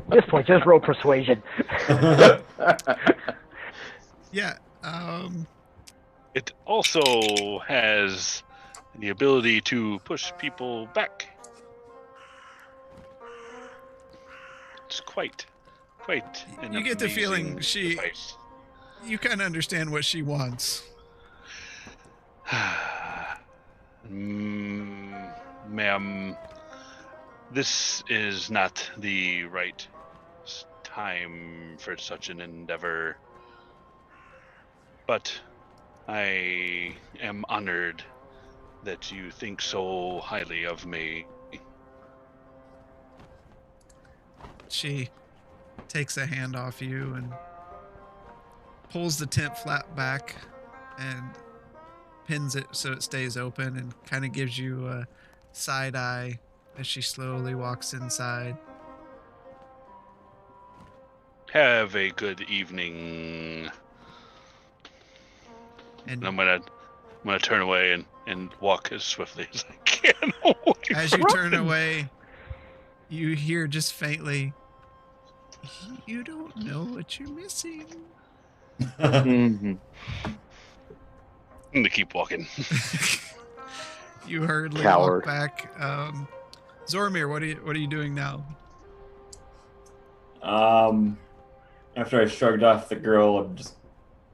this point, just roll persuasion. Yeah. It also has the ability to push people back. It's quite an You get the feeling amazing device. You kind of understand what she Ma'am, this is not the right time for such an endeavor. But I am honored that you think so highly of me. She takes a hand off you and pulls the tent flap back and pins it so it stays open and kind of gives you a side eye as she slowly walks inside. Have a good evening. And I'm gonna turn away and walk as swiftly as I can away. as you turn away, you hear just faintly, "You don't know what you're missing." Mhm. I'm gonna keep walking. You hurriedly Coward. walk back. Zormir, what are you doing now? After I shrugged off the girl, I'm just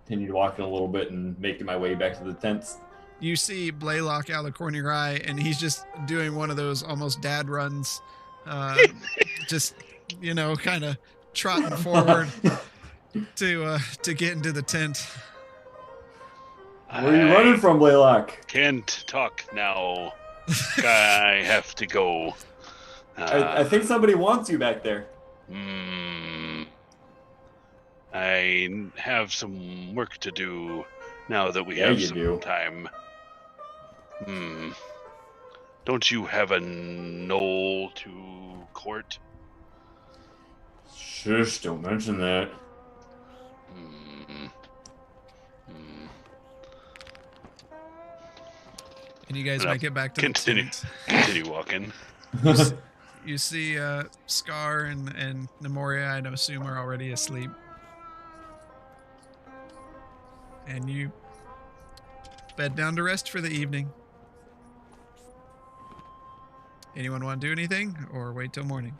continued walking a little bit and making my way back to the tents. You see Blaylock out of the corner of your eye, and he's just doing one of those almost dad runs, just kind of trotting forward to get into the tent. Where are you running from, Blaylock? Can't talk now. I have to go. I think somebody wants you back there. I have some work to do now that we Yeah, have you some do. time. Don't you have a knoll to court? Shush, don't mention that. And you guys Well, make it back to continue. the tent. Continue walking. You see Scar and Nemoria, I assume, are already asleep. And you bed down to rest for the evening. Anyone want to do anything, or wait till morning?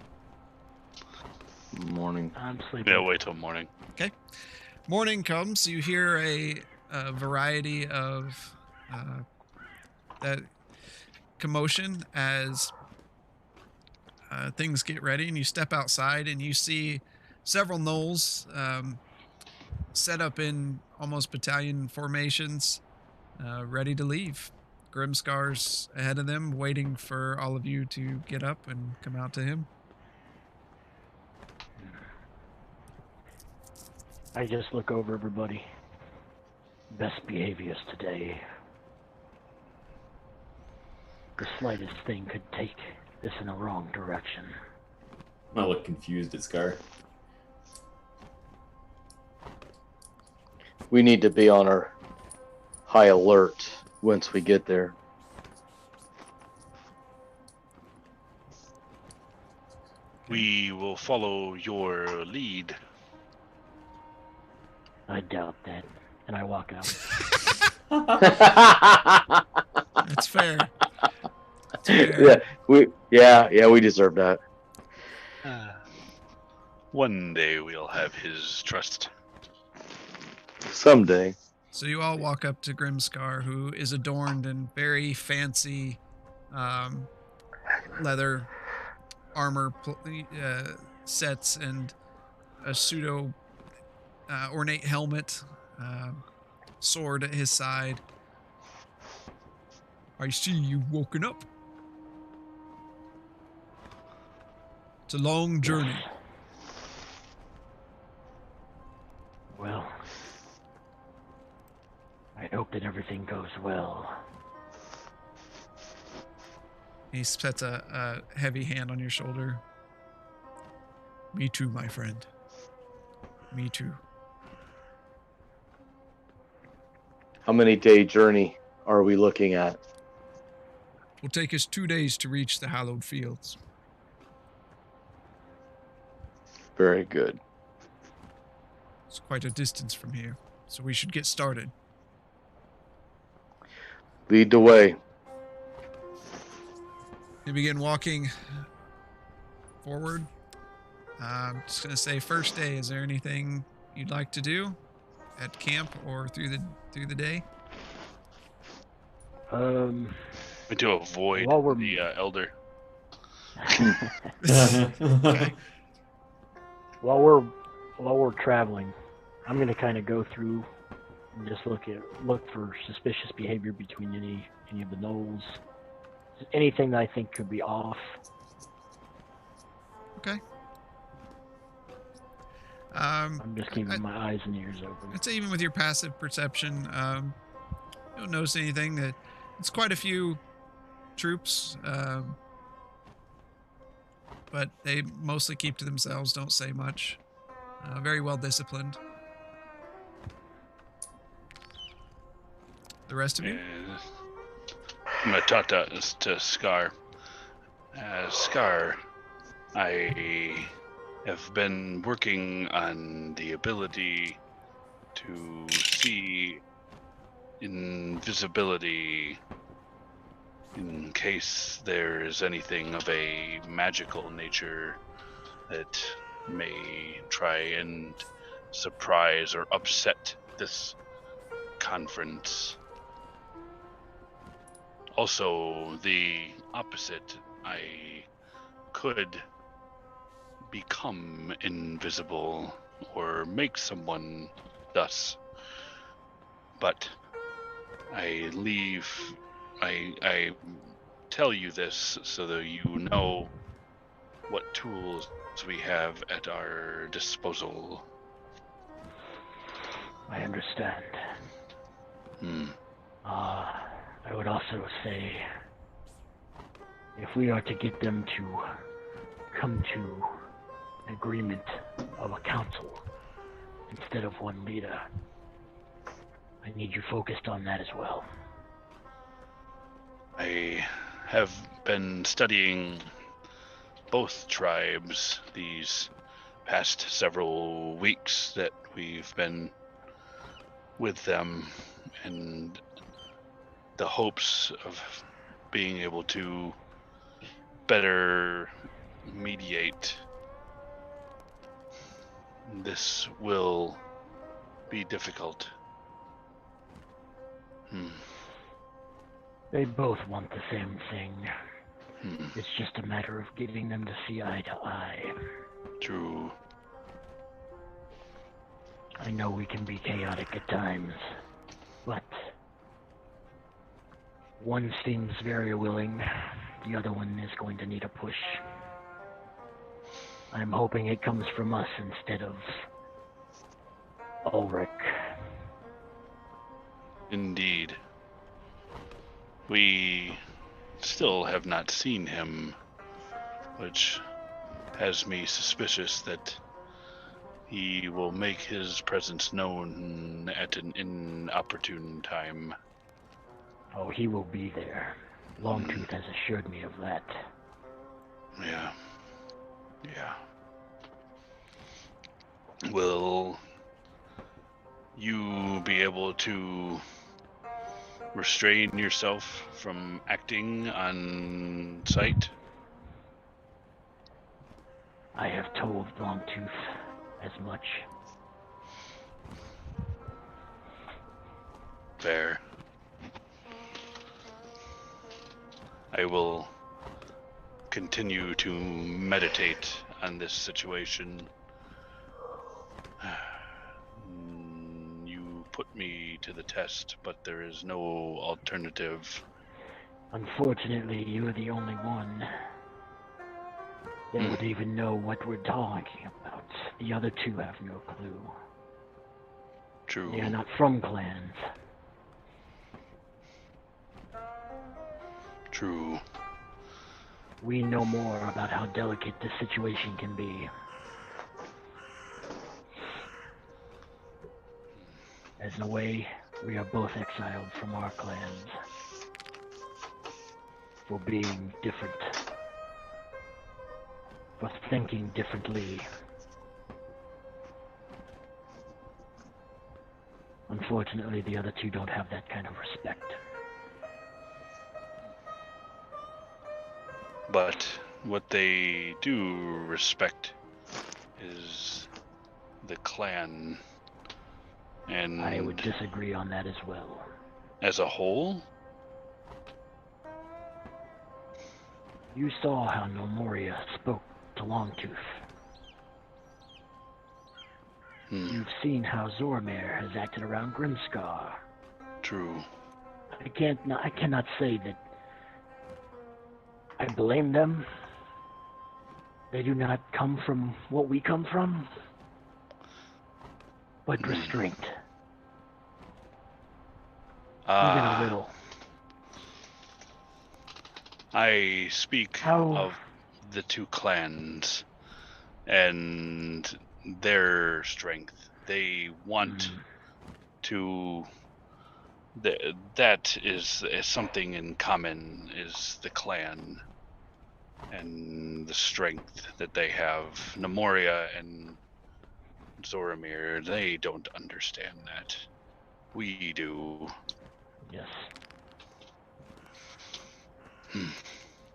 Morning. I'm sleeping. Yeah, wait till morning. Morning comes, you hear a variety of that commotion as things get ready, and you step outside and you see several gnolls set up in almost battalion formations, ready to leave. Grimscar's ahead of them, waiting for all of you to get up and come out to him. I just look over everybody. Best behaviors today. The slightest thing could take this in the wrong direction. I look confused at Scar. We need to be on our high alert once we get there. We will follow your lead. I doubt that. And I walk out. That's fair. That's fair. we deserve that. One day we'll have his trust. Someday. So you all walk up to Grimscar, who is adorned in very fancy leather armor sets and a pseudo ornate helmet, sword at his side. I see you've woken up. It's a long journey. Well, I hope that everything goes well. He sets a heavy hand on your shoulder. Me too, my friend. Me too. How many day journey are we looking at? It will take us 2 days to reach the hallowed fields. Very good. It's quite a distance from here, so we should get started. Lead the way. You begin walking forward. I'm just gonna say, first day. Is there anything you'd like to do at camp or through the day? I to avoid While we're- the elder. Okay. While we're traveling, I'm gonna kind of go through and just look for suspicious behavior between any of the gnolls. Anything that I think could be off. Okay. I'm just keeping my eyes and ears open. I'd say even with your passive perception, you don't notice anything. It's quite a few troops, but they mostly keep to themselves, don't say much. Very well disciplined. The rest of you? I'm going to talk to Scar. Scar, I have been working on the ability to see invisibility in case there is anything of a magical nature that may try and surprise or upset this conference. Also, the opposite, I could become invisible or make someone thus, but I tell you this so that you know what tools we have at our disposal. I understand. I would also say, if we are to get them to come to an agreement of a council instead of one leader, I need you focused on that as well. I have been studying both tribes these past several weeks that we've been with them, and the hopes of being able to better mediate. This will be difficult. They both want the same thing. It's just a matter of getting them to see eye to eye. True. I know we can be chaotic at times, but one seems very willing, the other one is going to need a push. I'm hoping it comes from us instead of Ulrich. Indeed. We still have not seen him, which has me suspicious that he will make his presence known at an inopportune time. Oh, he will be there. Longtooth has assured me of that. Yeah. Will you be able to restrain yourself from acting on sight? I have told Longtooth as much. Fair. I will continue to meditate on this situation. You put me to the test, but there is no alternative. Unfortunately, you're the only one that would even know what we're talking about. The other two have no clue. True. They are not from clans. True. We know more about how delicate this situation can be. As in a way, we are both exiled from our clans for being different, for thinking differently. Unfortunately, the other two don't have that kind of respect. But what they do respect is the clan. And I would disagree on that as well. as a whole? You saw how Nomoria spoke to Longtooth. You've seen how Zoramir has acted around Grimscar. True. I cannot say that I blame them. They do not come from what we come from, but restraint. Even a little. I speak How- of the two clans and their strength. They want to. That is something in common, is the clan and the strength that they have. Nemoria and Zoramir, they don't understand that. We do. Yes.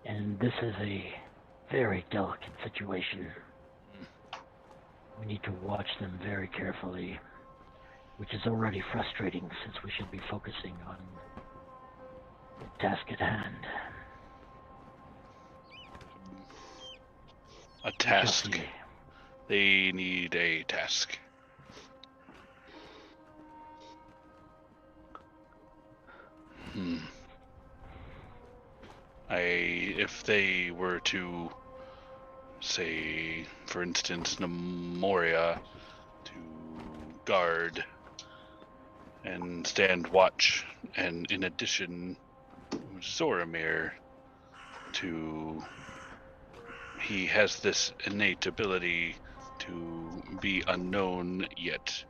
And this is a very delicate situation. We need to watch them very carefully, which is already frustrating since we should be focusing on the task at hand. A task. Guilty. They need a task. If they were to, say, for instance, Nemoria, to guard and stand watch, and in addition, Zoramir, he has this innate ability to be unknown yet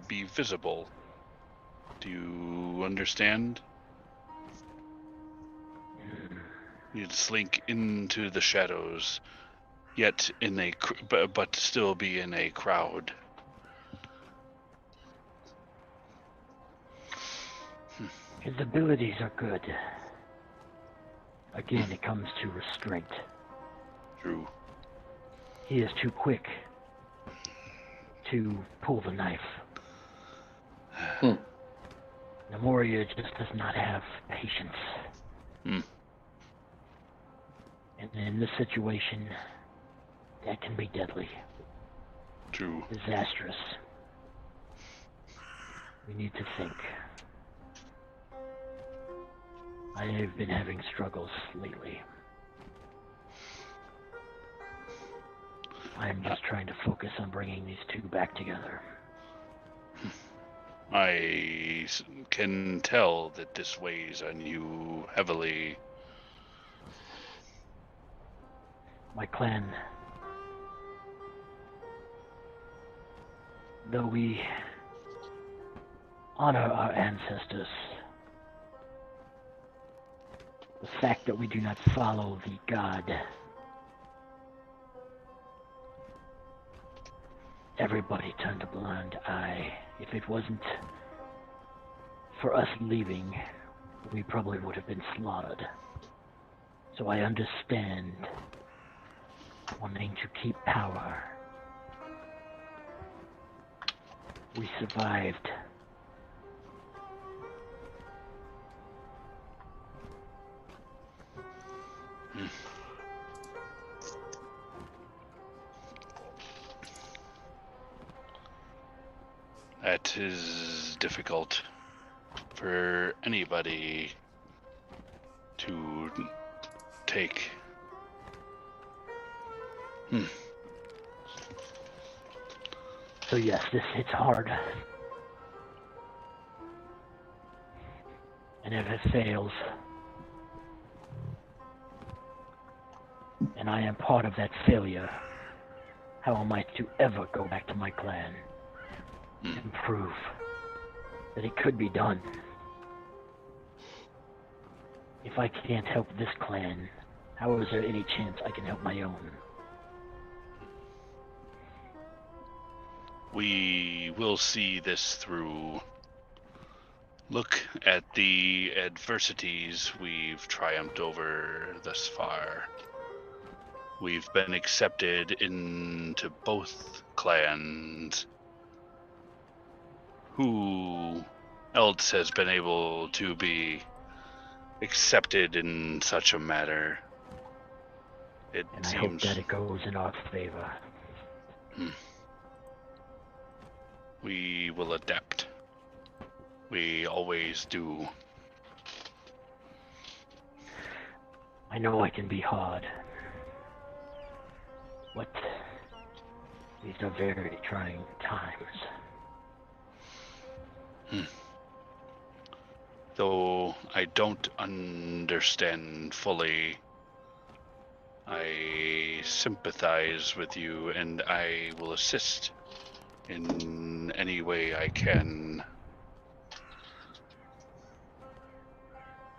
be visible. Do you understand? You'd slink into the shadows, yet but still be in a crowd. His abilities are good. Again, it comes to restraint. True. He is too quick to pull the knife. Nemoria just does not have patience. And in this situation, that can be deadly. True. Disastrous. We need to think. I have been having struggles lately. I am just trying to focus on bringing these two back together. I can tell that this weighs on you heavily. My clan, though we honor our ancestors, the fact that we do not follow the god, everybody turned a blind eye. If it wasn't for us leaving, we probably would have been slaughtered. So I understand wanting to keep power. We survived. That is difficult for anybody to take. So yes, this hits hard. And if it fails, and I am part of that failure, how am I to ever go back to my clan and prove that it could be done? If I can't help this clan, how is there any chance I can help my own? We will see this through. Look at the adversities we've triumphed over thus far. We've been accepted into both clans. Who else has been able to be accepted in such a matter. It And I hope seems that it goes in our favor. we will adapt. We always do. I know I can be hard, but these are very trying times. Though I don't understand fully, I sympathize with you and I will assist in any way I can.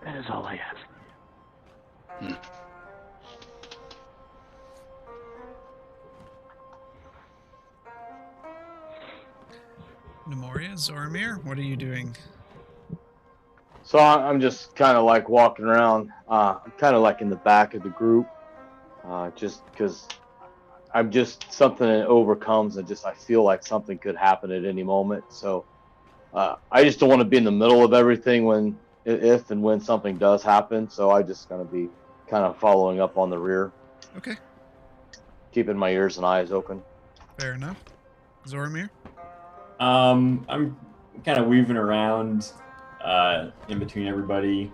That is all I ask. Nemoria, Zoramir, what are you doing? So I'm just kind of like walking around. I'm kind of like in the back of the group, just because I'm just something that overcomes and just I feel like something could happen at any moment. So I just don't want to be in the middle of everything when, if and when something does happen. So I just gonna be kind of following up on the rear, Okay, keeping my ears and eyes open. fair enough. Zoramir? I'm kind of weaving around in between everybody,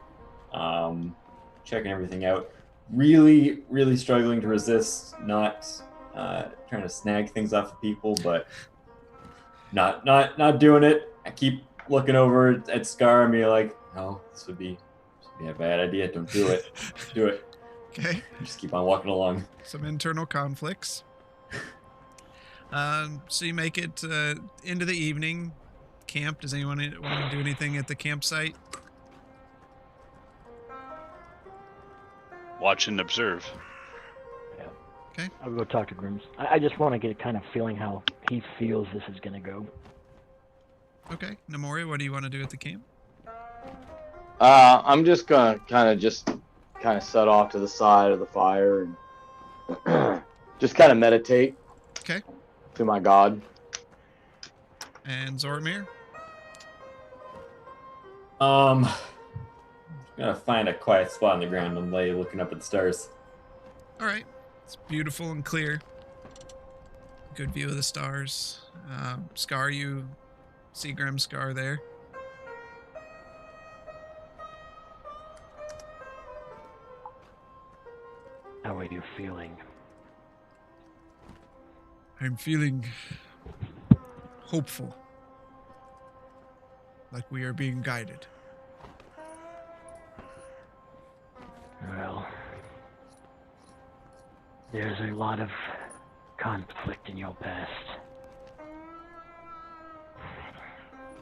checking everything out. Really, really struggling to resist not trying to snag things off of people, but not doing it. I keep looking over at Scar and be like, "No, this would be a bad idea. Don't do it. Do it." Okay, Just keep on walking along. some internal conflicts. So you make it into the evening camp. Does anyone want to do anything at the campsite? Watch and observe. Yeah. Okay. I'll go talk to Grims. I just want to get a kind of feeling how he feels this is going to go. Okay. Nemoria, what do you want to do at the camp? I'm just gonna kind of set off to the side of the fire and just kind of meditate. Okay. To my God. And Zoramir? Gonna find a quiet spot on the ground and lay looking up at the stars. All right. It's beautiful and clear. Good view of the stars. Scar, you see Grimscar there. How are you feeling? I'm feeling hopeful. Like we are being guided. Well, there's a lot of conflict in your past.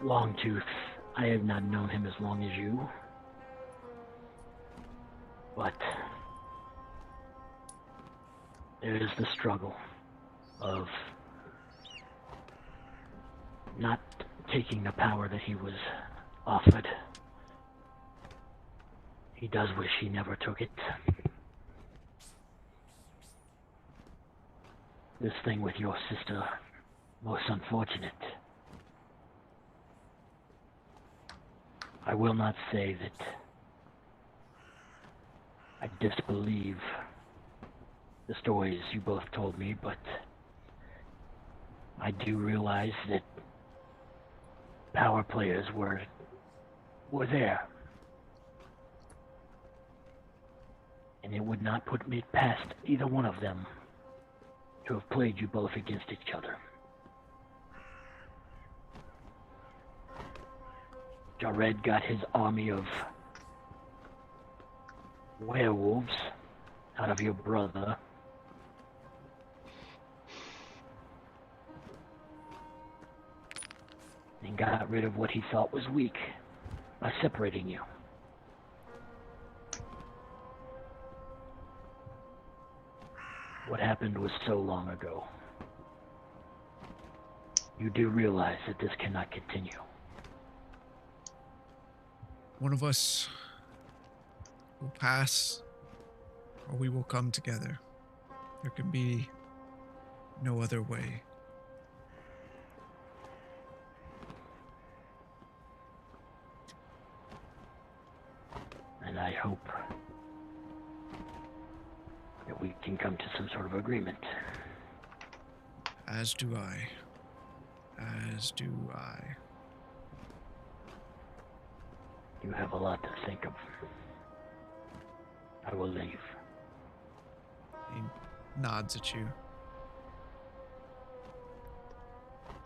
Longtooth, I have not known him as long as you. But there is the struggle of not taking the power that he was offered. He does wish he never took it. This thing with your sister, most unfortunate. I will not say that I disbelieve the stories you both told me, but I do realize that power players were there. And it would not put me past either one of them to have played you both against each other. Jared got his army of werewolves out of your brother. And got rid of what he thought was weak by separating you. What happened was so long ago. You do realize that this cannot continue. One of us will pass, or we will come together. There can be no other way. And and I hope that we can come to some sort of agreement. As do I. As do I. You have a lot to think of. I will leave. He nods at you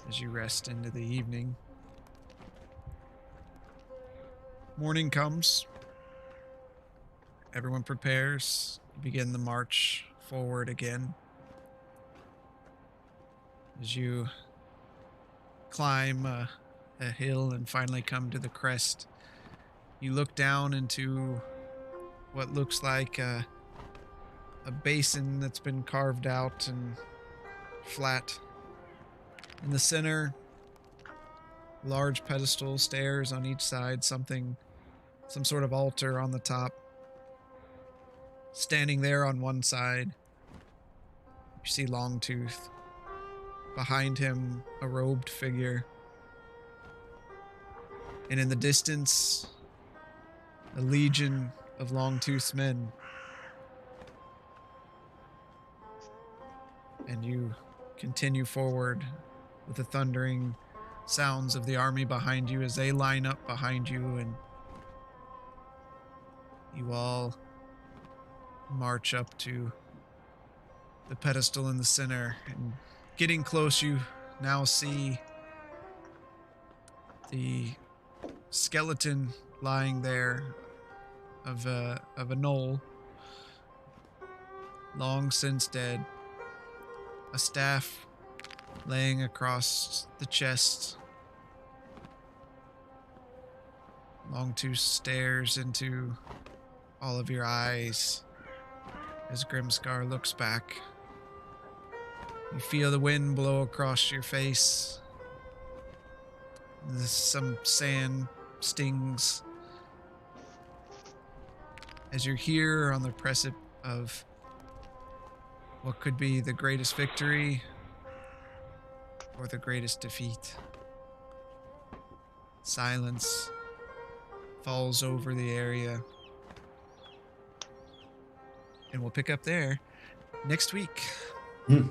as you rest into the evening. Morning comes. Everyone prepares. Begin the march forward again. As you climb a hill and finally come to the crest, you look down into what looks like a basin that's been carved out and flat. In the center, large pedestal, stairs on each side, some sort of altar on the top. Standing there on one side, you see Longtooth. Behind him, a robed figure. And in the distance, a legion of Longtooth's men. And you continue forward with the thundering sounds of the army behind you as they line up behind you, and you all march up to the pedestal in the center. And getting close, you now see the skeleton lying there of a gnoll, long since dead. A staff laying across the chest. Longtooth stares into all of your eyes as Grimscar looks back. You feel the wind blow across your face. Some sand stings as you're here on the precipice of what could be the greatest victory or the greatest defeat. Silence falls over the area. And we'll pick up there next week. To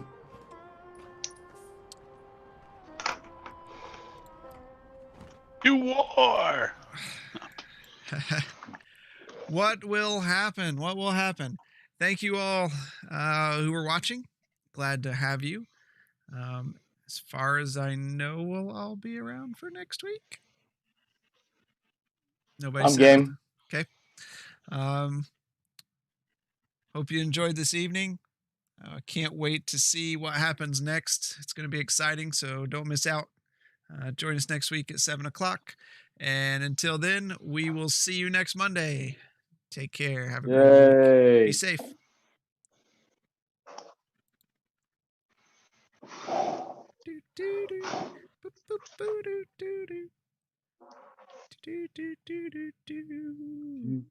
war! What will happen? What will happen? Thank you all who were watching. Glad to have you. As far as I know, we'll all be around for next week. Nobody I'm said game. Okay. Hope you enjoyed this evening. Can't wait to see what happens next. It's going to be exciting, so don't miss out. Join us next week at 7 o'clock. And until then, we will see you next Monday. Take care. Have a great week. Be safe. Do, do, do. Boop, boop, boo, do, do, do. Do, do, do, do, do.